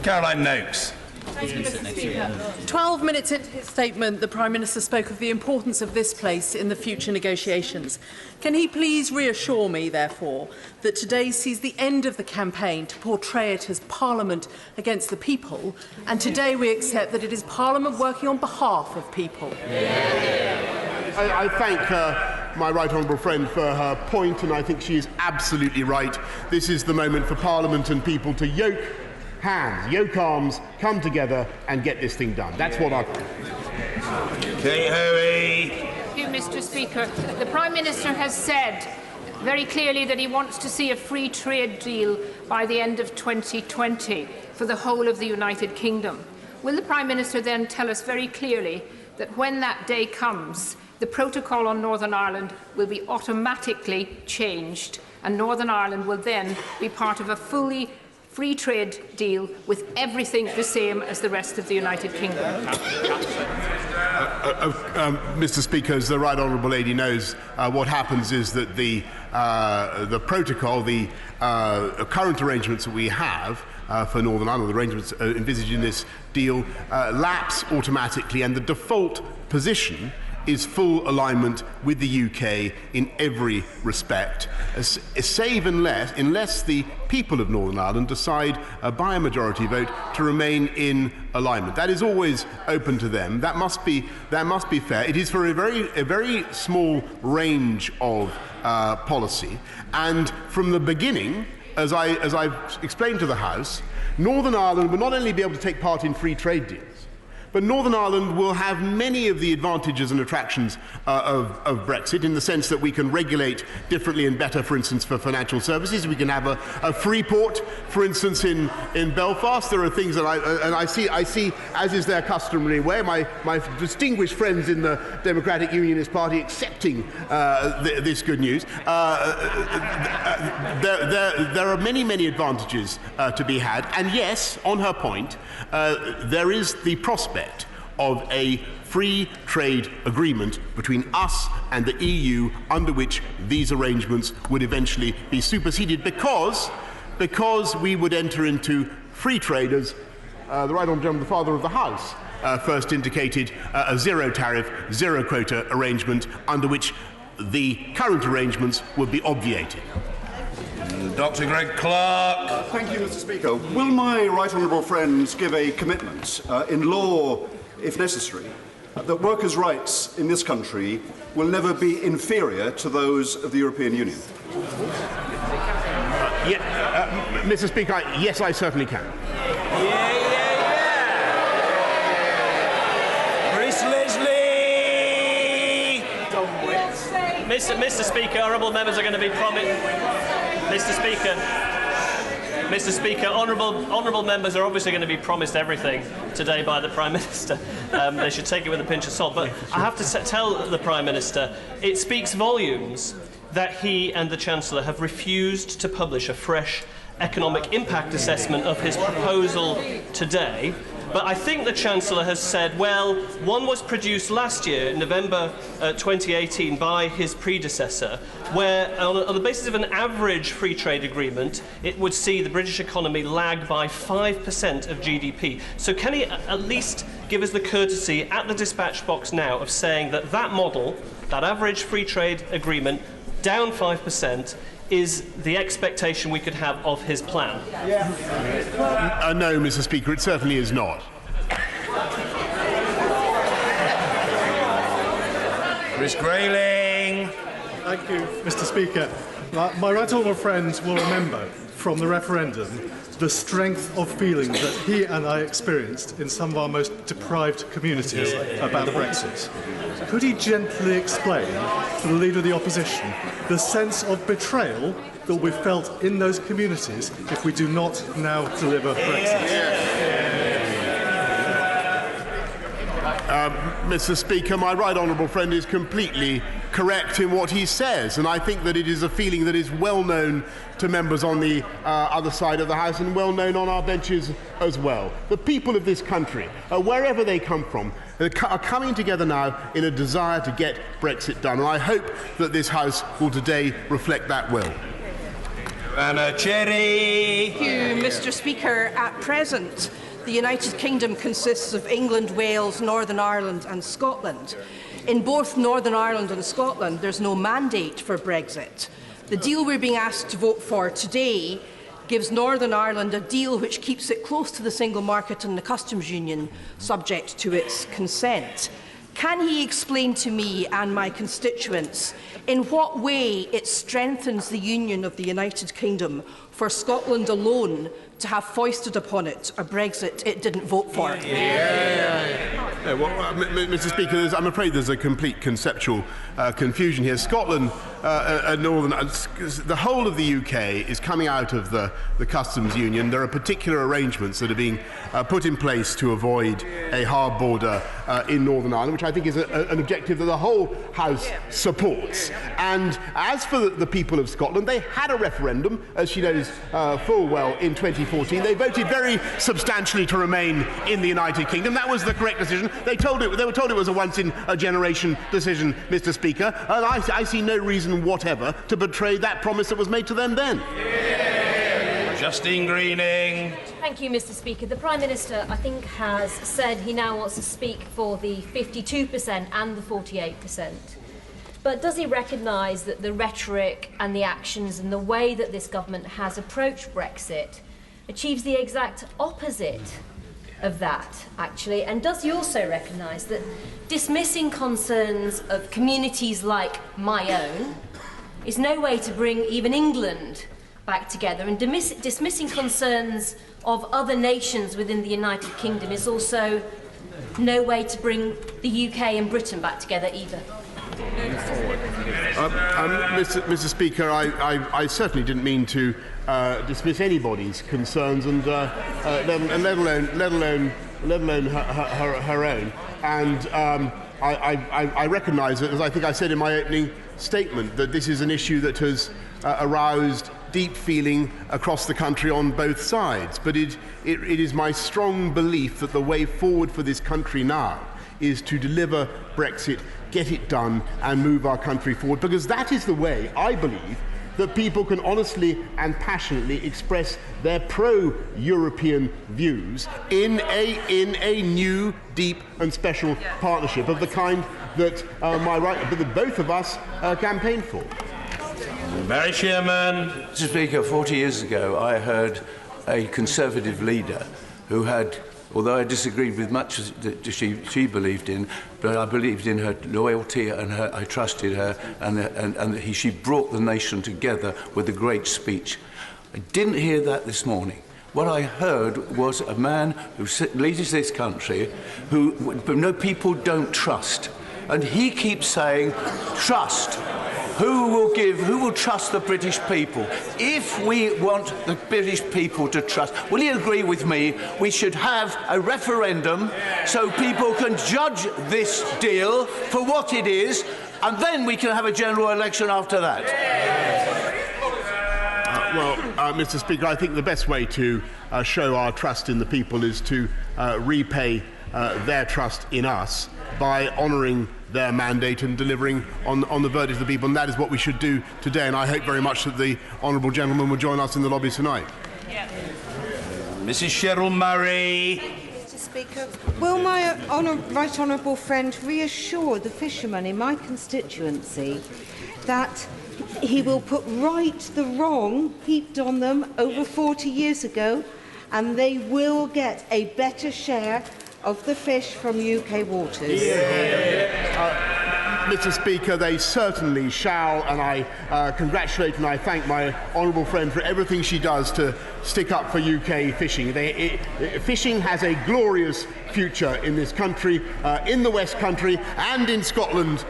[SPEAKER 15] Caroline Noakes.
[SPEAKER 22] Thank you, Mr. Speaker. 12 minutes into his statement, the Prime Minister spoke of the importance of this place in the future negotiations. Can he please reassure me, therefore, that today sees the end of the campaign to portray it as Parliament against the people, and today we accept that it is Parliament working on behalf of people?
[SPEAKER 6] I thank my right honourable friend for her point, and I think she is absolutely right. This is the moment for Parliament and people to yoke hands, yoke arms, come together and get this thing done. That's what I...
[SPEAKER 15] Kate Hoey.
[SPEAKER 23] Thank you, Mr. Speaker. The Prime Minister has said very clearly that he wants to see a free trade deal by the end of 2020 for the whole of the United Kingdom. Will the Prime Minister then tell us very clearly that when that day comes, the protocol on Northern Ireland will be automatically changed, and Northern Ireland will then be part of a fully free trade deal with everything the same as the rest of the United Kingdom?
[SPEAKER 6] Mr. Speaker, as the Right Honourable Lady knows, what happens is that the protocol, the current arrangements that we have for Northern Ireland, the arrangements envisaged in this deal, lapse automatically, and the default position is full alignment with the UK in every respect, save unless the people of Northern Ireland decide by a majority vote to remain in alignment. That is always open to them. That must be fair. It is for a very small range of policy, and from the beginning, as I've explained to the House, Northern Ireland will not only be able to take part in free trade deals, but Northern Ireland will have many of the advantages and attractions of Brexit, in the sense that we can regulate differently and better, for instance, for financial services. We can have a free port, for instance, in Belfast. There are things that I see, as is their customary way, my distinguished friends in the Democratic Unionist Party accepting this good news. There are many advantages to be had. And yes, on her point, there is the prospect of a free trade agreement between us and the EU, under which these arrangements would eventually be superseded, because we would enter into free trade, as the Right Honourable Gentleman, the Father of the House, first indicated, a zero tariff, zero quota arrangement, under which the current arrangements would be obviated.
[SPEAKER 15] Dr. Greg Clark.
[SPEAKER 24] Thank you, Mr. Speaker. Will my right honourable friends give a commitment, in law if necessary, that workers' rights in this country will never be inferior to those of the European Union?
[SPEAKER 6] Mr. Speaker, yes, I certainly can.
[SPEAKER 1] Mr. Speaker, honourable members are going to be promised. Mr. Speaker, honourable members are obviously going to be promised everything today by the Prime Minister. They should take it with a pinch of salt. But I have to tell the Prime Minister, it speaks volumes that he and the Chancellor have refused to publish a fresh economic impact assessment of his proposal today. But I think the Chancellor has said, well, one was produced last year, in November 2018, by his predecessor, where, on the basis of an average free trade agreement, it would see the British economy lag by 5% of GDP. So can he at least give us the courtesy at the dispatch box now of saying that that model, that average free trade agreement, down 5%, is the expectation we could have of his plan?
[SPEAKER 6] No, Mr. Speaker, it certainly is not.
[SPEAKER 15] Chris Grayling.
[SPEAKER 2] Thank you, Mr. Speaker. My right honourable friend will remember from the referendum the strength of feeling that he and I experienced in some of our most deprived communities about Brexit. Could he gently explain to the Leader of the Opposition the sense of betrayal that we felt in those communities if we do not now deliver Brexit?
[SPEAKER 6] Mr. Speaker, my right honourable friend is completely correct in what he says, and I think that it is a feeling that is well known to members on the other side of the House and well known on our benches as well. The people of this country, wherever they come from, are coming together now in a desire to get Brexit done, and I hope that this House will today reflect that will.
[SPEAKER 15] Anna Cherry.
[SPEAKER 21] Thank you, Mr. Speaker. At present, the United Kingdom consists of England, Wales, Northern Ireland and Scotland. In both Northern Ireland and Scotland, there's no mandate for Brexit. The deal we're being asked to vote for today gives Northern Ireland a deal which keeps it close to the single market and the customs union, subject to its consent. Can he explain to me and my constituents in what way it strengthens the union of the United Kingdom for Scotland alone to have foisted upon it a Brexit it didn't vote for?
[SPEAKER 6] Mr. Speaker, I'm afraid there's a complete conceptual confusion here. Scotland and the whole of the UK is coming out of the customs union. There are particular arrangements that are being put in place to avoid a hard border in Northern Ireland, which I think is an objective that the whole House supports. And as for the people of Scotland, they had a referendum, as she knows full well, in 2014. They voted very substantially to remain in the United Kingdom. That was the correct decision. They were told it was a once-in-a-generation decision, Mr. Speaker, and I see no reason whatever to betray that promise that was made to them then.
[SPEAKER 15] Justine Greening.
[SPEAKER 3] Thank you, Mr. Speaker. The Prime Minister, I think, has said he now wants to speak for the 52% and the 48%. But does he recognise that the rhetoric and the actions and the way that this government has approached Brexit achieves the exact opposite of that, actually? And does he also recognise that dismissing concerns of communities like my own is no way to bring even England back together, and dismissing concerns of other nations within the United Kingdom is also no way to bring the UK and Britain back together either?
[SPEAKER 6] Mr. Speaker, I certainly didn't mean to dismiss anybody's concerns, and let alone her own. And I recognise it, as I think I said in my opening statement, that this is an issue that has aroused deep feeling across the country on both sides. But it is my strong belief that the way forward for this country now is to deliver Brexit, get it done, and move our country forward, because that is the way, I believe, that people can honestly and passionately express their pro-European views in a new, deep and special partnership of the kind that both of us campaigned for.
[SPEAKER 15] Barry Shearman.
[SPEAKER 4] Mr. Speaker, 40 years ago I heard a Conservative leader who had, although I disagreed with much that she believed in, but I believed in her loyalty and I trusted her, and she brought the nation together with a great speech. I didn't hear that this morning. What I heard was a man who leads this country who people don't trust. And he keeps saying, trust. Who will trust the British people? If we want the British people to trust, will you agree with me, we should have a referendum so people can judge this deal for what it is, and then we can have a general election after that.
[SPEAKER 6] Mr. Speaker, I think the best way to show our trust in the people is to repay their trust in us by honouring their mandate and delivering on the verdict of the people, and that is what we should do today, and I hope very much that the honourable gentleman will join us in the lobby tonight.
[SPEAKER 15] Mrs Cheryl Murray.
[SPEAKER 7] Mr. Speaker, will my right honourable friend reassure the fishermen in my constituency that he will put right the wrong heaped on them over 40 years ago, and they will get a better share of the fish from UK waters?
[SPEAKER 6] Mr. Speaker, they certainly shall, and I congratulate and I thank my honourable friend for everything she does to stick up for UK fishing. Fishing has a glorious future in this country, in the West Country and in Scotland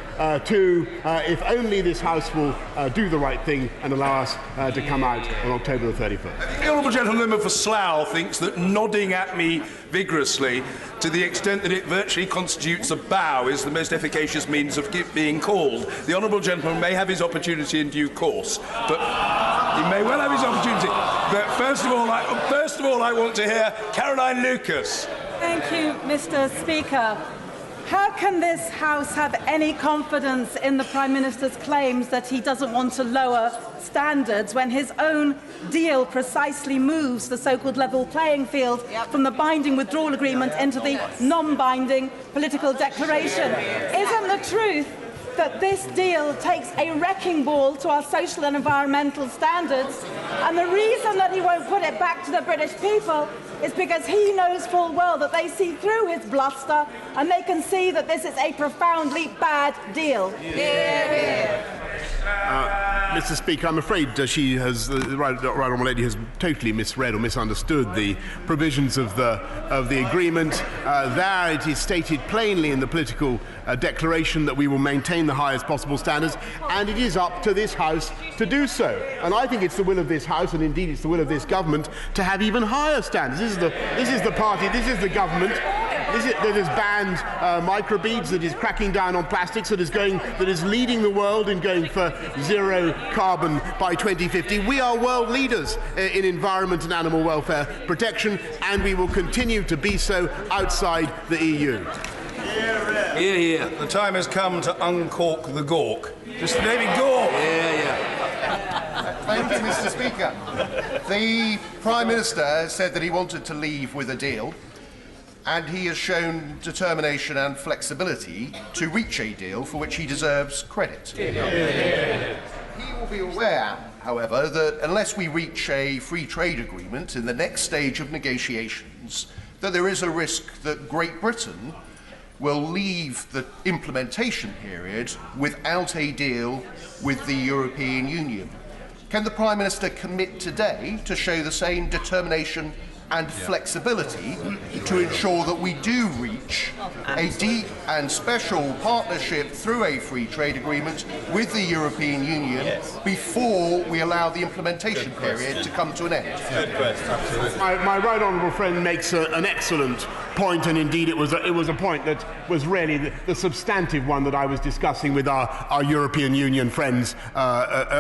[SPEAKER 6] too, if only this House will do the right thing and allow us to come out on October the 31st.
[SPEAKER 5] The honourable gentleman for Slough thinks that nodding at me vigorously, to the extent that it virtually constitutes a bow, is the most efficacious means of being called. The honourable gentleman may have his opportunity in due course, but he may well have his opportunity. But first of all, I want to hear Caroline Lucas.
[SPEAKER 21] Thank you, Mr. Speaker. How can this House have any confidence in the Prime Minister's claims that he doesn't want to lower standards when his own deal precisely moves the so-called level playing field from the binding withdrawal agreement into the non-binding political declaration? Isn't the truth that this deal takes a wrecking ball to our social and environmental standards, and the reason that he won't put it back to the British people is because he knows full well that they see through his bluster and they can see that this is a profoundly bad deal?
[SPEAKER 6] Mr. Speaker, I'm afraid the right honourable lady has totally misread or misunderstood the provisions of the agreement. There it is stated plainly in the political declaration that we will maintain the highest possible standards, and it is up to this House to do so. And I think it's the will of this House, and indeed it's the will of this government, to have even higher standards. This is the party, this is the government that has banned microbeads, that is cracking down on plastics, that is leading the world in going for zero carbon by 2050. We are world leaders in environment and animal welfare protection, and we will continue to be so outside the EU.
[SPEAKER 5] Hear, hear. The time has come to uncork the Gawk. Mr. David Gawk.
[SPEAKER 8] Thank you, Mr. Speaker. The Prime Minister has said that he wanted to leave with a deal, and he has shown determination and flexibility to reach a deal for which he deserves credit. He will be aware, however, that unless we reach a free trade agreement in the next stage of negotiations, that there is a risk that Great Britain will leave the implementation period without a deal with the European Union. Can the Prime Minister commit today to show the same determination and flexibility to ensure that we do reach a deep and special partnership through a free trade agreement with the European Union before we allow the implementation period to come to an end?
[SPEAKER 6] My right honourable friend makes an excellent point, and indeed it was a point that was really the substantive one that I was discussing with our European Union friends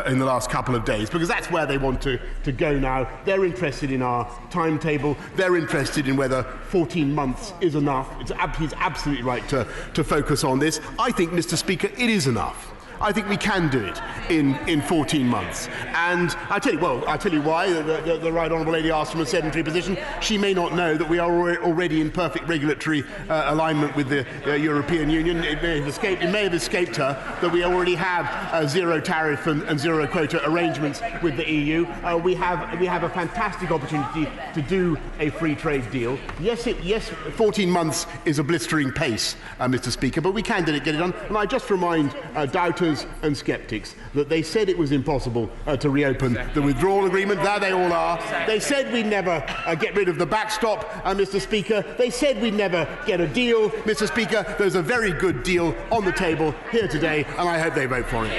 [SPEAKER 6] in the last couple of days, because that's where they want to go now. They're interested in our timetable. They're interested in whether 14 months is enough. He's absolutely right to focus on this. I think, Mr. Speaker, it is enough. I think we can do it in 14 months. And I'll tell you why. The right honourable lady asked from a sedentary position. She may not know that we are already in perfect regulatory alignment with the European Union. It may have escaped her that we already have zero tariff and zero quota arrangements with the EU. We have a fantastic opportunity to do a free trade deal. Yes, 14 months is a blistering pace, Mr. Speaker, but we can get it done. And I just remind doubters doubters and sceptics that they said it was impossible to reopen the withdrawal agreement. There they all are. They said we'd never get rid of the backstop, Mr. Speaker. They said we'd never get a deal, Mr. Speaker. There's a very good deal on the table here today, and I hope they vote for it.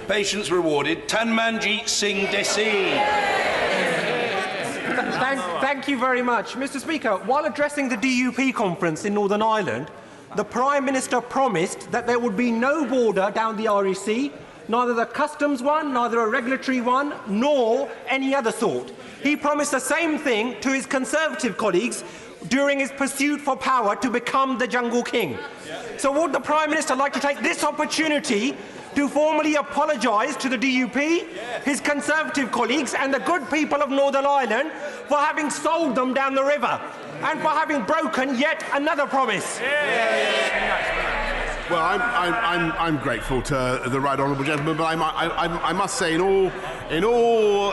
[SPEAKER 5] Patience rewarded. Tanmanjeet Singh Desi.
[SPEAKER 9] Thank you very much. Mr. Speaker, while addressing the DUP conference in Northern Ireland, the Prime Minister promised that there would be no border down the Irish Sea, neither the customs one, neither a regulatory one, nor any other sort. He promised the same thing to his Conservative colleagues during his pursuit for power to become the Jungle King. So would the Prime Minister like to take this opportunity to formally apologise to the DUP, his Conservative colleagues and the good people of Northern Ireland for having sold them down the river and for having broken yet another promise?
[SPEAKER 6] Well, I'm grateful to the right honourable gentleman, but I must say, in all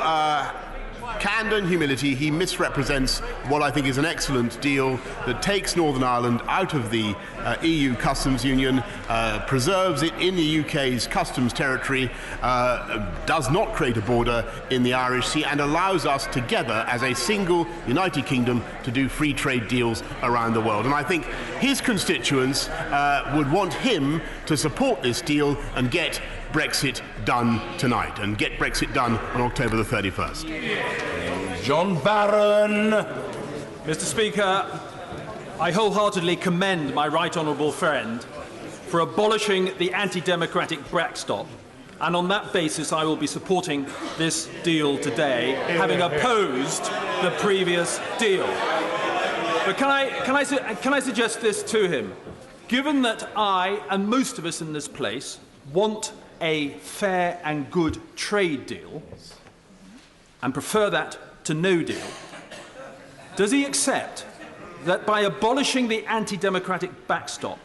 [SPEAKER 6] candour and humility, he misrepresents what I think is an excellent deal that takes Northern Ireland out of the EU customs union, preserves it in the UK's customs territory, does not create a border in the Irish Sea, and allows us together as a single United Kingdom to do free trade deals around the world. And I think his constituents would want him to support this deal and get Brexit done tonight, and get Brexit done on October the 31st.
[SPEAKER 5] John Barron.
[SPEAKER 10] Mr. Speaker, I wholeheartedly commend my right honourable friend for abolishing the anti-democratic backstop, and on that basis I will be supporting this deal today, having opposed the previous deal. But can I suggest this to him? Given that I and most of us in this place want a fair and good trade deal and prefer that to no deal, does he accept that by abolishing the anti-democratic backstop,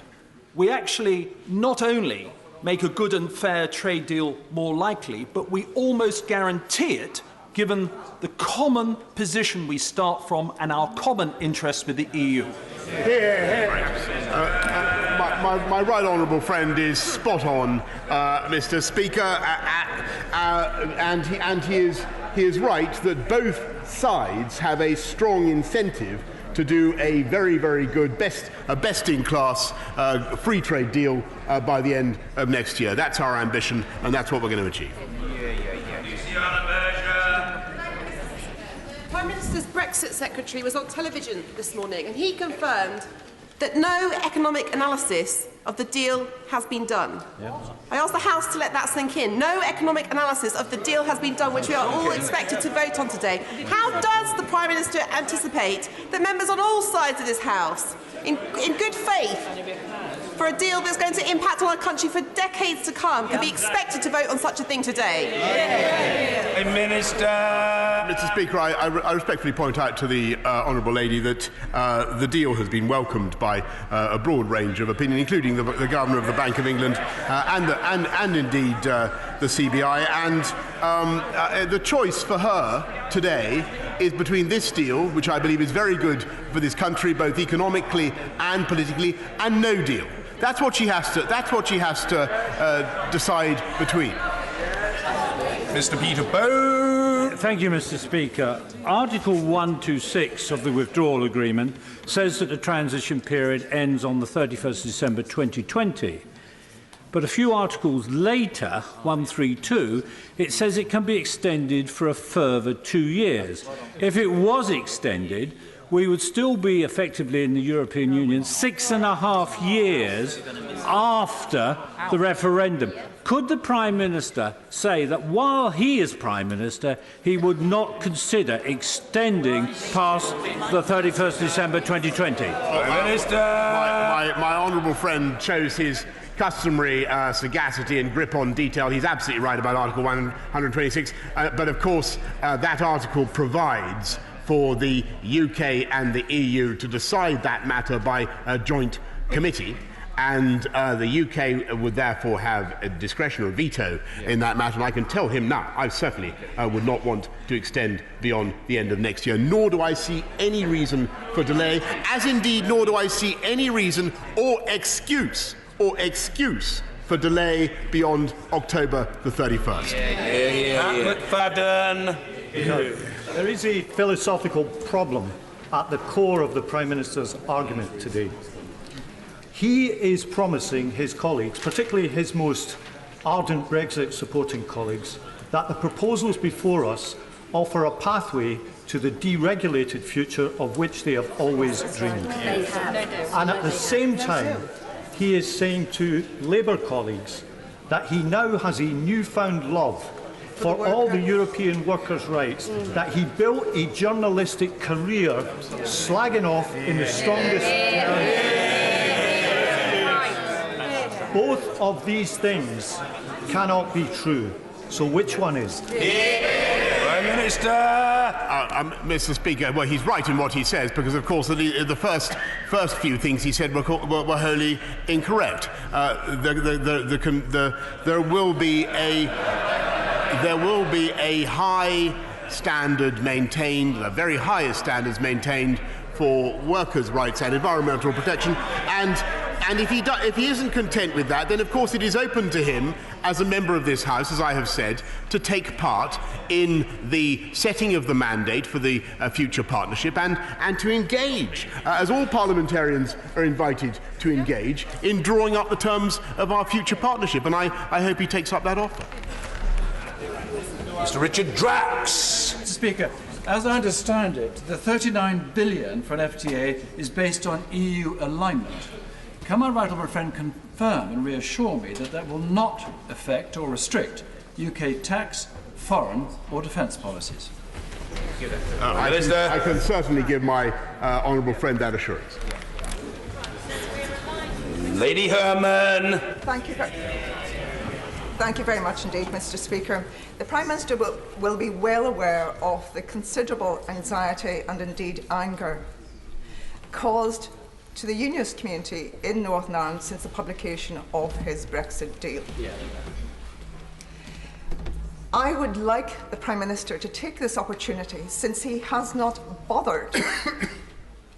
[SPEAKER 10] we actually not only make a good and fair trade deal more likely, but we almost guarantee it, given the common position we start from and our common interests with the EU?
[SPEAKER 6] My right honourable friend is spot on, Mr. Speaker, and he is right that both sides have a strong incentive to do a very, very good, best-in-class free trade deal by the end of next year. That's our ambition, and that's what we're going to achieve.
[SPEAKER 11] Prime Minister's Brexit Secretary was on television this morning, and he confirmed that no economic analysis of the deal has been done. Yeah. I ask the House to let that sink in. No economic analysis of the deal has been done, which we are all expected to vote on today. How does the Prime Minister anticipate that members on all sides of this House, in good faith, for a deal that's going to impact on our country for decades to come, can be expected to vote on such a thing today?
[SPEAKER 5] Minister.
[SPEAKER 6] Mr. Speaker, I respectfully point out to the honourable lady that the deal has been welcomed by a broad range of opinion, including the Governor of the Bank of England and indeed the CBI. And the choice for her today is between this deal, which I believe is very good for this country, both economically and politically, and no deal. That's what she has to decide between.
[SPEAKER 5] Mr. Peter Bowe.
[SPEAKER 12] Thank you, Mr. Speaker. Article 126 of the withdrawal agreement says that the transition period ends on the 31st December 2020. But a few articles later, 132, it says it can be extended for a further 2 years. If it was extended, we would still be effectively in the European Union 6.5 years after the referendum. Could the Prime Minister say that while he is Prime Minister, he would not consider extending past the 31st December 2020?
[SPEAKER 6] Minister. My honourable friend chose his customary sagacity and grip on detail. He's absolutely right about Article 126, but of course that article provides for the UK and the EU to decide that matter by a joint committee, and the UK would therefore have a discretion or veto in that matter. And I can tell him now, I certainly would not want to extend beyond the end of next year, nor do I see any reason for delay, as indeed nor do I see any reason or excuse for delay beyond October the 31st.
[SPEAKER 5] McFadden.
[SPEAKER 13] There is a philosophical problem at the core of the Prime Minister's argument today. He is promising his colleagues, particularly his most ardent Brexit-supporting colleagues, that the proposals before us offer a pathway to the deregulated future of which they have always dreamed. And at the same time, he is saying to Labour colleagues that he now has a newfound love for all the European workers' rights, that he built a journalistic career slagging off in the strongest terms. Both of these things cannot be true. So which one is?
[SPEAKER 6] Prime Minister! Mr. Speaker, well, he's right in what he says, because, of course, the first few things he said were wholly incorrect. There will be a high standard maintained, the very highest standards maintained for workers' rights and environmental protection, and if he isn't content with that, then of course it is open to him as a member of this House, as I have said, to take part in the setting of the mandate for the future partnership and to engage, as all parliamentarians are invited to engage, in drawing up the terms of our future partnership. And I hope he takes up that offer.
[SPEAKER 5] Mr. Richard Drax.
[SPEAKER 14] Mr. Speaker, as I understand it, the £39 billion for an FTA is based on EU alignment. Can my right honourable friend confirm and reassure me that that will not affect or restrict UK tax, foreign or defence policies?
[SPEAKER 6] I can certainly give my honourable friend that assurance.
[SPEAKER 5] Lady Herman.
[SPEAKER 16] Thank you very much indeed, Mr. Speaker. The Prime Minister will be well aware of the considerable anxiety and indeed anger caused to the unionist community in Northern Ireland since the publication of his Brexit deal. I would like the Prime Minister to take this opportunity, since he has not bothered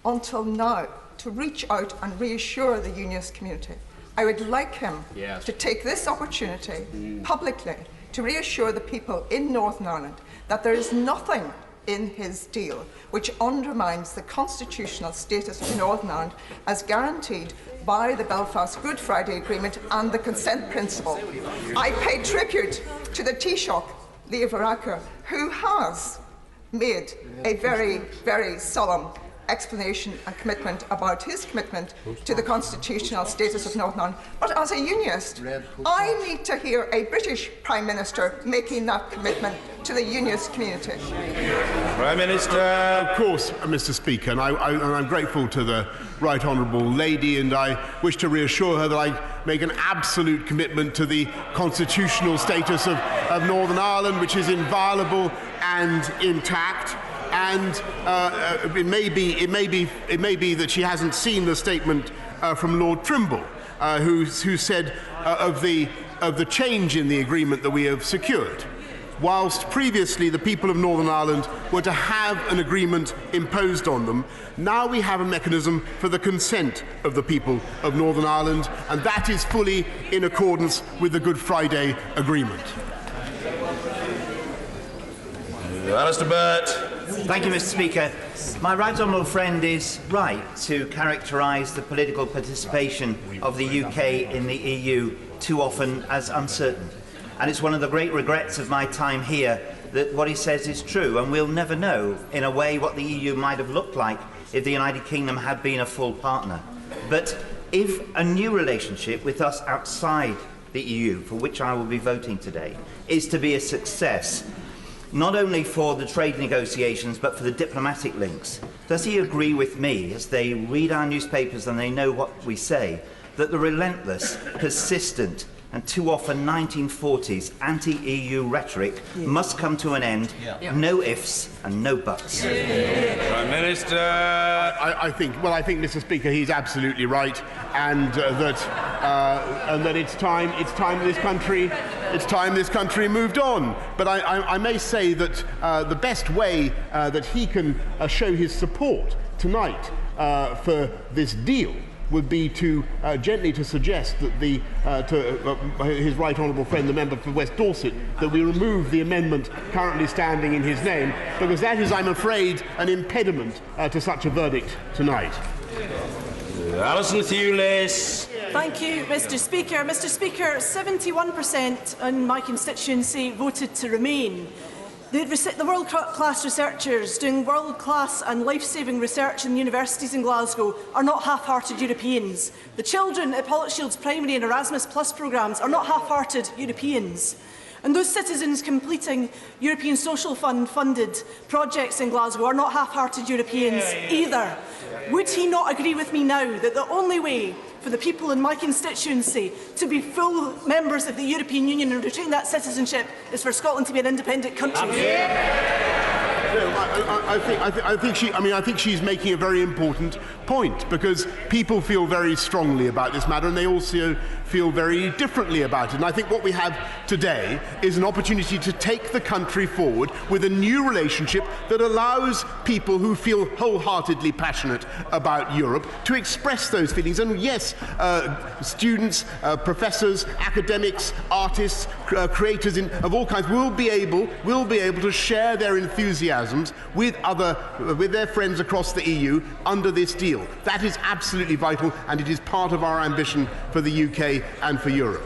[SPEAKER 16] until now to reach out and reassure the unionist community. I would like him to take this opportunity publicly to reassure the people in Northern Ireland that there is nothing in his deal which undermines the constitutional status of Northern Ireland as guaranteed by the Belfast Good Friday Agreement and the consent principle. I pay tribute to the Taoiseach, Leo Varadkar, who has made a very, very solemn explanation and commitment about his commitment to the constitutional status of Northern Ireland. But as a unionist, I need to hear a British Prime Minister making that commitment to the unionist community.
[SPEAKER 6] Prime Minister. Of course, Mr. Speaker, and I'm grateful to the Right Honourable Lady, and I wish to reassure her that I make an absolute commitment to the constitutional status of Northern Ireland, which is inviolable and intact. And it may be that she hasn't seen the statement from Lord Trimble, who said of the change in the agreement that we have secured. Whilst previously the people of Northern Ireland were to have an agreement imposed on them, now we have a mechanism for the consent of the people of Northern Ireland, and that is fully in accordance with the Good Friday Agreement.
[SPEAKER 5] Alistair Burt.
[SPEAKER 17] Thank you, Mr. Speaker. My right honourable friend is right to characterise the political participation of the UK in the EU too often as uncertain. And it's one of the great regrets of my time here that what he says is true, and we'll never know, in a way, what the EU might have looked like if the United Kingdom had been a full partner. But if a new relationship with us outside the EU, for which I will be voting today, is to be a success, not only for the trade negotiations but for the diplomatic links, does he agree with me, as they read our newspapers and they know what we say, that the relentless, persistent and too often 1940s anti-EU rhetoric must come to an end, no ifs and no buts?
[SPEAKER 5] Prime Minister.
[SPEAKER 6] I think, Mr. Speaker, he's absolutely right, and that it's time this country moved on. But I may say that the best way that he can show his support tonight for this deal would be to gently to suggest that his right honourable friend, the member for West Dorset, that we remove the amendment currently standing in his name, because that is, I'm afraid, an impediment to such a verdict tonight.
[SPEAKER 5] Alison Thewlis.
[SPEAKER 18] Thank you, Mr. Speaker. Mr. Speaker, 71% in my constituency voted to remain. The world-class researchers doing world-class and life-saving research in universities in Glasgow are not half-hearted Europeans. The children at Pollock-Shields Primary and Erasmus Plus programmes are not half-hearted Europeans. And those citizens completing European Social Fund-funded projects in Glasgow are not half-hearted Europeans either. Would he not agree with me now that the only way for the people in my constituency to be full members of the European Union and retain that citizenship is for Scotland to be an independent country?
[SPEAKER 6] I think she's making a very important point, because people feel very strongly about this matter, and they also feel very differently about it. And I think what we have today is an opportunity to take the country forward with a new relationship that allows people who feel wholeheartedly passionate about Europe to express those feelings. And yes, students, professors, academics, artists, creators of all kinds will be able to share their enthusiasms with their friends across the EU under this deal. That is absolutely vital, and it is part of our ambition for the UK and for Europe.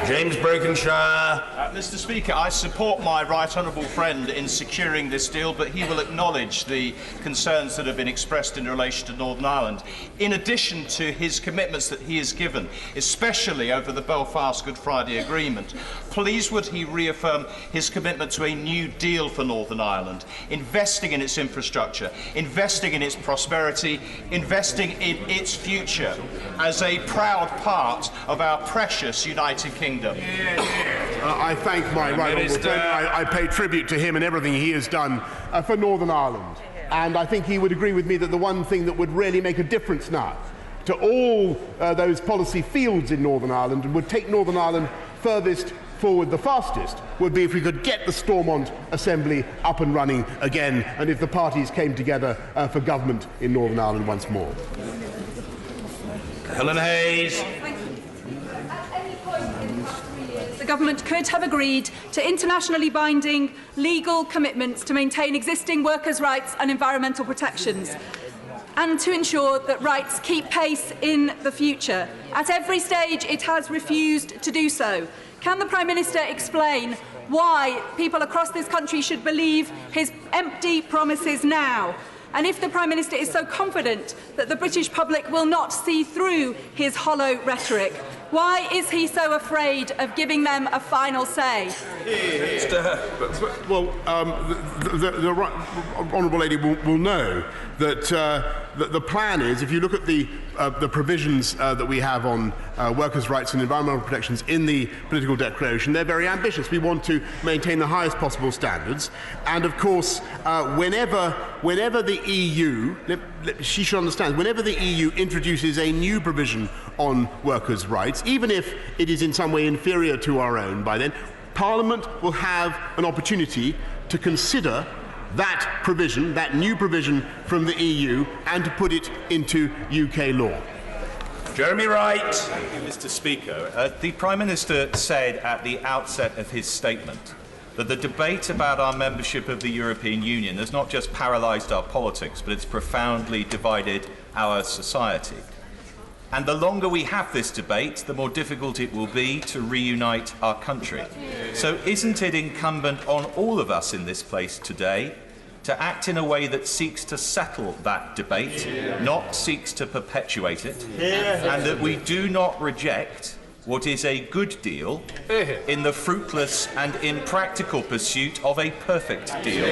[SPEAKER 5] James Brokenshire.
[SPEAKER 19] Mr. Speaker, I support my right honourable friend in securing this deal, but he will acknowledge the concerns that have been expressed in relation to Northern Ireland, in addition to his commitments that he has given, especially over the Belfast Good Friday Agreement. Please would he reaffirm his commitment to a new deal for Northern Ireland, investing in its infrastructure, investing in its prosperity, investing in its future as a proud part of our precious United Kingdom.
[SPEAKER 6] I thank my right honourable friend. I pay tribute to him and everything he has done for Northern Ireland. And I think he would agree with me that the one thing that would really make a difference now to all those policy fields in Northern Ireland and would take Northern Ireland furthest forward the fastest would be if we could get the Stormont Assembly up and running again, and if the parties came together for government in Northern Ireland once more.
[SPEAKER 5] Helen Hayes.
[SPEAKER 20] The government could have agreed to internationally binding legal commitments to maintain existing workers' rights and environmental protections, and to ensure that rights keep pace in the future. At every stage, it has refused to do so. Can the Prime Minister explain why people across this country should believe his empty promises now? And if the Prime Minister is so confident that the British public will not see through his hollow rhetoric, why is he so afraid of giving them a final say?
[SPEAKER 6] Well, the honourable lady will know that the plan is, if you look at the provisions that we have on workers' rights and environmental protections in the political declaration, they're very ambitious. We want to maintain the highest possible standards. And of course, whenever the EU, she should understand, whenever the EU introduces a new provision on workers' rights, even if it is in some way inferior to our own by then, Parliament will have an opportunity to consider that provision, that new provision from the EU, and to put it into UK law.
[SPEAKER 5] Jeremy Wright.
[SPEAKER 22] Thank you, Mr. Speaker. The Prime Minister said at the outset of his statement that the debate about our membership of the European Union has not just paralysed our politics, but it's profoundly divided our society. And the longer we have this debate, the more difficult it will be to reunite our country. So isn't it incumbent on all of us in this place today to act in a way that seeks to settle that debate, not seeks to perpetuate it, and that we do not reject what is a good deal in the fruitless and impractical pursuit of a perfect deal?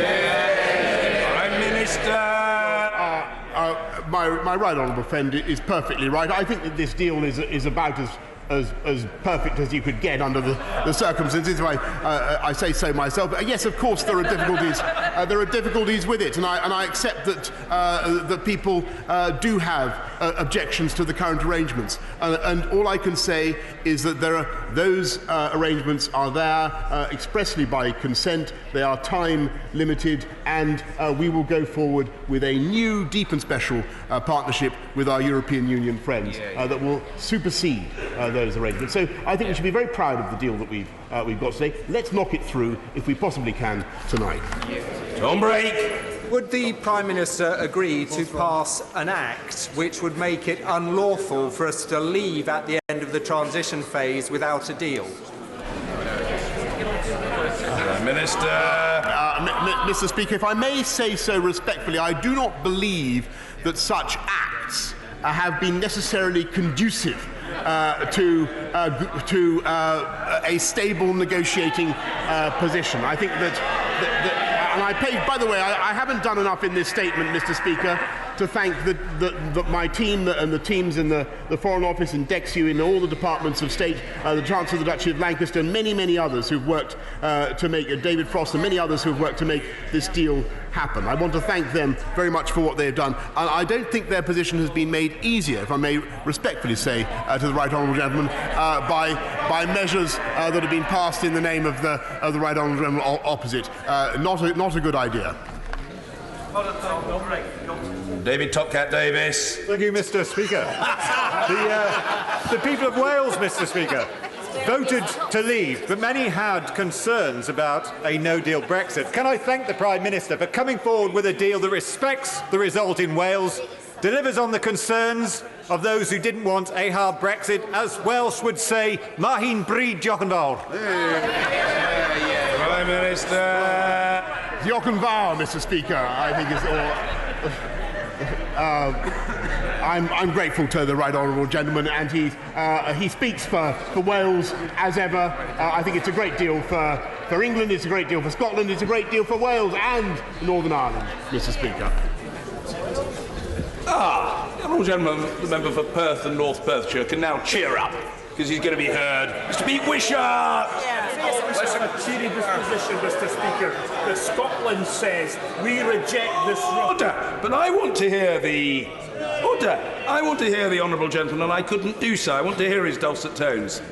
[SPEAKER 5] Prime Minister.
[SPEAKER 6] My right honourable friend is perfectly right. I think that this deal is about as perfect as you could get under the circumstances. I say so myself. But yes, of course, there are difficulties. There are difficulties with it, and I accept that that people do have objections to the current arrangements. And all I can say is that those arrangements are there expressly by consent. They are time limited, and we will go forward with a new, deep and special partnership with our European Union friends that will supersede those arrangements. So I think we should be very proud of the deal that we've got today. Let's knock it through, if we possibly can, tonight.
[SPEAKER 9] Tom Brake. Would the Prime Minister agree to pass an act which would make it unlawful for us to leave at the end of the transition phase without a deal?
[SPEAKER 6] Minister. Mr. Speaker, if I may say so respectfully, I do not believe that such acts have been necessarily conducive to a stable negotiating position. I think that and I pay, by the way, I haven't done enough in this statement, Mr. Speaker, to thank my team and the teams in the Foreign Office and DEXU in all the departments of state, the Chancellor of the Duchy of Lancaster, and many others who've worked to make David Frost and many others who've worked to make this deal happen. I want to thank them very much for what they have done. And I don't think their position has been made easier, if I may respectfully say to the Right Honourable Gentleman, by measures that have been passed in the name of the Right Honourable Gentleman opposite. Not a good idea.
[SPEAKER 15] David Topcat Davis.
[SPEAKER 13] Thank you, Mr. Speaker. The people of Wales, Mr. Speaker, voted to leave, but many had concerns about a no-deal Brexit. Can I thank the Prime Minister for coming forward with a deal that respects the result in Wales, delivers on the concerns of those who didn't want a hard Brexit, as Welsh would say, Mahin Bryd Diolch yn fawr.
[SPEAKER 15] Prime Minister.
[SPEAKER 6] Diolch yn fawr, Mr. Speaker, I think is all. I'm grateful to the Right Honourable Gentleman, and he speaks for Wales as ever. I think it's a great deal for England, it's a great deal for Scotland, it's a great deal for Wales and Northern Ireland, Mr. Speaker.
[SPEAKER 5] The Honourable Gentleman, the member for Perth and North Perthshire, can now cheer up, because he's going to be heard. Mr. Pete Wishart!
[SPEAKER 1] A cheery disposition, Mr. Speaker, that Scotland says we reject this
[SPEAKER 5] order. But I want to hear the order. I want to hear the Honourable Gentleman, and I couldn't do so. I want to hear his dulcet tones.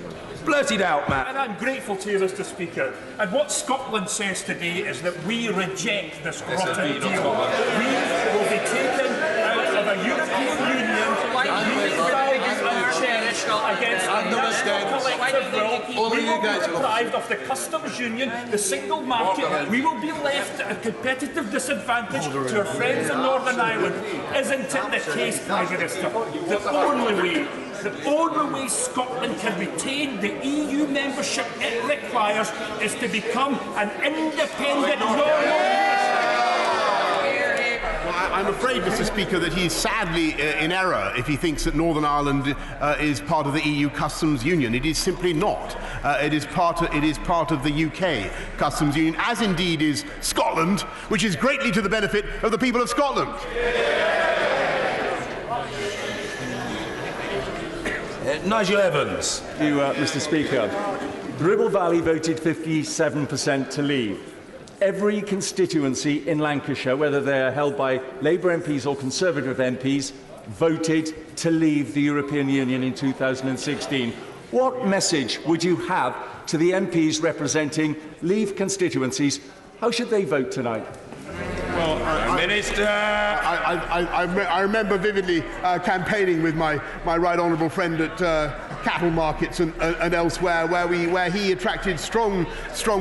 [SPEAKER 5] Blurt it out, Matt.
[SPEAKER 1] And I'm grateful to you, Mr. Speaker. And what Scotland says today is that we reject this rotten deal. We will be taken out of a European Union against collective will. We will be deprived of the customs union, the single market. We will be left at a competitive disadvantage to our friends in Northern Ireland. Isn't it the case, Prime Minister? The only way Scotland can retain the EU membership it requires is to become an independent
[SPEAKER 6] I'm afraid, Mr. Speaker, that he's sadly in error if he thinks that Northern Ireland is part of the EU customs union. It is simply not. It is part of the UK customs union, as indeed is Scotland, which is greatly to the benefit of the people of Scotland.
[SPEAKER 5] Nigel Evans.
[SPEAKER 2] Thank you, Mr. Speaker. The Ribble Valley voted 57% to leave. Every constituency in Lancashire, whether they are held by Labour MPs or Conservative MPs, voted to leave the European Union in 2016. What message would you have to the MPs representing Leave constituencies? How should they vote tonight?
[SPEAKER 6] Well, Minister, I remember vividly campaigning with my right honourable friend at cattle markets and elsewhere, where he attracted strong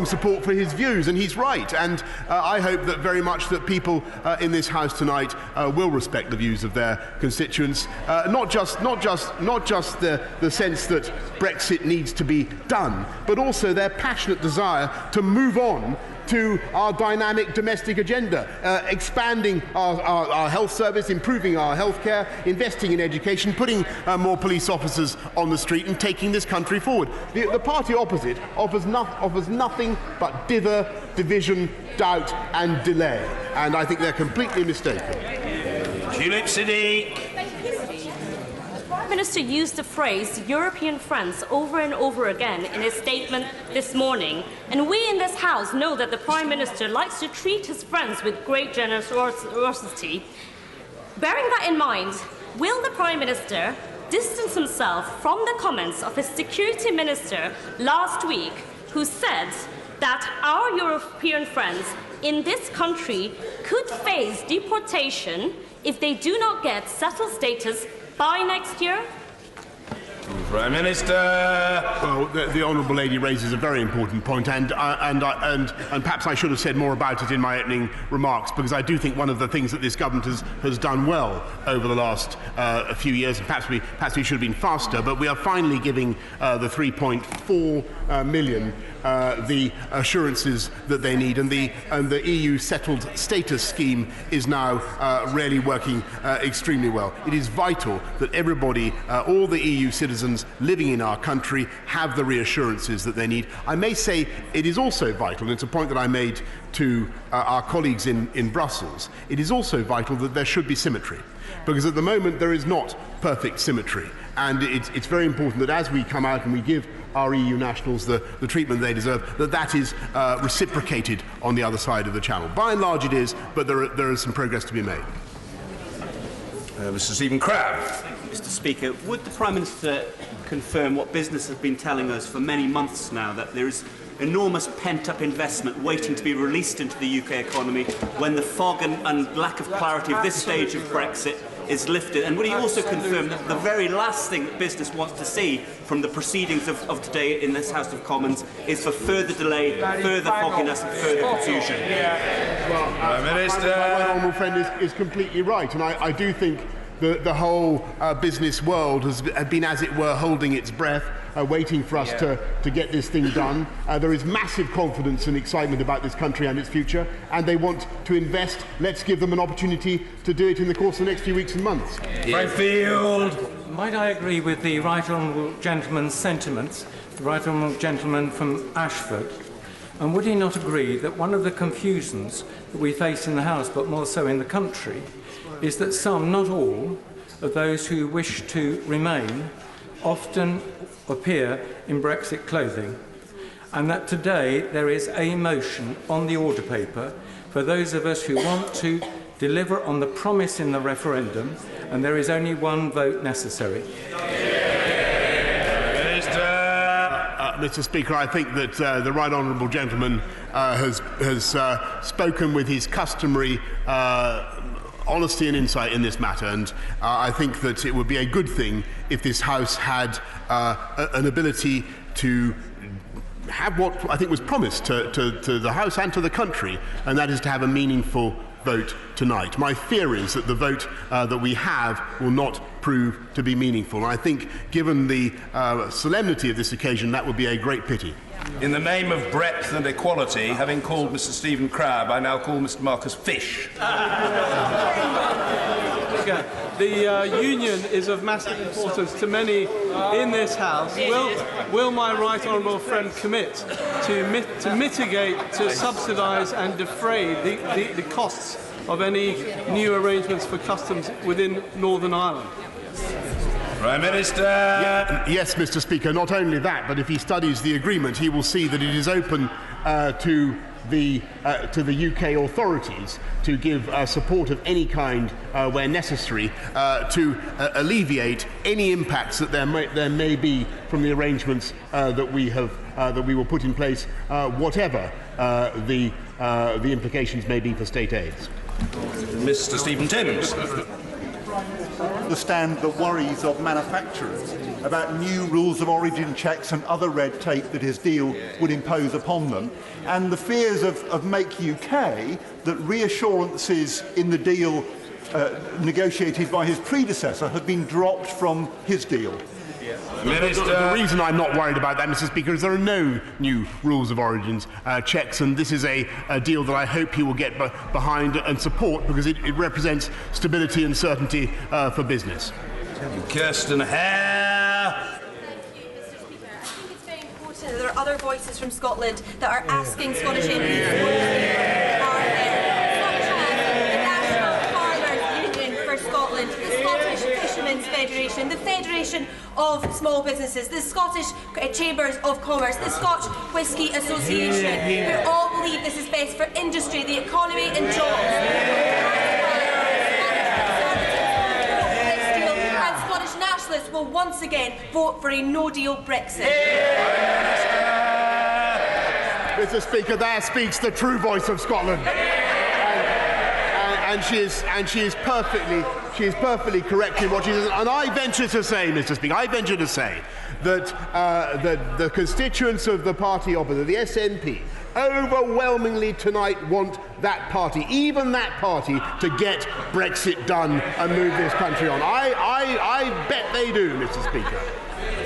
[SPEAKER 6] support for his views, and he's right. And I hope that very much that people in this House tonight will respect the views of their constituents, not just the sense that Brexit needs to be done, but also their passionate desire to move on to our dynamic domestic agenda, expanding our health service, improving our healthcare, investing in education, putting more police officers on the street and taking this country forward. The party opposite offers nothing but dither, division, doubt and delay, and I think they're completely mistaken.
[SPEAKER 5] Tulip Siddiq.
[SPEAKER 23] The Prime Minister used the phrase European friends over and over again in his statement this morning, and we in this House know that the Prime Minister likes to treat his friends with great generosity. Bearing that in mind, will the Prime Minister distance himself from the comments of his Security Minister last week, who said that our European friends in this country could face deportation if they do not get settled status by next year?
[SPEAKER 15] Prime Minister.
[SPEAKER 6] Well, the honourable lady raises a very important point, and perhaps I should have said more about it in my opening remarks, because I do think one of the things that this government has done well over the last few years, and perhaps we should have been faster, but we are finally giving the 3.4 million the assurances that they need, and the EU settled status scheme is now really working extremely well. It is vital that everybody, all the EU citizens living in our country, have the reassurances that they need. I may say it is also vital, and it's a point that I made to our colleagues in Brussels, it is also vital that there should be symmetry, because at the moment there is not perfect symmetry, and it's very important that as we come out and we give our EU nationals the treatment they deserve, that is reciprocated on the other side of the channel. By and large it is, but there is some progress to be made.
[SPEAKER 15] Mr. Stephen Crabb.
[SPEAKER 3] Mr. Speaker, would the Prime Minister confirm what business has been telling us for many months now, that there is enormous pent-up investment waiting to be released into the UK economy when the fog and lack of clarity of this stage of Brexit is lifted? And would he also confirm that the very last thing that business wants to see from the proceedings of today in this House of Commons is for further delay, further fogginess and further confusion?
[SPEAKER 6] Well, my honourable friend is completely right, and I do think the whole business world has been, as it were, holding its breath, waiting for us to get this thing done. There is massive confidence and excitement about this country and its future, and they want to invest. Let's give them an opportunity to do it in the course of the next few weeks and months.
[SPEAKER 15] Brightfield.
[SPEAKER 4] Might I agree with the right honourable gentleman's sentiments, the right honourable gentleman from Ashford? And would he not agree that one of the confusions that we face in the House, but more so in the country, is that some, not all, of those who wish to remain often appear in Brexit clothing, and that today there is a motion on the order paper for those of us who want to deliver on the promise in the referendum, and there is only one vote necessary.
[SPEAKER 6] Mr. Speaker, I think that the right honourable gentleman has spoken with his customary honesty and insight in this matter, and I think that it would be a good thing if this House had an ability to have what I think was promised to the House and to the country, and that is to have a meaningful vote tonight. My fear is that the vote that we have will not prove to be meaningful, and I think, given the solemnity of this occasion, that would be a great pity.
[SPEAKER 15] In the name of breadth and equality, having called Mr. Stephen Crabb, I now call Mr. Marcus Fish.
[SPEAKER 7] The union is of massive importance to many in this House. Will my right honourable friend commit to mitigate, to subsidise and defray the costs of any new arrangements for customs within Northern Ireland?
[SPEAKER 15] Prime Minister.
[SPEAKER 6] Yes, Mr. Speaker. Not only that, but if he studies the agreement, he will see that it is open to the UK authorities to give support of any kind where necessary to alleviate any impacts that there may be from the arrangements that we will put in place, whatever the implications may be for state aids.
[SPEAKER 15] Mr. Stephen Timms.
[SPEAKER 24] Understand the worries of manufacturers about new rules of origin checks and other red tape that his deal would impose upon them, and the fears of Make UK that reassurances in the deal negotiated by his predecessor have been dropped from his deal.
[SPEAKER 6] The reason I'm not worried about that, Mr. Speaker, is there are no new rules of origins checks, and this is a deal that I hope he will get behind and support, because it represents stability and certainty for business.
[SPEAKER 15] Kirsten Hare.
[SPEAKER 11] There are other voices from Scotland that are asking Scottish MPs Scotland, the Scottish Fishermen's Federation, the Federation of Small Businesses, the Scottish Chambers of Commerce, the Scotch Whisky Association, who all believe this is best for industry, the economy and jobs. This deal
[SPEAKER 8] will once again vote for a no-deal Brexit.
[SPEAKER 6] Mr. Speaker, there speaks the true voice of Scotland. And she is perfectly correct in what she says. And I venture to say, Mr. Speaker, that the constituents of the party opposite, the SNP, overwhelmingly tonight want that party, even that party, to get Brexit done and move this country on. I bet they do, Mr. Speaker.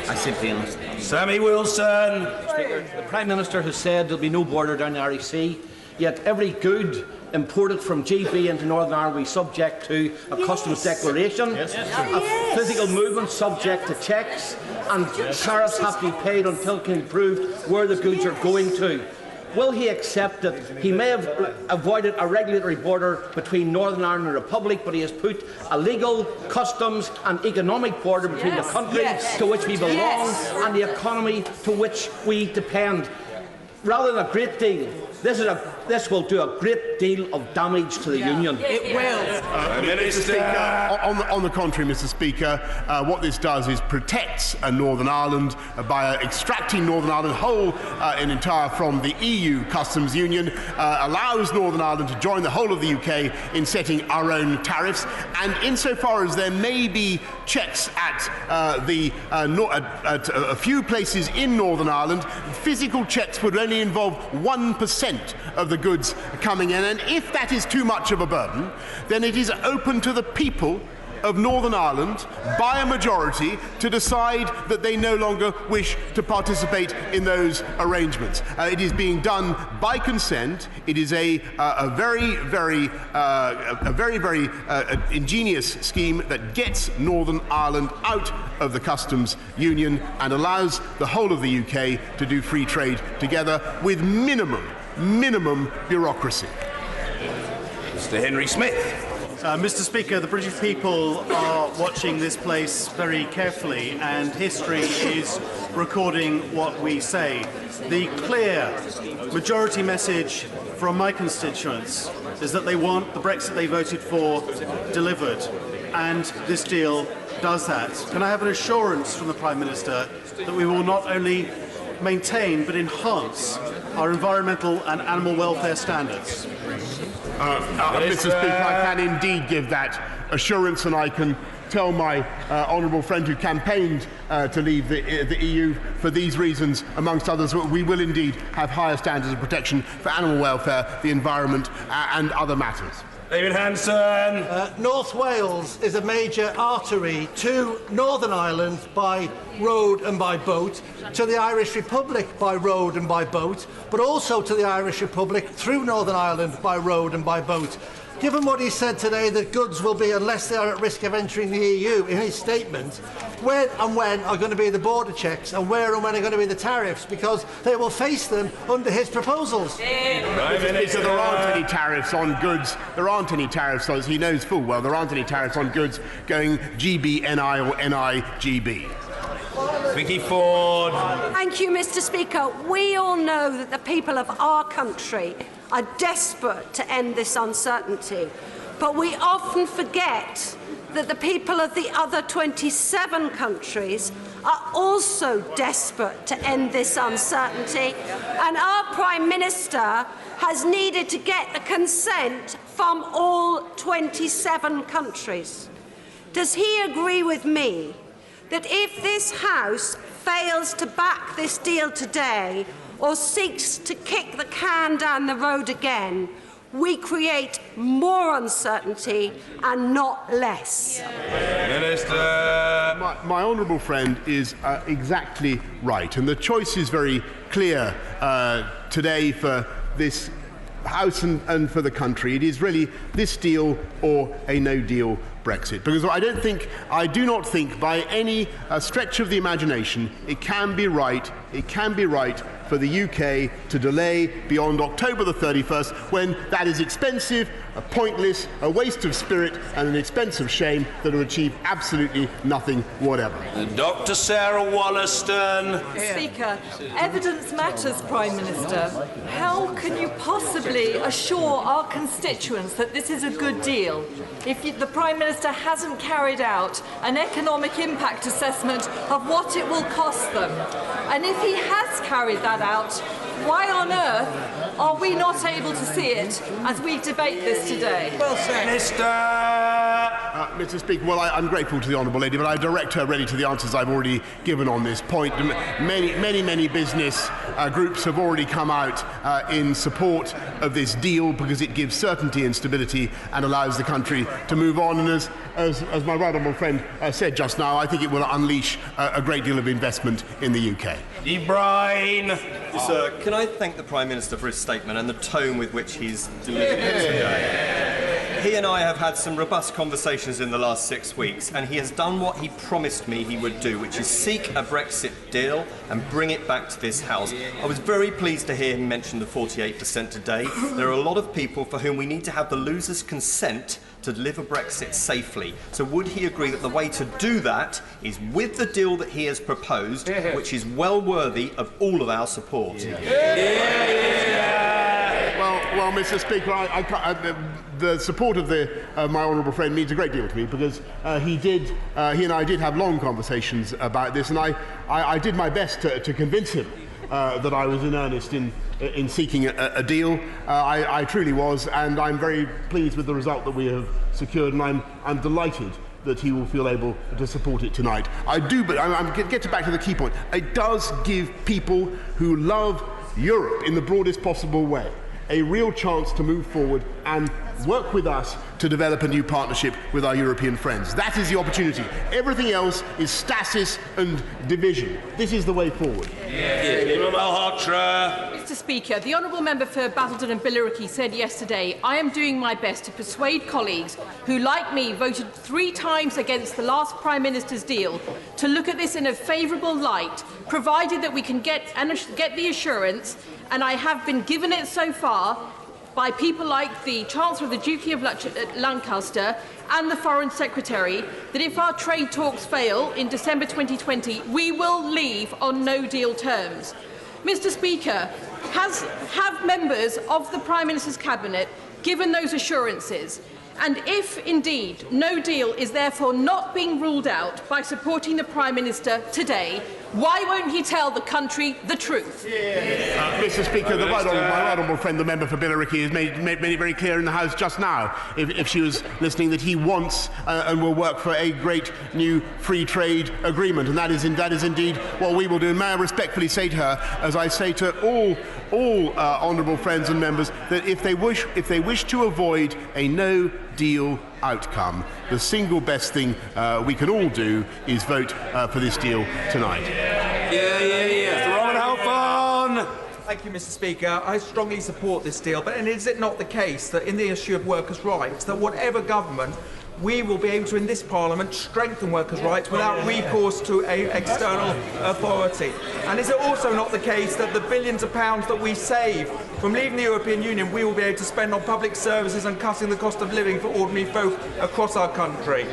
[SPEAKER 10] I simply understand.
[SPEAKER 15] Sammy Wilson.
[SPEAKER 10] Speaker, the Prime Minister has said there'll be no border down the REC, yet every good imported from GB into Northern Ireland will be subject to a customs declaration, a physical movement subject to checks, and tariffs have to be paid until it can be proved where the goods are going to. Will he accept that he may have avoided a regulatory border between Northern Ireland and the Republic, but he has put a legal, customs and economic border between the country to which we belong and the economy to which we depend? Rather than a great deal, this will do a great deal of damage to the Union.
[SPEAKER 11] It will.
[SPEAKER 6] Mr. Speaker, on the contrary, Mr. Speaker, what this does is protects Northern Ireland by extracting Northern Ireland whole and entire from the EU customs union, allows Northern Ireland to join the whole of the UK in setting our own tariffs, and insofar as there may be checks at a few places in Northern Ireland, physical checks would only involve 1% of the goods coming in, and if that is too much of a burden, then it is open to the people of Northern Ireland by a majority to decide that they no longer wish to participate in those arrangements. It is being done by consent. It is a very ingenious scheme that gets Northern Ireland out of the customs union and allows the whole of the UK to do free trade together with minimum bureaucracy.
[SPEAKER 15] Mr. Henry Smith.
[SPEAKER 12] Mr. Speaker, the British people are watching this place very carefully, and history is recording what we say. The clear majority message from my constituents is that they want the Brexit they voted for delivered, and this deal does that. Can I have an assurance from the Prime Minister that we will not only maintain but enhance our environmental and animal welfare standards?
[SPEAKER 6] Mr. Speaker, I can indeed give that assurance, and I can tell my honourable friend who campaigned to leave the EU for these reasons, amongst others, we will indeed have higher standards of protection for animal welfare, the environment and other matters.
[SPEAKER 15] David Hanson.
[SPEAKER 21] North Wales is a major artery to Northern Ireland by road and by boat, to the Irish Republic by road and by boat, but also to the Irish Republic through Northern Ireland by road and by boat. Given what he said today, that goods will be, unless they are at risk of entering the EU, in his statement, when are going to be the border checks, and where and when are going to be the tariffs, because they will face them under his proposals.
[SPEAKER 6] Mr. Speaker, there aren't any tariffs on goods. There aren't any tariffs, as he knows full well, there aren't any tariffs on goods going GB, NI or NI, GB.
[SPEAKER 15] Vicky Ford.
[SPEAKER 25] Thank you, Mr. Speaker. We all know that the people of our country are desperate to end this uncertainty, but we often forget that the people of the other 27 countries are also desperate to end this uncertainty, and our Prime Minister has needed to get the consent from all 27 countries. Does he agree with me that if this House fails to back this deal today, or seeks to kick the can down the road again, we create more uncertainty and not less?
[SPEAKER 15] Minister.
[SPEAKER 6] My honourable friend is exactly right, and the choice is very clear today for this House and for the country. It is really this deal or a no-deal Brexit, because I do not think by any stretch of the imagination it can be right for the UK to delay beyond October the 31st, when that is expensive, pointless, a waste of spirit and an expense of shame that will achieve absolutely nothing whatever.
[SPEAKER 15] Dr. Sarah Wollaston.
[SPEAKER 26] Speaker, evidence matters, Prime Minister. How can you possibly assure our constituents that this is a good deal if the Prime Minister Minister hasn't carried out an economic impact assessment of what it will cost them. And if he has carried that out, why on earth are we not able to see it as we debate this today?
[SPEAKER 6] Well said. Mr. Speaker, well, I'm grateful to the Honourable Lady, but I direct her really to the answers I've already given on this point. Many business groups have already come out in support of this deal because it gives certainty and stability and allows the country to move on. And as my right honourable friend said just now, I think it will unleash a great deal of investment in the UK.
[SPEAKER 14] Brian. Sir, can I thank the Prime Minister for his statement and the tone with which he's delivered it today? He and I have had some robust conversations in the last 6 weeks, and he has done what he promised me he would do, which is seek a Brexit deal and bring it back to this House. I was very pleased to hear him mention the 48% today. There are a lot of people for whom we need to have the losers' consent to deliver Brexit safely. So would he agree that the way to do that is with the deal that he has proposed, which is well worthy of all of our support?
[SPEAKER 6] Well, Mr. Speaker, the support of my honourable friend means a great deal to me because he and I did have long conversations about this, and I did my best to convince him that I was in earnest in seeking a deal. I truly was, and I'm very pleased with the result that we have secured, and I'm delighted that he will feel able to support it tonight. I do, but I'm get back to the key point. It does give people who love Europe in the broadest possible way a real chance to move forward and work with us to develop a new partnership with our European friends. That is the opportunity. Everything else is stasis and division. This is the way forward.
[SPEAKER 16] Mr. Speaker, the Honourable Member for Basildon and Billericay said yesterday, I am doing my best to persuade colleagues who, like me, voted 3 times against the last Prime Minister's deal to look at this in a favourable light, provided that we can get the assurance, and I have been given it so far, by people like the Chancellor of the Duchy of Lancaster and the Foreign Secretary, that if our trade talks fail in December 2020, we will leave on no-deal terms. Mr. Speaker, have members of the Prime Minister's Cabinet given those assurances? And if, indeed, no deal is therefore not being ruled out by supporting the Prime Minister today, why won't he tell the country the truth?
[SPEAKER 6] Mr. Speaker, my right honourable friend, the member for Billericay, has made it very clear in the House just now, if she was listening, that he wants and will work for a great new free trade agreement, and that is indeed what we will do. And may I respectfully say to her, as I say to all honourable friends and members, that if they wish to avoid a no-deal outcome, the single best thing we can all do is vote for this deal tonight.
[SPEAKER 17] Thank you, Mr. Speaker. I strongly support this deal, but is it not the case that in the issue of workers' rights, that whatever government, we will be able to, in this Parliament, strengthen workers' rights without recourse to an external authority? And is it also not the case that the billions of pounds that we save from leaving the European Union, we will be able to spend on public services and cutting the cost of living for ordinary folk across our country?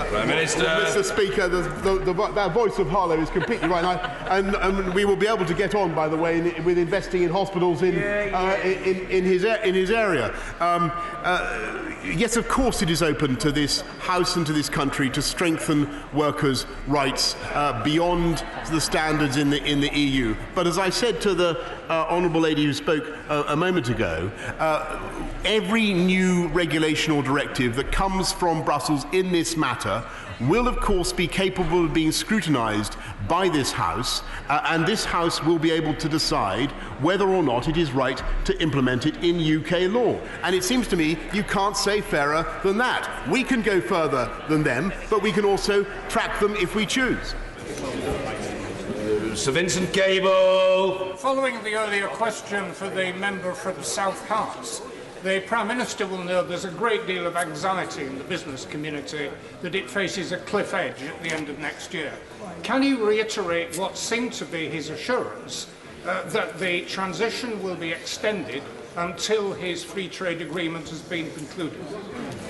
[SPEAKER 6] Prime Minister. Mr. Speaker, that voice of Harlow is completely right, and we will be able to get on, by the way, with investing in hospitals in his area. Yes, of course, it is open to this House and to this country to strengthen workers' rights beyond the standards in the EU. But as I said to the honourable lady who spoke a moment ago, every new regulation or directive that comes from Brussels in this matter will of course be capable of being scrutinised by this House, and this House will be able to decide whether or not it is right to implement it in UK law. And it seems to me you can't say fairer than that. We can go further than them, but we can also track them if we choose.
[SPEAKER 15] Sir Vincent Cable.
[SPEAKER 18] Following the earlier question for the member from South Hants, the Prime Minister will know there's a great deal of anxiety in the business community that it faces a cliff edge at the end of next year. Can he reiterate what seemed to be his assurance that the transition will be extended until his free trade agreement has been concluded?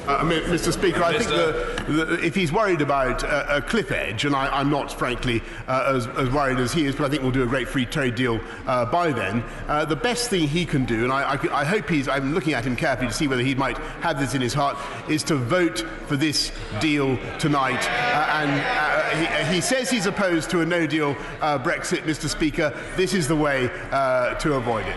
[SPEAKER 6] Mr. Speaker, I think that if he's worried about a cliff edge, and I'm not, frankly, as worried as he is, but I think we'll do a great free trade deal by then, the best thing he can do, and I hope I'm looking at him carefully to see whether he might have this in his heart, is to vote for this deal tonight. He says he's opposed to a no-deal Brexit, Mr. Speaker. This is the way to avoid it.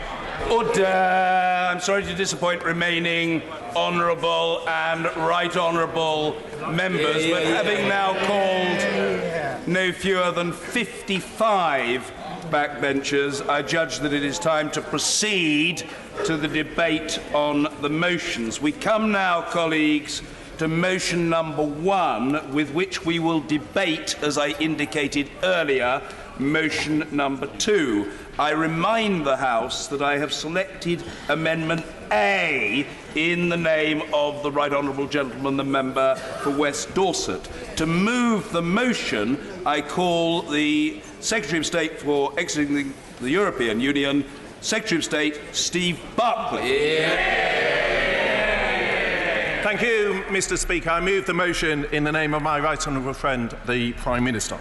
[SPEAKER 5] Order. I'm sorry to disappoint remaining honourable and right honourable members, but having now called no fewer than 55 backbenchers, I judge that it is time to proceed to the debate on the motions. We come now, colleagues, to motion number 1, with which we will debate, as I indicated earlier, motion number 2. I remind the House that I have selected Amendment A in the name of the Right Honourable Gentleman, the member for West Dorset. To move the motion, I call the Secretary of State for exiting the European Union, Secretary of State Steve Barclay.
[SPEAKER 1] Thank you, Mr. Speaker. I move the motion in the name of my right honourable friend, the Prime Minister.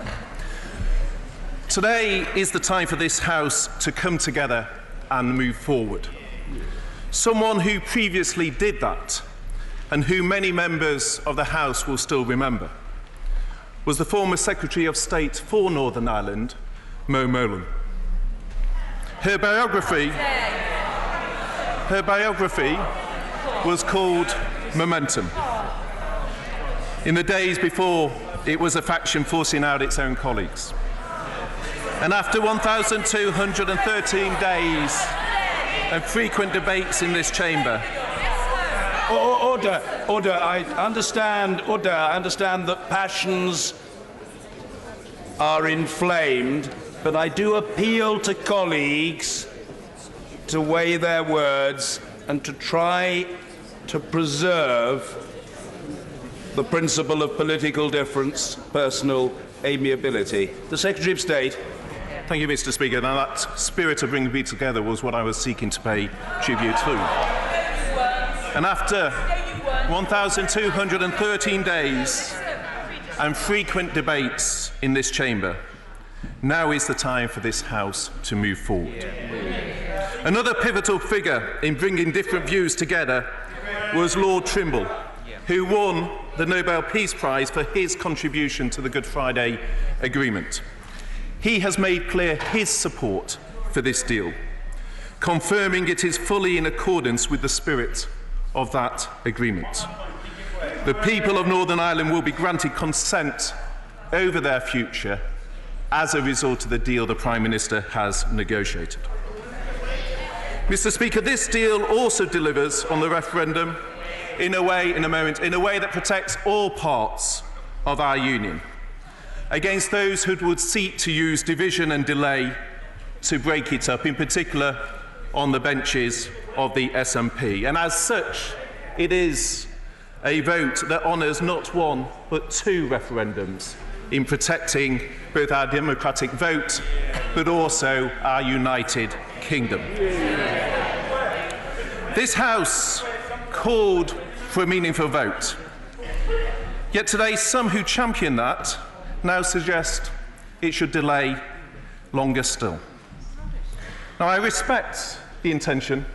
[SPEAKER 1] Today is the time for this House to come together and move forward. Someone who previously did that, and who many members of the House will still remember, was the former Secretary of State for Northern Ireland, Mo Mowlam. Her biography was called Momentum. In the days before it was a faction forcing out its own colleagues. And after 1,213 days and frequent debates in this chamber.
[SPEAKER 5] Order. I understand that passions are inflamed, but I do appeal to colleagues to weigh their words and to try to preserve the principle of political difference, personal amiability. The Secretary of State.
[SPEAKER 1] Thank you, Mr. Speaker. Now, that spirit of bringing people together was what I was seeking to pay tribute to. And after 1,213 days and frequent debates in this chamber, now is the time for this House to move forward. Another pivotal figure in bringing different views together was Lord Trimble, who won the Nobel Peace Prize for his contribution to the Good Friday Agreement. He has made clear his support for this deal, confirming it is fully in accordance with the spirit of that agreement. The people of Northern Ireland will be granted consent over their future as a result of the deal the Prime Minister has negotiated. Mr. Speaker, this deal also delivers on the referendum in a way that protects all parts of our union against those who would seek to use division and delay to break it up, in particular on the benches of the SNP. And as such, it is a vote that honours not one but two referendums in protecting both our democratic vote but also our United Kingdom. This House called for a meaningful vote. Yet today, some who champion that now suggest it should delay longer still. Now, I respect the intention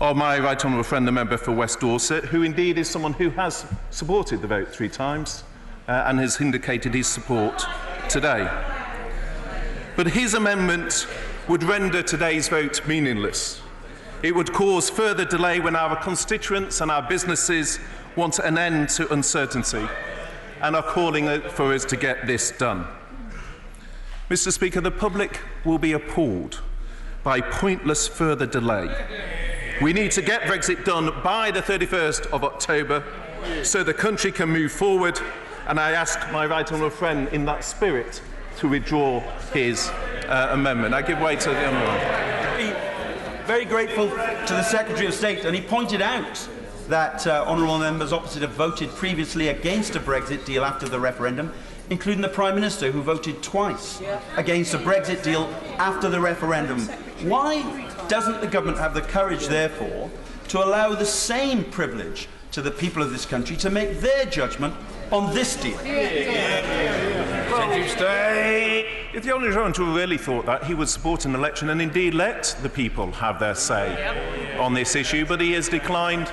[SPEAKER 1] of my right honourable friend, the member for West Dorset, who indeed is someone who has supported the vote 3 times and has indicated his support today. But his amendment would render today's vote meaningless. It would cause further delay when our constituents and our businesses want an end to uncertainty and are calling for us to get this done. Mr. Speaker, the public will be appalled by pointless further delay. We need to get Brexit done by the 31st of October so the country can move forward, and I ask my right honourable friend in that spirit to withdraw his amendment. I give way to the honourable.
[SPEAKER 3] Very grateful to the Secretary of State, and he pointed out that honourable members opposite have voted previously against a Brexit deal after the referendum, including the Prime Minister, who voted twice against a Brexit deal after the referendum. Why
[SPEAKER 2] doesn't the government have the courage, therefore, to allow the same privilege to the people of this country to make their judgment on this deal?
[SPEAKER 1] If the Honourable Gentleman really thought that, he would support an election and indeed let the people have their say on this issue, but he has declined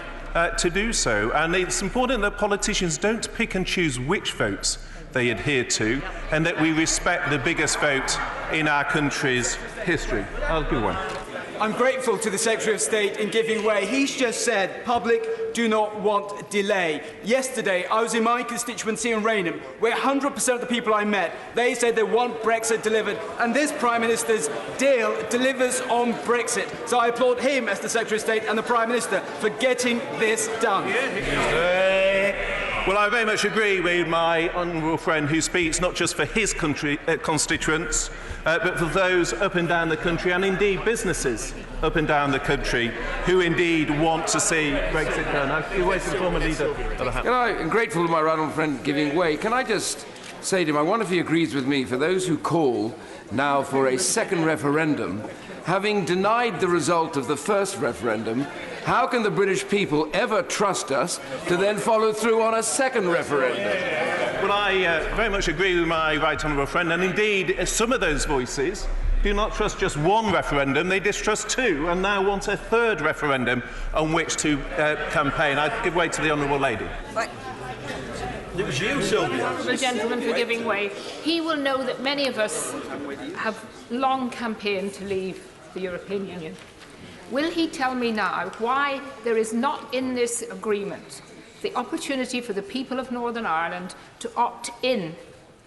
[SPEAKER 1] to do so. And it's important that politicians don't pick and choose which votes they adhere to, and that we respect the biggest vote in our country's history. I'll give one.
[SPEAKER 9] I'm grateful to the Secretary of State in giving way. He's just said, public do not want delay. Yesterday, I was in my constituency in Raynham, where 100% of the people I met, they said they want Brexit delivered, and this Prime Minister's deal delivers on Brexit. So I applaud him as the Secretary of State and the Prime Minister for getting this done.
[SPEAKER 1] Well, I very much agree with my honourable friend who speaks not just for his country, constituents, but for those up and down the country, and indeed businesses up and down the country, who indeed want to see Brexit done. I wait for the former leader.
[SPEAKER 13] I'm grateful to my right honourable friend giving way. Can I just say to him, I wonder if he agrees with me, for those who call now for a second referendum, having denied the result of the first referendum, how can the British people ever trust us to then follow through on a second referendum?
[SPEAKER 1] Well, I very much agree with my right honourable friend, and indeed some of those voices do not trust just one referendum, they distrust two, and now want a third referendum on which to campaign. I give way to the honourable lady.
[SPEAKER 2] It was you, Sylvia.
[SPEAKER 19] The gentleman for giving way. He will know that many of us have long campaigned to leave the European Union. Will he tell me now why there is not in this agreement the opportunity for the people of Northern Ireland to opt in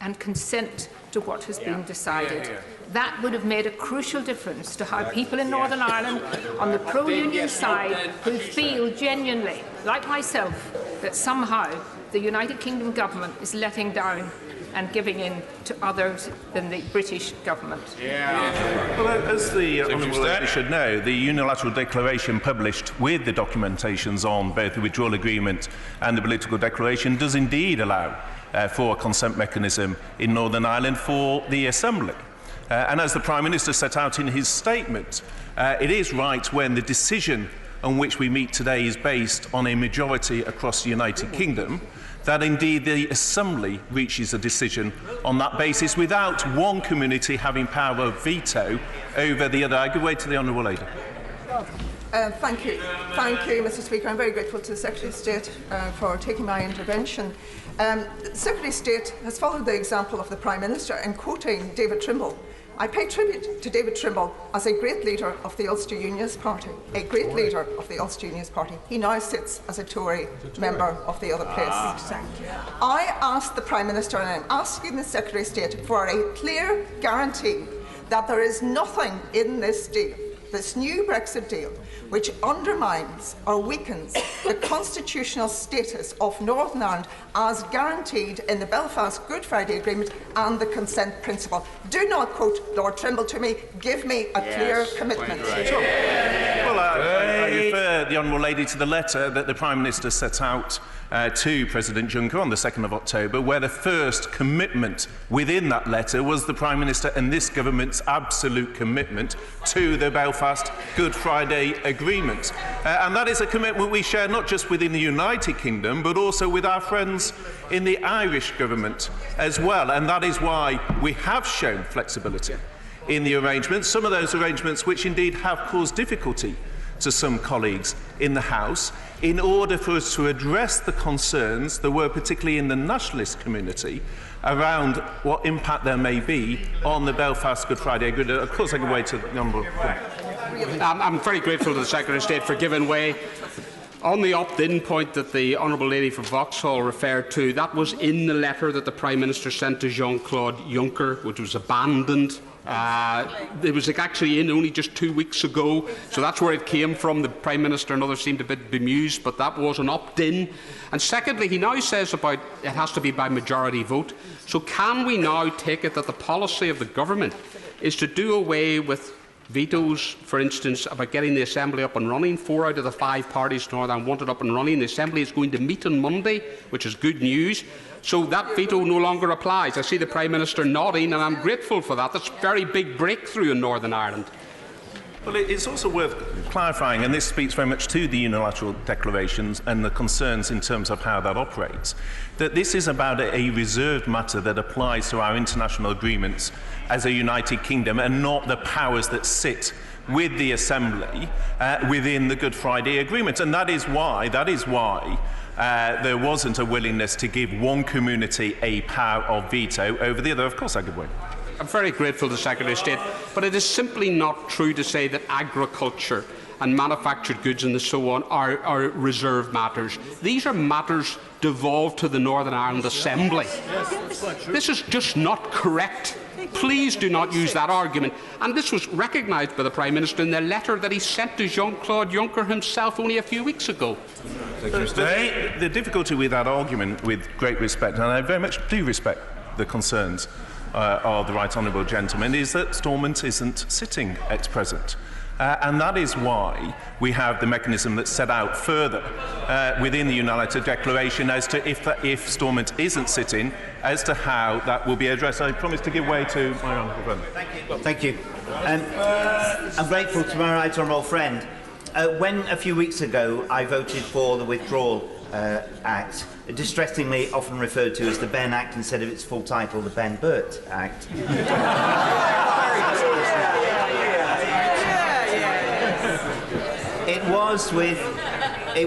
[SPEAKER 19] and consent to what has been decided? That would have made a crucial difference to how people in Northern Ireland on the pro-union side who feel genuinely, like myself, that somehow the United Kingdom government is letting down and giving in to others than the British government.
[SPEAKER 1] Well, as the honourable lady should know, the unilateral declaration published with the documentations on both the withdrawal agreement and the political declaration does indeed allow for a consent mechanism in Northern Ireland for the Assembly. And as the Prime Minister set out in his statement, it is right when the decision on which we meet today is based on a majority across the United Kingdom, that indeed the Assembly reaches a decision on that basis without one community having power of veto over the other. I give way to the honourable lady.
[SPEAKER 20] Thank you, Mr. Speaker. I'm very grateful to the Secretary of State for taking my intervention. The Secretary of State has followed the example of the Prime Minister in quoting David Trimble. I pay tribute to David Trimble as a great leader of the Ulster Unionist Party. A great leader of the Ulster Unionist Party. He now sits as a Tory member of the other place. I asked the Prime Minister, and I'm asking the Secretary of State, for a clear guarantee that there is nothing in this deal, this new Brexit deal, which undermines or weakens the constitutional status of Northern Ireland as guaranteed in the Belfast Good Friday Agreement and the consent principle. Do not quote Lord Trimble to me. Give me a clear commitment.
[SPEAKER 1] Well, I refer the honourable lady to the letter that the Prime Minister set out to President Juncker on the 2nd of October, where the first commitment within that letter was the Prime Minister and this government's absolute commitment to the Belfast Good Friday Agreement. And that is a commitment we share not just within the United Kingdom, but also with our friends in the Irish government as well. And that is why we have shown flexibility in the arrangements, some of those arrangements which indeed have caused difficulty to some colleagues in the House, in order for us to address the concerns there were, particularly in the nationalist community, around what impact there may be on the Belfast Good Friday Agreement. Of course, I can wait to the honourable.
[SPEAKER 22] I'm very grateful to the Secretary of State for giving way. On the opt-in point that the honourable lady from Vauxhall referred to, that was in the letter that the Prime Minister sent to Jean-Claude Juncker, which was abandoned. It was actually in only just 2 weeks ago, so that's where it came from. The Prime Minister and others seemed a bit bemused, but that was an opt-in. And secondly, he now says about it has to be by majority vote. So can we now take it that the policy of the government is to do away with vetoes, for instance, about getting the Assembly up and running? 4 out of the 5 parties in Northern Ireland want it up and running. The Assembly is going to meet on Monday, which is good news. So that veto no longer applies. I see the Prime Minister nodding, and I'm grateful for that. That's a very big breakthrough in Northern Ireland.
[SPEAKER 1] Well, it's also worth clarifying, and this speaks very much to the unilateral declarations and the concerns in terms of how that operates, that this is about a reserved matter that applies to our international agreements as a United Kingdom and not the powers that sit with the Assembly within the Good Friday Agreement. And that is why there wasn't a willingness to give one community a power of veto over the other. Of course, I give way.
[SPEAKER 22] I'm very grateful to the Secretary of State, but it is simply not true to say that agriculture and manufactured goods and so on are reserved matters. These are matters devolved to the Northern Ireland Assembly. This is just not correct. Please do not use that argument. And this was recognised by the Prime Minister in the letter that he sent to Jean-Claude Juncker himself only a few weeks ago.
[SPEAKER 1] The difficulty with that argument, with great respect, and I very much do respect the concerns of the Right Honourable Gentleman, is that Stormont isn't sitting at present. And that is why we have the mechanism that's set out further within the Unilateral Declaration as to if Stormont isn't sitting, as to how that will be addressed. I promise to give way to my honourable friend.
[SPEAKER 4] Thank you. I'm grateful to my right honourable friend. When a few weeks ago I voted for the Withdrawal Act, distressingly often referred to as the Ben Act instead of its full title, the Ben Burt Act. It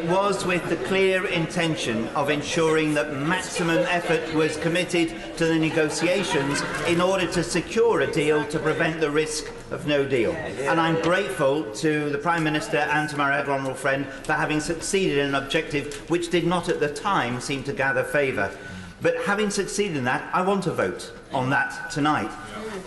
[SPEAKER 4] was with the clear intention of ensuring that maximum effort was committed to the negotiations in order to secure a deal to prevent the risk of no deal. And I'm grateful to the Prime Minister and to my right honourable friend for having succeeded in an objective which did not at the time seem to gather favour. But having succeeded in that, I want to vote on that tonight.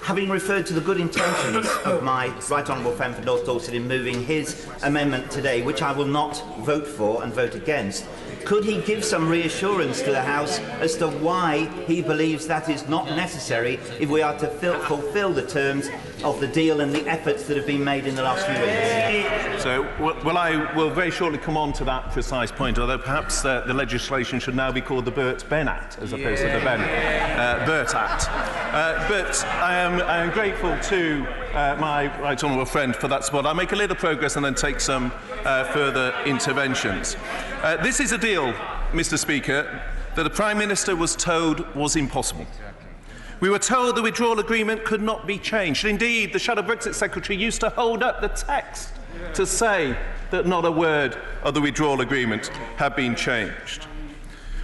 [SPEAKER 4] Having referred to the good intentions of my right honourable friend for North Dorset in moving his amendment today, which I will not vote for and vote against, could he give some reassurance to the House as to why he believes that is not necessary if we are to fulfil the terms of the deal and the efforts that have been made in the last few weeks?
[SPEAKER 1] So, well, I will very shortly come on to that precise point, although perhaps the legislation should now be called the Burt-Ben Act as opposed to the Ben-Burt Act. But I am grateful to my right honourable friend for that support. I'll make a little progress and then take some further interventions. This is a deal, Mr. Speaker, that the Prime Minister was told was impossible. We were told the withdrawal agreement could not be changed. Indeed, the Shadow Brexit Secretary used to hold up the text to say that not a word of the withdrawal agreement had been changed.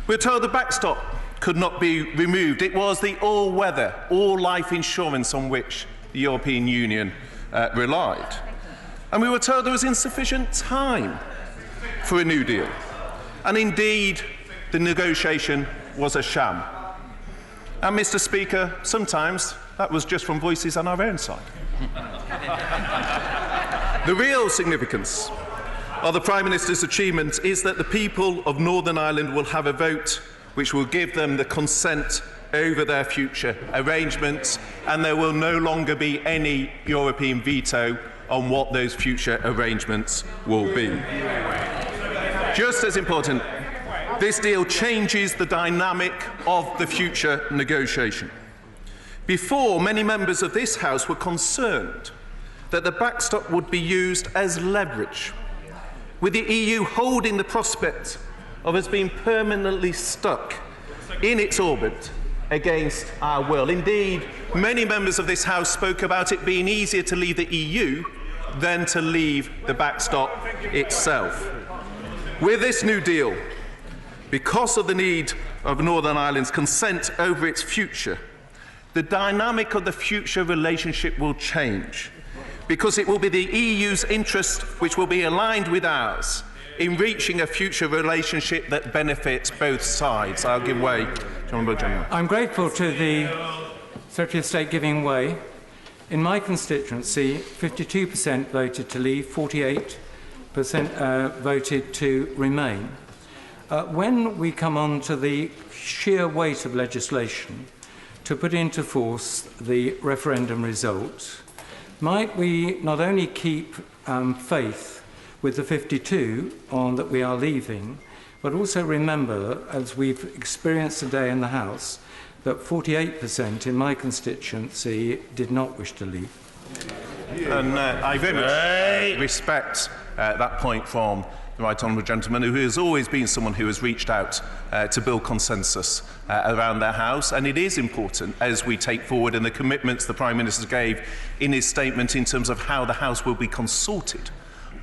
[SPEAKER 1] We were told the backstop could not be removed. It was the all-weather, all-life insurance on which the European Union relied. And we were told there was insufficient time for a new deal. And indeed, the negotiation was a sham. And, Mr. Speaker, sometimes that was just from voices on our own side. The real significance of the Prime Minister's achievement is that the people of Northern Ireland will have a vote which will give them the consent over their future arrangements, and there will no longer be any European veto on what those future arrangements will be. Just as important, this deal changes the dynamic of the future negotiation. Before, many members of this House were concerned that the backstop would be used as leverage, with the EU holding the prospect of us being permanently stuck in its orbit against our will. Indeed, many members of this House spoke about it being easier to leave the EU than to leave the backstop itself. With this new deal, because of the need of Northern Ireland's consent over its future, the dynamic of the future relationship will change, because it will be the EU's interest which will be aligned with ours in reaching a future relationship that benefits both sides. I'll give way to the Honourable Gentleman.
[SPEAKER 7] I'm grateful to the Secretary of State giving way. In my constituency, 52% voted to leave, 48% voted to remain. When we come on to the sheer weight of legislation to put into force the referendum result, might we not only keep faith with the 52 on that we are leaving, but also remember, as we've experienced today in the House, that 48% in my constituency did not wish to leave.
[SPEAKER 1] And I very much respect that point from the Right Honourable Gentleman, who has always been someone who has reached out to build consensus around their House. And it is important, as we take forward and the commitments the Prime Minister gave in his statement in terms of how the House will be consulted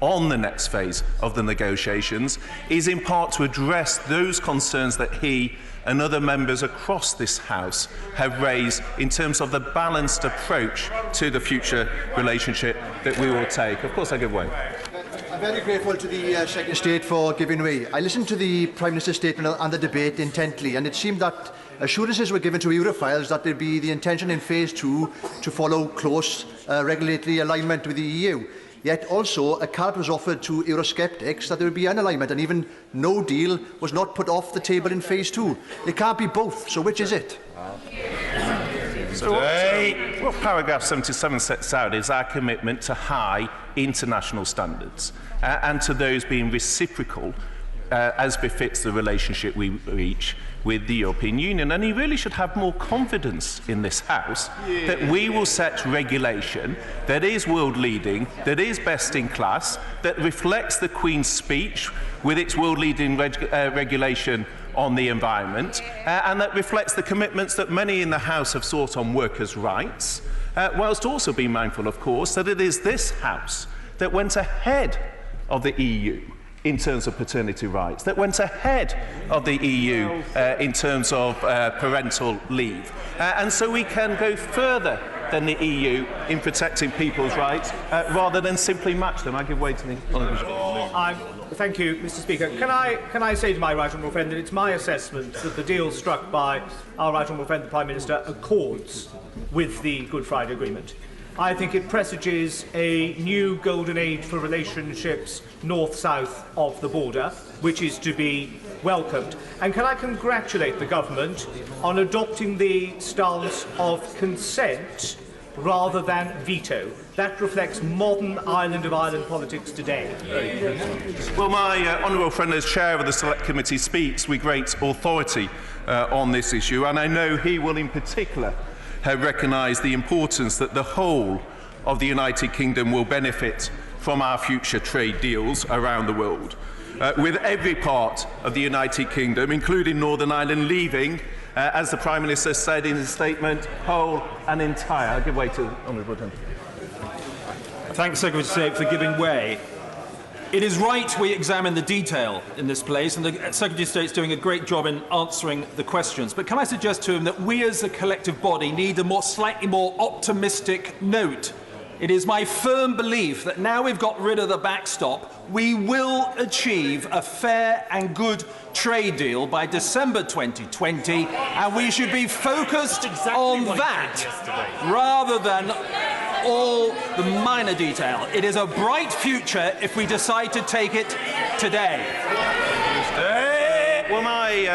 [SPEAKER 1] on the next phase of the negotiations, is in part to address those concerns that he and other members across this House have raised in terms of the balanced approach to the future relationship that we will take. Of course, I give way.
[SPEAKER 8] I'm very grateful to the Secretary of State for giving way. I listened to the Prime Minister's statement and the debate intently, and it seemed that assurances were given to Europhiles that there would be the intention in Phase 2 to follow close regulatory alignment with the EU. Yet also a card was offered to Eurosceptics that there would be an alignment, and even no deal was not put off the table in Phase 2. It can't be both, so which is it?
[SPEAKER 1] So what paragraph 77 sets out is our commitment to high international standards and to those being reciprocal as befits the relationship we reach with the European Union. And he really should have more confidence in this House that we will set regulation that is world-leading, that is best in class, that reflects the Queen's speech with its world-leading regulation on the environment, and that reflects the commitments that many in the House have sought on workers' rights, whilst also being mindful, of course, that it is this House that went ahead of the EU in terms of paternity rights, that went ahead of the EU in terms of parental leave. And so we can go further than the EU in protecting people's rights rather than simply match them. I give way to the Honourable.
[SPEAKER 10] Thank you, Mr. Speaker. Can I say to my right honourable friend that it's my assessment that the deal struck by our right honourable friend, the Prime Minister, accords with the Good Friday Agreement. I think it presages a new golden age for relationships north-south of the border, which is to be welcomed. And can I congratulate the government on adopting the stance of consent rather than veto? That reflects modern island of Ireland politics today.
[SPEAKER 1] Well, my honourable friend, as chair of the Select Committee, speaks with great authority on this issue, and I know he will in particular have recognised the importance that the whole of the United Kingdom will benefit from our future trade deals around the world, with every part of the United Kingdom, including Northern Ireland, leaving, as the Prime Minister said in his statement, whole and entire. I'll give way to the Honourable Gentleman.
[SPEAKER 11] Thanks, Secretary of State, for giving way. It is right we examine the detail in this place, and the Secretary of State is doing a great job in answering the questions. But can I suggest to him that we as a collective body need a slightly more optimistic note? It is my firm belief that now we've got rid of the backstop, we will achieve a fair and good trade deal by December 2020, and we should be focused on that rather than all the minor detail. It is a bright future if we decide to take it today.
[SPEAKER 1] Well, my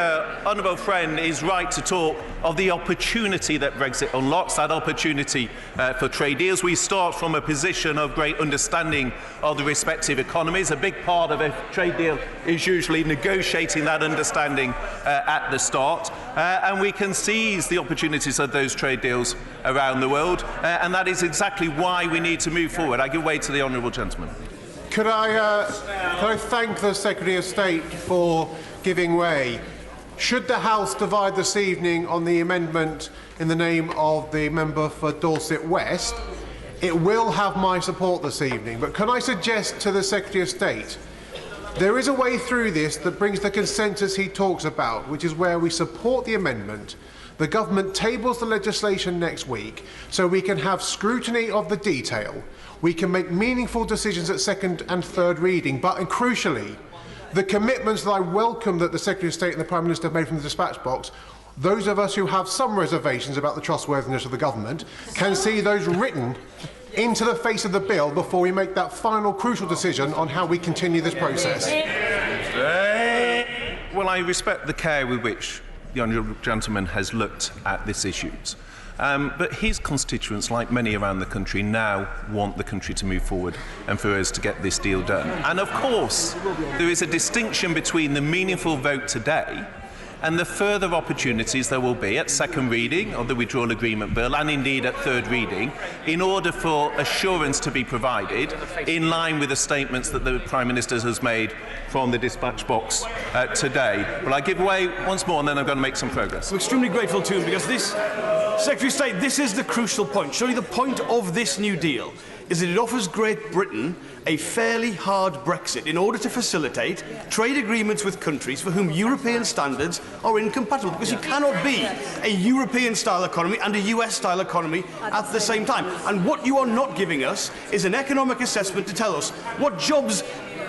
[SPEAKER 1] honourable friend is right to talk of the opportunity that Brexit unlocks, that opportunity for trade deals. We start from a position of great understanding of the respective economies. A big part of a trade deal is usually negotiating that understanding at the start, and we can seize the opportunities of those trade deals around the world, and that is exactly why we need to move forward. I give way to the honourable gentleman.
[SPEAKER 6] Could I thank the Secretary of State for giving way? Should the House divide this evening on the amendment in the name of the member for Dorset West, it will have my support this evening. But can I suggest to the Secretary of State, there is a way through this that brings the consensus he talks about, which is where we support the amendment, the government tables the legislation next week, so we can have scrutiny of the detail, we can make meaningful decisions at second and third reading, but, and crucially, the commitments that I welcome that the Secretary of State and the Prime Minister have made from the dispatch box, those of us who have some reservations about the trustworthiness of the government can see those written into the face of the bill before we make that final crucial decision on how we continue this process.
[SPEAKER 1] Well, I respect the care with which the honourable gentleman has looked at this issue. But his constituents, like many around the country, now want the country to move forward and for us to get this deal done. And of course, there is a distinction between the meaningful vote today and the further opportunities there will be at second reading of the withdrawal agreement bill and indeed at third reading in order for assurance to be provided in line with the statements that the Prime Minister has made from the dispatch box today. But I give way once more and then I'm going to make some progress.
[SPEAKER 12] I'm extremely grateful to him because this, Secretary of State, this is the crucial point. Surely the point of this new deal is that it offers Great Britain a fairly hard Brexit in order to facilitate trade agreements with countries for whom European standards are incompatible, because you cannot be a European-style economy and a US-style economy at the same time. And what you are not giving us is an economic assessment to tell us what jobs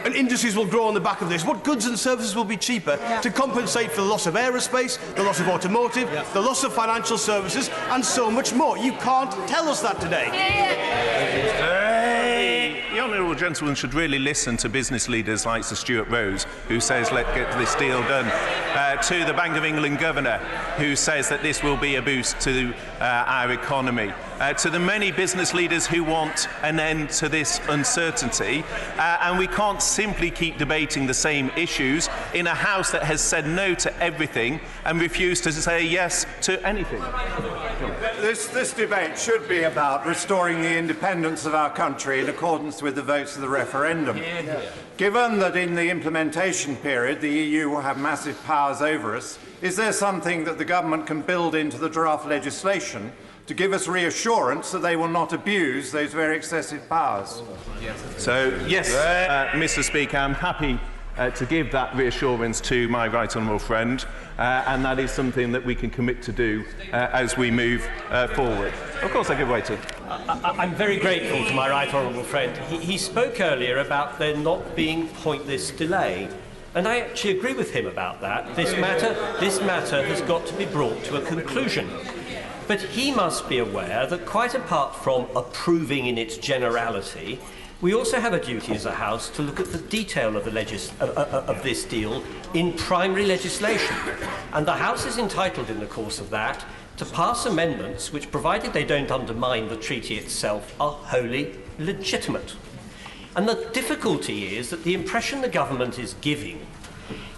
[SPEAKER 12] and industries will grow on the back of this, what goods and services will be cheaper to compensate for the loss of aerospace, the loss of automotive, the loss of financial services, and so much more. You can't tell us that today.
[SPEAKER 1] The honourable gentleman should really listen to business leaders like Sir Stuart Rose, who says let's get this deal done, to the Bank of England governor, who says that this will be a boost to our economy, to the many business leaders who want an end to this uncertainty, and we can't simply keep debating the same issues in a House that has said no to everything and refused to say yes to anything.
[SPEAKER 21] This debate should be about restoring the independence of our country in accordance with the votes of the referendum. Given that in the implementation period the EU will have massive powers over us, is there something that the government can build into the draft legislation to give us reassurance that they will not abuse those very excessive powers?
[SPEAKER 1] So, yes, Mr. Speaker, I'm happy to give that reassurance to my right honourable friend, and that is something that we can commit to do as we move forward. Of course, I give way to him.
[SPEAKER 23] I'm very grateful to my right honourable friend. He spoke earlier about there not being pointless delay, and I actually agree with him about that. This matter has got to be brought to a conclusion. But he must be aware that quite apart from approving in its generality, we also have a duty as a House to look at the detail of, of this deal in primary legislation. And the House is entitled in the course of that to pass amendments which, provided they don't undermine the treaty itself, are wholly legitimate. And the difficulty is that the impression the government is giving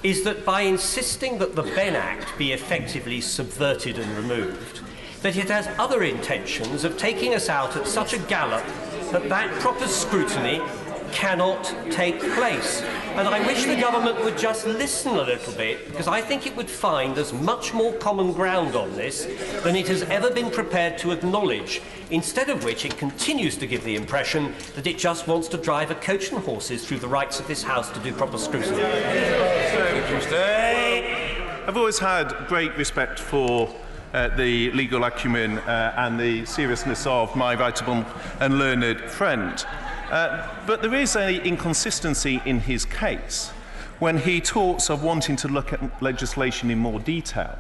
[SPEAKER 23] is that by insisting that the Benn Act be effectively subverted and removed, that it has other intentions of taking us out at such a gallop that proper scrutiny cannot take place. And I wish the government would just listen a little bit, because I think it would find there's much more common ground on this than it has ever been prepared to acknowledge, instead of which it continues to give the impression that it just wants to drive a coach and horses through the rights of this House to do proper scrutiny.
[SPEAKER 1] I've always had great respect for the legal acumen and the seriousness of my rightable and learned friend. But there is an inconsistency in his case when he talks of wanting to look at legislation in more detail,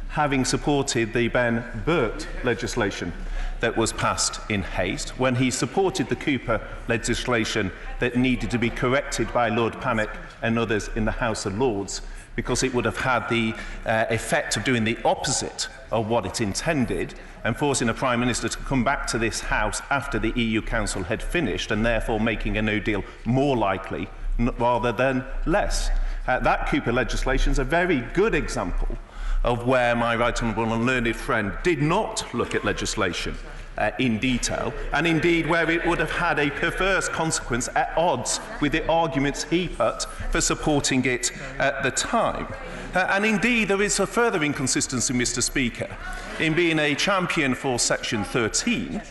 [SPEAKER 1] having supported the Ben Burt legislation that was passed in haste, when he supported the Cooper legislation that needed to be corrected by Lord Pannick and others in the House of Lords, because it would have had the effect of doing the opposite of what it intended and forcing a Prime Minister to come back to this House after the EU Council had finished and therefore making a no deal more likely rather than less. That Cooper legislation is a very good example of where my right honourable and learned friend did not look at legislation in detail, and indeed where it would have had a perverse consequence at odds with the arguments he put for supporting it at the time. And indeed there is a further inconsistency, Mr. Speaker, in being a champion for Section 13,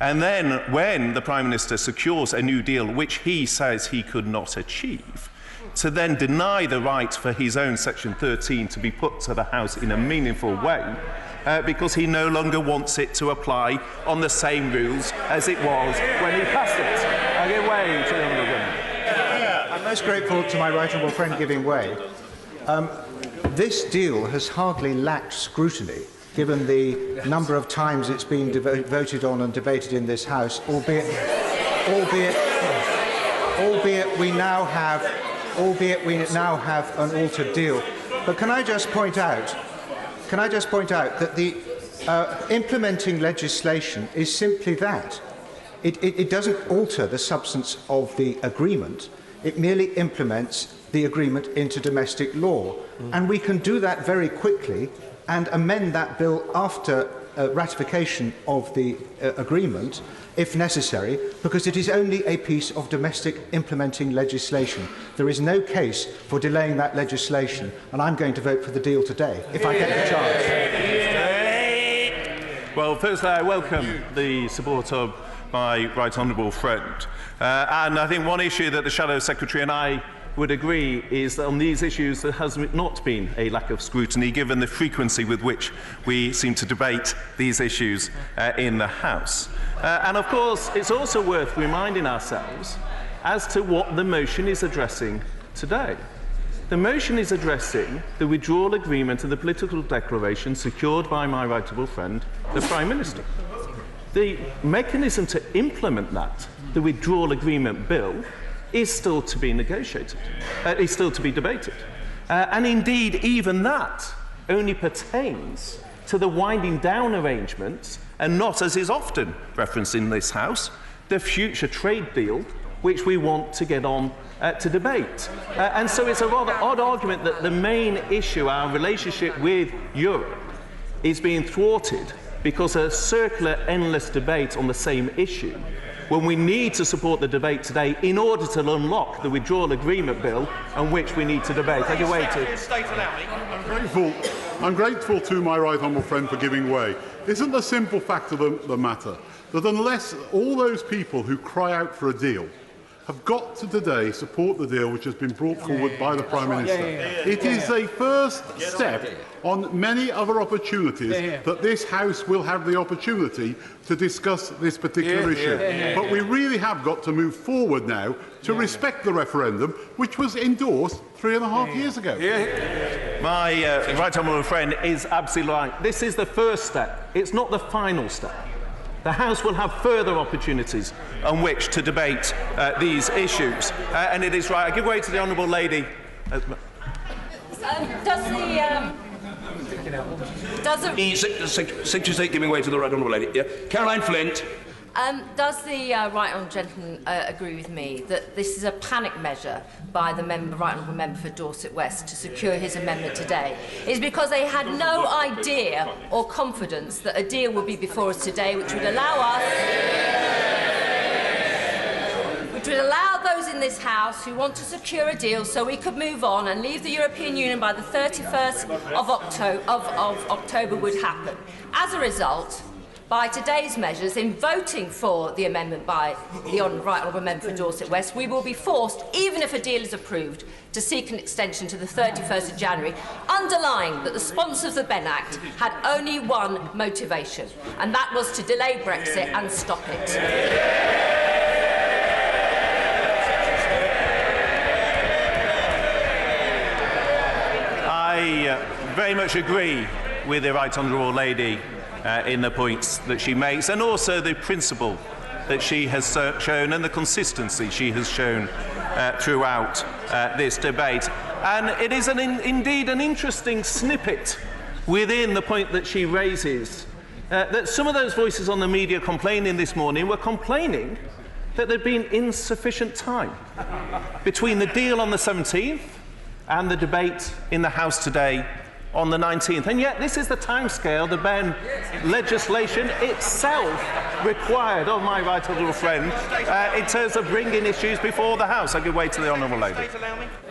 [SPEAKER 1] and then when the Prime Minister secures a new deal which he says he could not achieve, to then deny the right for his own Section 13 to be put to the House in a meaningful way, because he no longer wants it to apply on the same rules as it was when he passed it. I give way to the honourable member.
[SPEAKER 24] I'm most grateful to my right honourable friend giving way. This deal has hardly lacked scrutiny, given the number of times it's been voted on and debated in this House, albeit we now have an altered deal. But can I just point out that the implementing legislation is simply that. It doesn't alter the substance of the agreement. It merely implements the agreement into domestic law. And we can do that very quickly and amend that bill after ratification of the agreement, if necessary, because it is only a piece of domestic implementing legislation. There is no case for delaying that legislation, and I'm going to vote for the deal today, if I get the chance.
[SPEAKER 1] Well, firstly, I welcome the support of my right honourable friend. And I think one issue that the Shadow Secretary and I would agree is that on these issues there has not been a lack of scrutiny given the frequency with which we seem to debate these issues in the House. And of course it's also worth reminding ourselves as to what the motion is addressing today. The motion is addressing the withdrawal agreement and the political declaration secured by my right honourable friend, the Prime Minister. The mechanism to implement that, the withdrawal agreement bill, is still to be negotiated, is still to be debated. And indeed, even that only pertains to the winding down arrangements and not, as is often referenced in this House, the future trade deal which we want to get on to debate. And so it's a rather odd argument that the main issue, our relationship with Europe, is being thwarted because of a circular, endless debate on the same issue, when we need to support the debate today in order to unlock the withdrawal agreement bill on which we need to debate. I can wait to...
[SPEAKER 14] I'm grateful to my right honourable friend for giving way. Isn't the simple fact of the matter that unless all those people who cry out for a deal have got to today support the deal which has been brought forward by the Prime Minister, it is a first step on many other opportunities that this House will have the opportunity to discuss this particular issue. But we really have got to move forward now to respect the referendum, which was endorsed 3.5 years ago.
[SPEAKER 1] My right honourable friend is absolutely right. This is the first step. It's not the final step. The House will have further opportunities on which to debate these issues. And it is right. I give way to the honourable lady.
[SPEAKER 15] Secretary of State giving way to the right honourable lady. Yeah. Caroline Flint.
[SPEAKER 16] Does the right honourable gentleman agree with me that this is a panic measure by the right honourable member for Dorset West to secure his amendment today? It's because they had no idea or confidence that a deal would be before us today, which would allow those in this House who want to secure a deal so we could move on and leave the European Union by the 31st of October would happen. As a result, by today's measures, in voting for the amendment by the right honourable member for Dorset West, we will be forced, even if a deal is approved, to seek an extension to the 31st of January, underlying that the sponsors of the Benn Act had only one motivation, and that was to delay Brexit and stop it.
[SPEAKER 1] I very much agree with the right honourable lady in the points that she makes, and also the principle that she has shown and the consistency she has shown throughout this debate. And it is indeed an interesting snippet within the point that she raises that some of those voices on the media complaining this morning were complaining that there had been insufficient time between the deal on the 17th and the debate in the House today on the 19th. And yet this is the timescale the Benn legislation itself required of my right honourable friend in terms of bringing issues before the House. I give way to the honourable lady.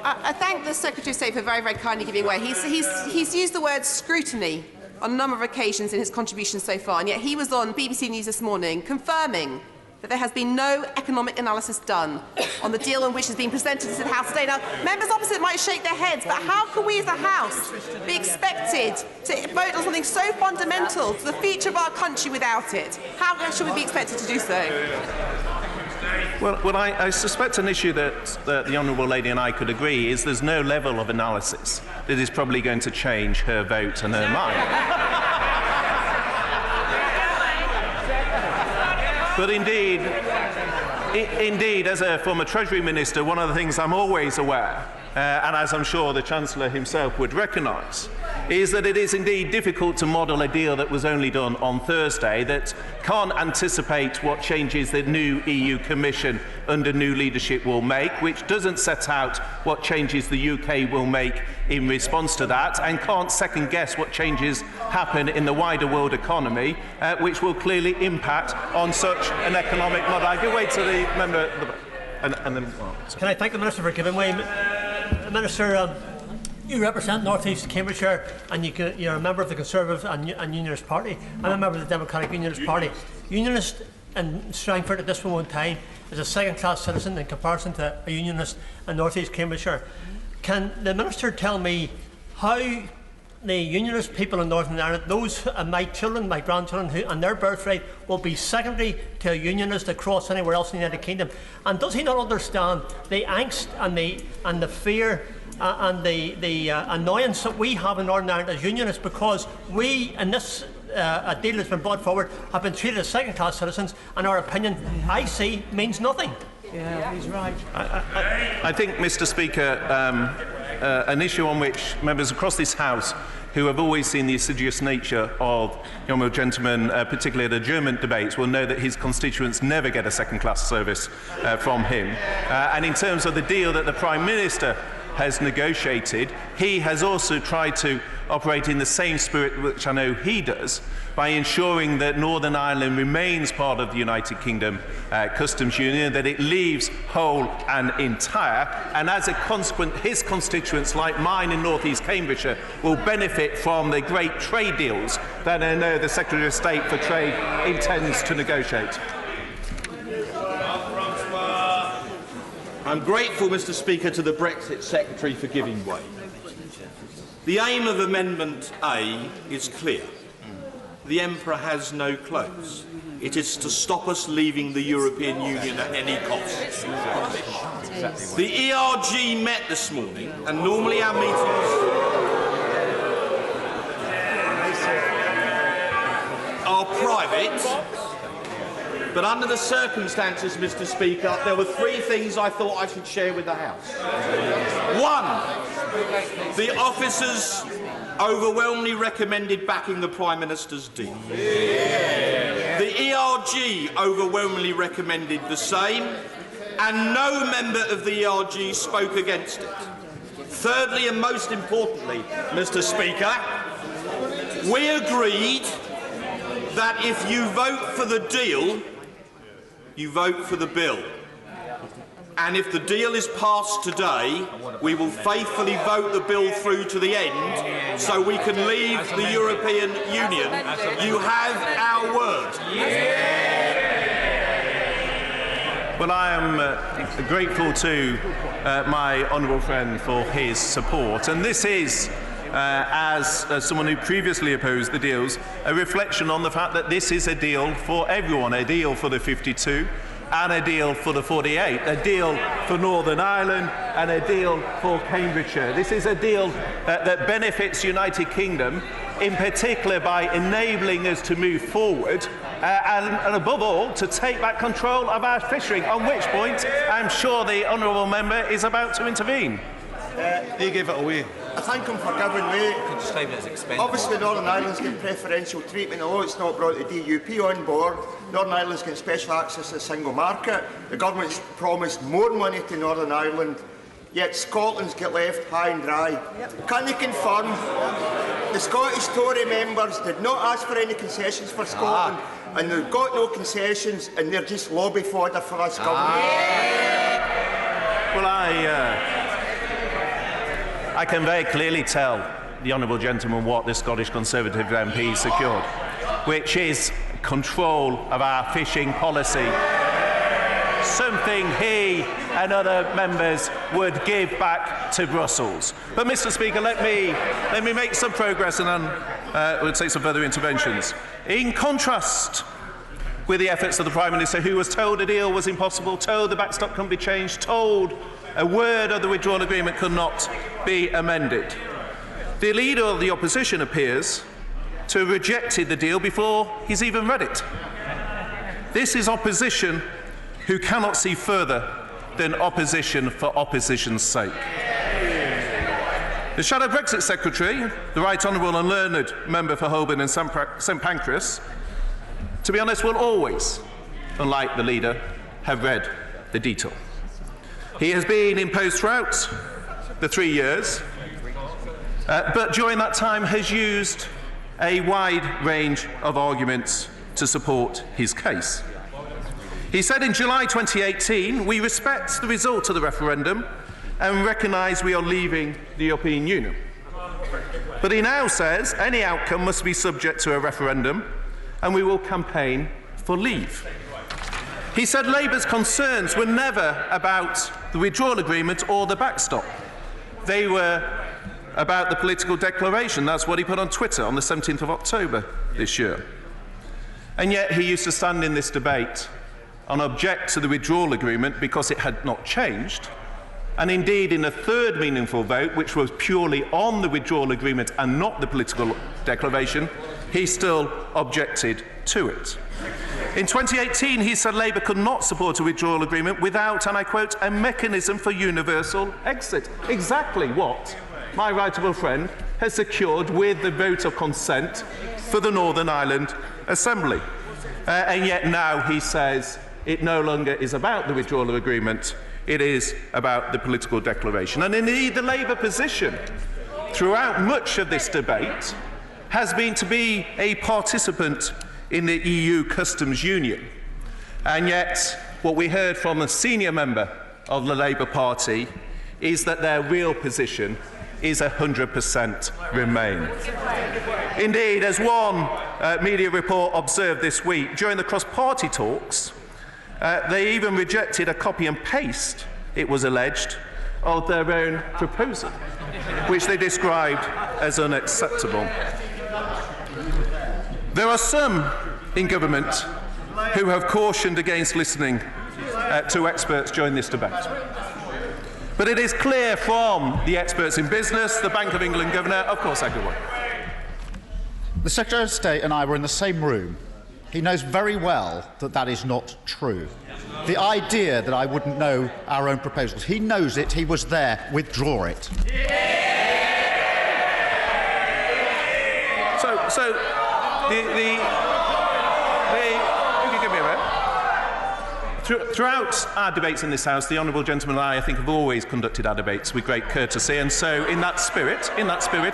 [SPEAKER 17] I thank the Secretary of State for very, very kindly giving way. He's used the word scrutiny on a number of occasions in his contribution so far, and yet he was on BBC News this morning confirming that there has been no economic analysis done on the deal on which has been presented to the House today. Now, members opposite might shake their heads, but how can we as a House be expected to vote on something so fundamental to the future of our country without it? How should we be expected to do so?
[SPEAKER 1] Well, I suspect an issue that the honourable lady and I could agree is there's no level of analysis that is probably going to change her vote and her mind. But indeed, as a former Treasury Minister, one of the things I'm always aware and as I'm sure the Chancellor himself would recognise, is that it is indeed difficult to model a deal that was only done on Thursday, that can't anticipate what changes the new EU Commission under new leadership will make, which doesn't set out what changes the UK will make in response to that, and can't second guess what changes happen in the wider world economy, which will clearly impact on such an economic model. I give way to the member. And then, well,
[SPEAKER 3] can I thank the Minister for giving way? Minister, you represent North East Cambridgeshire, and you're a member of the Conservative and Unionist Party. I'm a member of the Democratic Unionist Party. Unionist in Strangford at this moment in time is a second-class citizen in comparison to a Unionist in North East Cambridgeshire. Can the Minister tell me how the Unionist people in Northern Ireland, those my children, my grandchildren, who and their birthright will be secondary to a Unionist across anywhere else in the United Kingdom? And does he not understand the angst and the fear and the annoyance that we have in Northern Ireland as Unionists, because we, in this a deal that's been brought forward, have been treated as second-class citizens, and our opinion, I see, means nothing?
[SPEAKER 10] Yeah, he's right.
[SPEAKER 1] I think, Mr. Speaker, an issue on which members across this House who have always seen the assiduous nature of the honourable gentleman, particularly at the German debates, will know that his constituents never get a second-class service from him. And in terms of the deal that the Prime Minister has negotiated, he has also tried to operate in the same spirit which I know he does, by ensuring that Northern Ireland remains part of the United Kingdom customs union, that it leaves whole and entire, and as a consequence his constituents, like mine in North East Cambridgeshire, will benefit from the great trade deals that I know the Secretary of State for Trade intends to negotiate.
[SPEAKER 2] I'm grateful, Mr. Speaker, to the Brexit Secretary for giving way. The aim of Amendment A is clear. The Emperor has no clothes. It is to stop us leaving the European Union at any cost. The ERG met this morning, and normally our meetings are private. But under the circumstances, Mr. Speaker, there were three things I thought I should share with the House. One, the officers overwhelmingly recommended backing the Prime Minister's deal. The ERG overwhelmingly recommended the same, and no member of the ERG spoke against it. Thirdly, and most importantly, Mr. Speaker, we agreed that if you vote for the deal, you vote for the bill. And if the deal is passed today, we will faithfully vote the bill through to the end so we can leave the European Union. You have our word.
[SPEAKER 1] Well, I am grateful to my honourable friend for his support, and this is, as someone who previously opposed the deals, a reflection on the fact that this is a deal for everyone, a deal for the 52 and a deal for the 48, a deal for Northern Ireland and a deal for Cambridgeshire. This is a deal that benefits the United Kingdom, in particular by enabling us to move forward and above all to take back control of our fishing, on which point I'm sure the honourable member is about to intervene.
[SPEAKER 5] They gave it away. I thank him for giving way. Obviously, Northern Ireland's getting preferential treatment, although it's not brought the DUP on board. Northern Ireland's getting special access to the single market. The government's promised more money to Northern Ireland, yet Scotland's get left high and dry. Can you confirm the Scottish Tory members did not ask for any concessions for Scotland, and they've got no concessions, and they're just lobby fodder for us government?
[SPEAKER 1] Well, I can very clearly tell the honourable gentleman what the Scottish Conservative MP secured, which is control of our fishing policy, something he and other members would give back to Brussels. But, Mr. Speaker, let me make some progress, and then we'll take some further interventions. In contrast with the efforts of the Prime Minister, who was told a deal was impossible, told the backstop couldn't be changed, told a word of the withdrawal agreement could not be amended, the Leader of the Opposition appears to have rejected the deal before he's even read it. This is opposition who cannot see further than opposition for opposition's sake. The Shadow Brexit Secretary, the Right Honourable and Learned Member for Holborn and St Pancras, to be honest, will always, unlike the leader, have read the detail. He has been in post throughout the 3 years, but during that time has used a wide range of arguments to support his case. He said in July 2018, "We respect the result of the referendum and recognise we are leaving the European Union." But he now says any outcome must be subject to a referendum and we will campaign for leave. He said Labour's concerns were never about the withdrawal agreement or the backstop. They were about the political declaration. That's what he put on Twitter on the 17th of October this year. And yet he used to stand in this debate and object to the withdrawal agreement because it had not changed. And indeed, in a third meaningful vote, which was purely on the withdrawal agreement and not the political declaration, he still objected to it. In 2018, he said Labour could not support a withdrawal agreement without, and I quote, "a mechanism for universal exit." Exactly what my right honourable friend has secured with the vote of consent for the Northern Ireland Assembly. And yet now he says it no longer is about the withdrawal agreement, it is about the political declaration. And indeed, the Labour position throughout much of this debate has been to be a participant in the EU customs union. And yet, what we heard from a senior member of the Labour Party is that their real position is 100% Remain. Indeed, as one media report observed this week, during the cross-party talks, they even rejected a copy and paste, it was alleged, of their own proposal, which they described as unacceptable. There are some in government who have cautioned against listening to experts during this debate. But it is clear from the experts in business, the Bank of England Governor, of course, everyone.
[SPEAKER 9] The Secretary of State and I were in the same room. He knows very well that that is not true. The idea that I wouldn't know our own proposals, he knows it, he was there, withdraw it.
[SPEAKER 1] So you can give me a minute. Throughout our debates in this House, the honourable gentleman and I think, have always conducted our debates with great courtesy, and so in that spirit,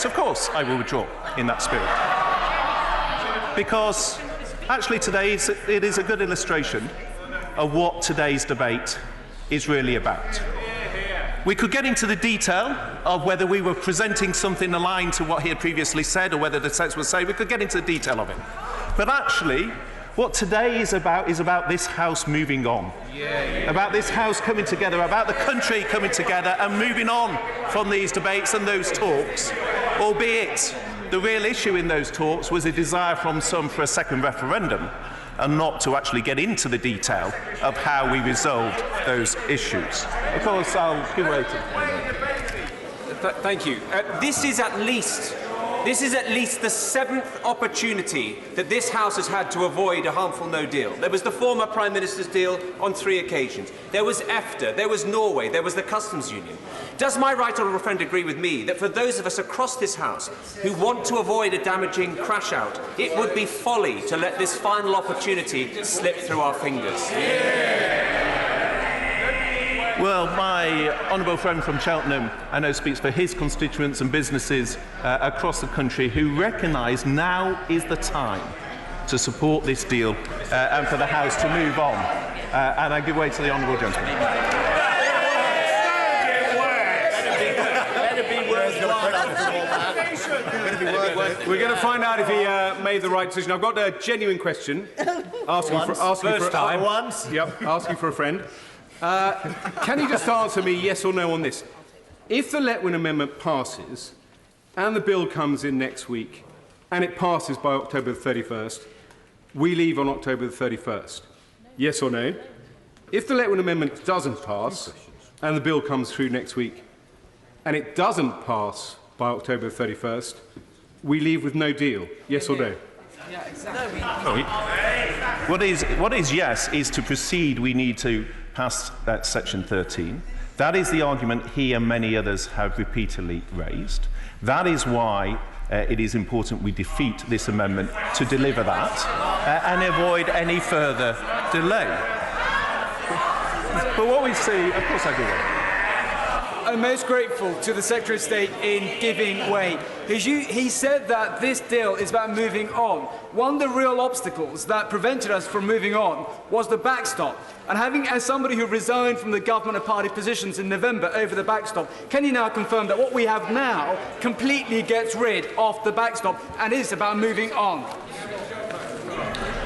[SPEAKER 1] of course, I will withdraw in that spirit. Because actually today it is a good illustration of what today's debate is really about. We could get into the detail of whether we were presenting something aligned to what he had previously said or whether the text was saying. We could get into the detail of it. But actually, what today is about this House moving on. About this House coming together, about the country coming together and moving on from these debates and those talks, albeit the real issue in those talks was a desire from some for a second referendum and not to actually get into the detail of how we resolved those issues. Of course, I'll give way to...
[SPEAKER 13] Thank you. This is at least the 7th opportunity that this House has had to avoid a harmful no deal. There was the former Prime Minister's deal on 3 occasions. There was EFTA, there was Norway, there was the customs union. Does my right honourable friend agree with me that for those of us across this House who want to avoid a damaging crash-out, it would be folly to let this final opportunity slip through our fingers?
[SPEAKER 1] Well, my honourable friend from Cheltenham, I know, speaks for his constituents and businesses across the country who recognise now is the time to support this deal and for the House to move on. And I give way to the honourable gentleman.
[SPEAKER 12] We're going to find out if he made the right decision. I've got a genuine question. Asking for a friend. Can you just answer me yes or no on this? If the Letwin Amendment passes and the bill comes in next week and it passes by October the 31st, we leave on October the 31st. Yes or no? If the Letwin Amendment doesn't pass and the bill comes through next week and it doesn't pass by October the 31st, we leave with no deal. Yes or no?
[SPEAKER 1] Yeah, exactly. What is yes is to proceed. We need to pass Section 13. That is the argument he and many others have repeatedly raised. That is why it is important we defeat this amendment to deliver that and avoid any further delay. But what we see, of course I do.
[SPEAKER 18] I'm most grateful to the Secretary of State in giving way. He said that this deal is about moving on. One of the real obstacles that prevented us from moving on was the backstop. And having, as somebody who resigned from the government and party positions in November over the backstop, can you now confirm that what we have now completely gets rid of the backstop and is about moving on?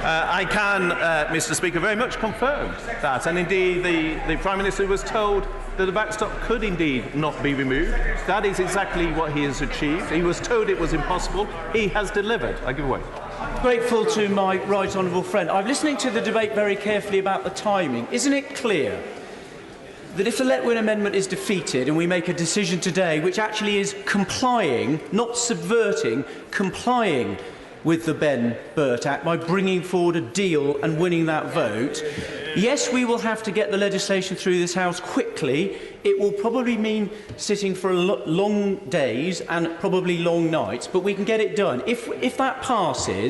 [SPEAKER 1] I can, Mr. Speaker, very much confirm that. And indeed, the Prime Minister was told that the backstop could indeed not be removed. That is exactly what he has achieved. He was told it was impossible. He has delivered. I give way.
[SPEAKER 19] Grateful to my right honourable friend. I'm listening to the debate very carefully about the timing. Isn't it clear that if the Letwin Amendment is defeated and we make a decision today which actually is complying, not subverting, complying with the Ben Burt Act by bringing forward a deal and winning that vote, yes, we will have to get the legislation through this House quickly. It will probably mean sitting for long days and probably long nights, but we can get it done. If that passes,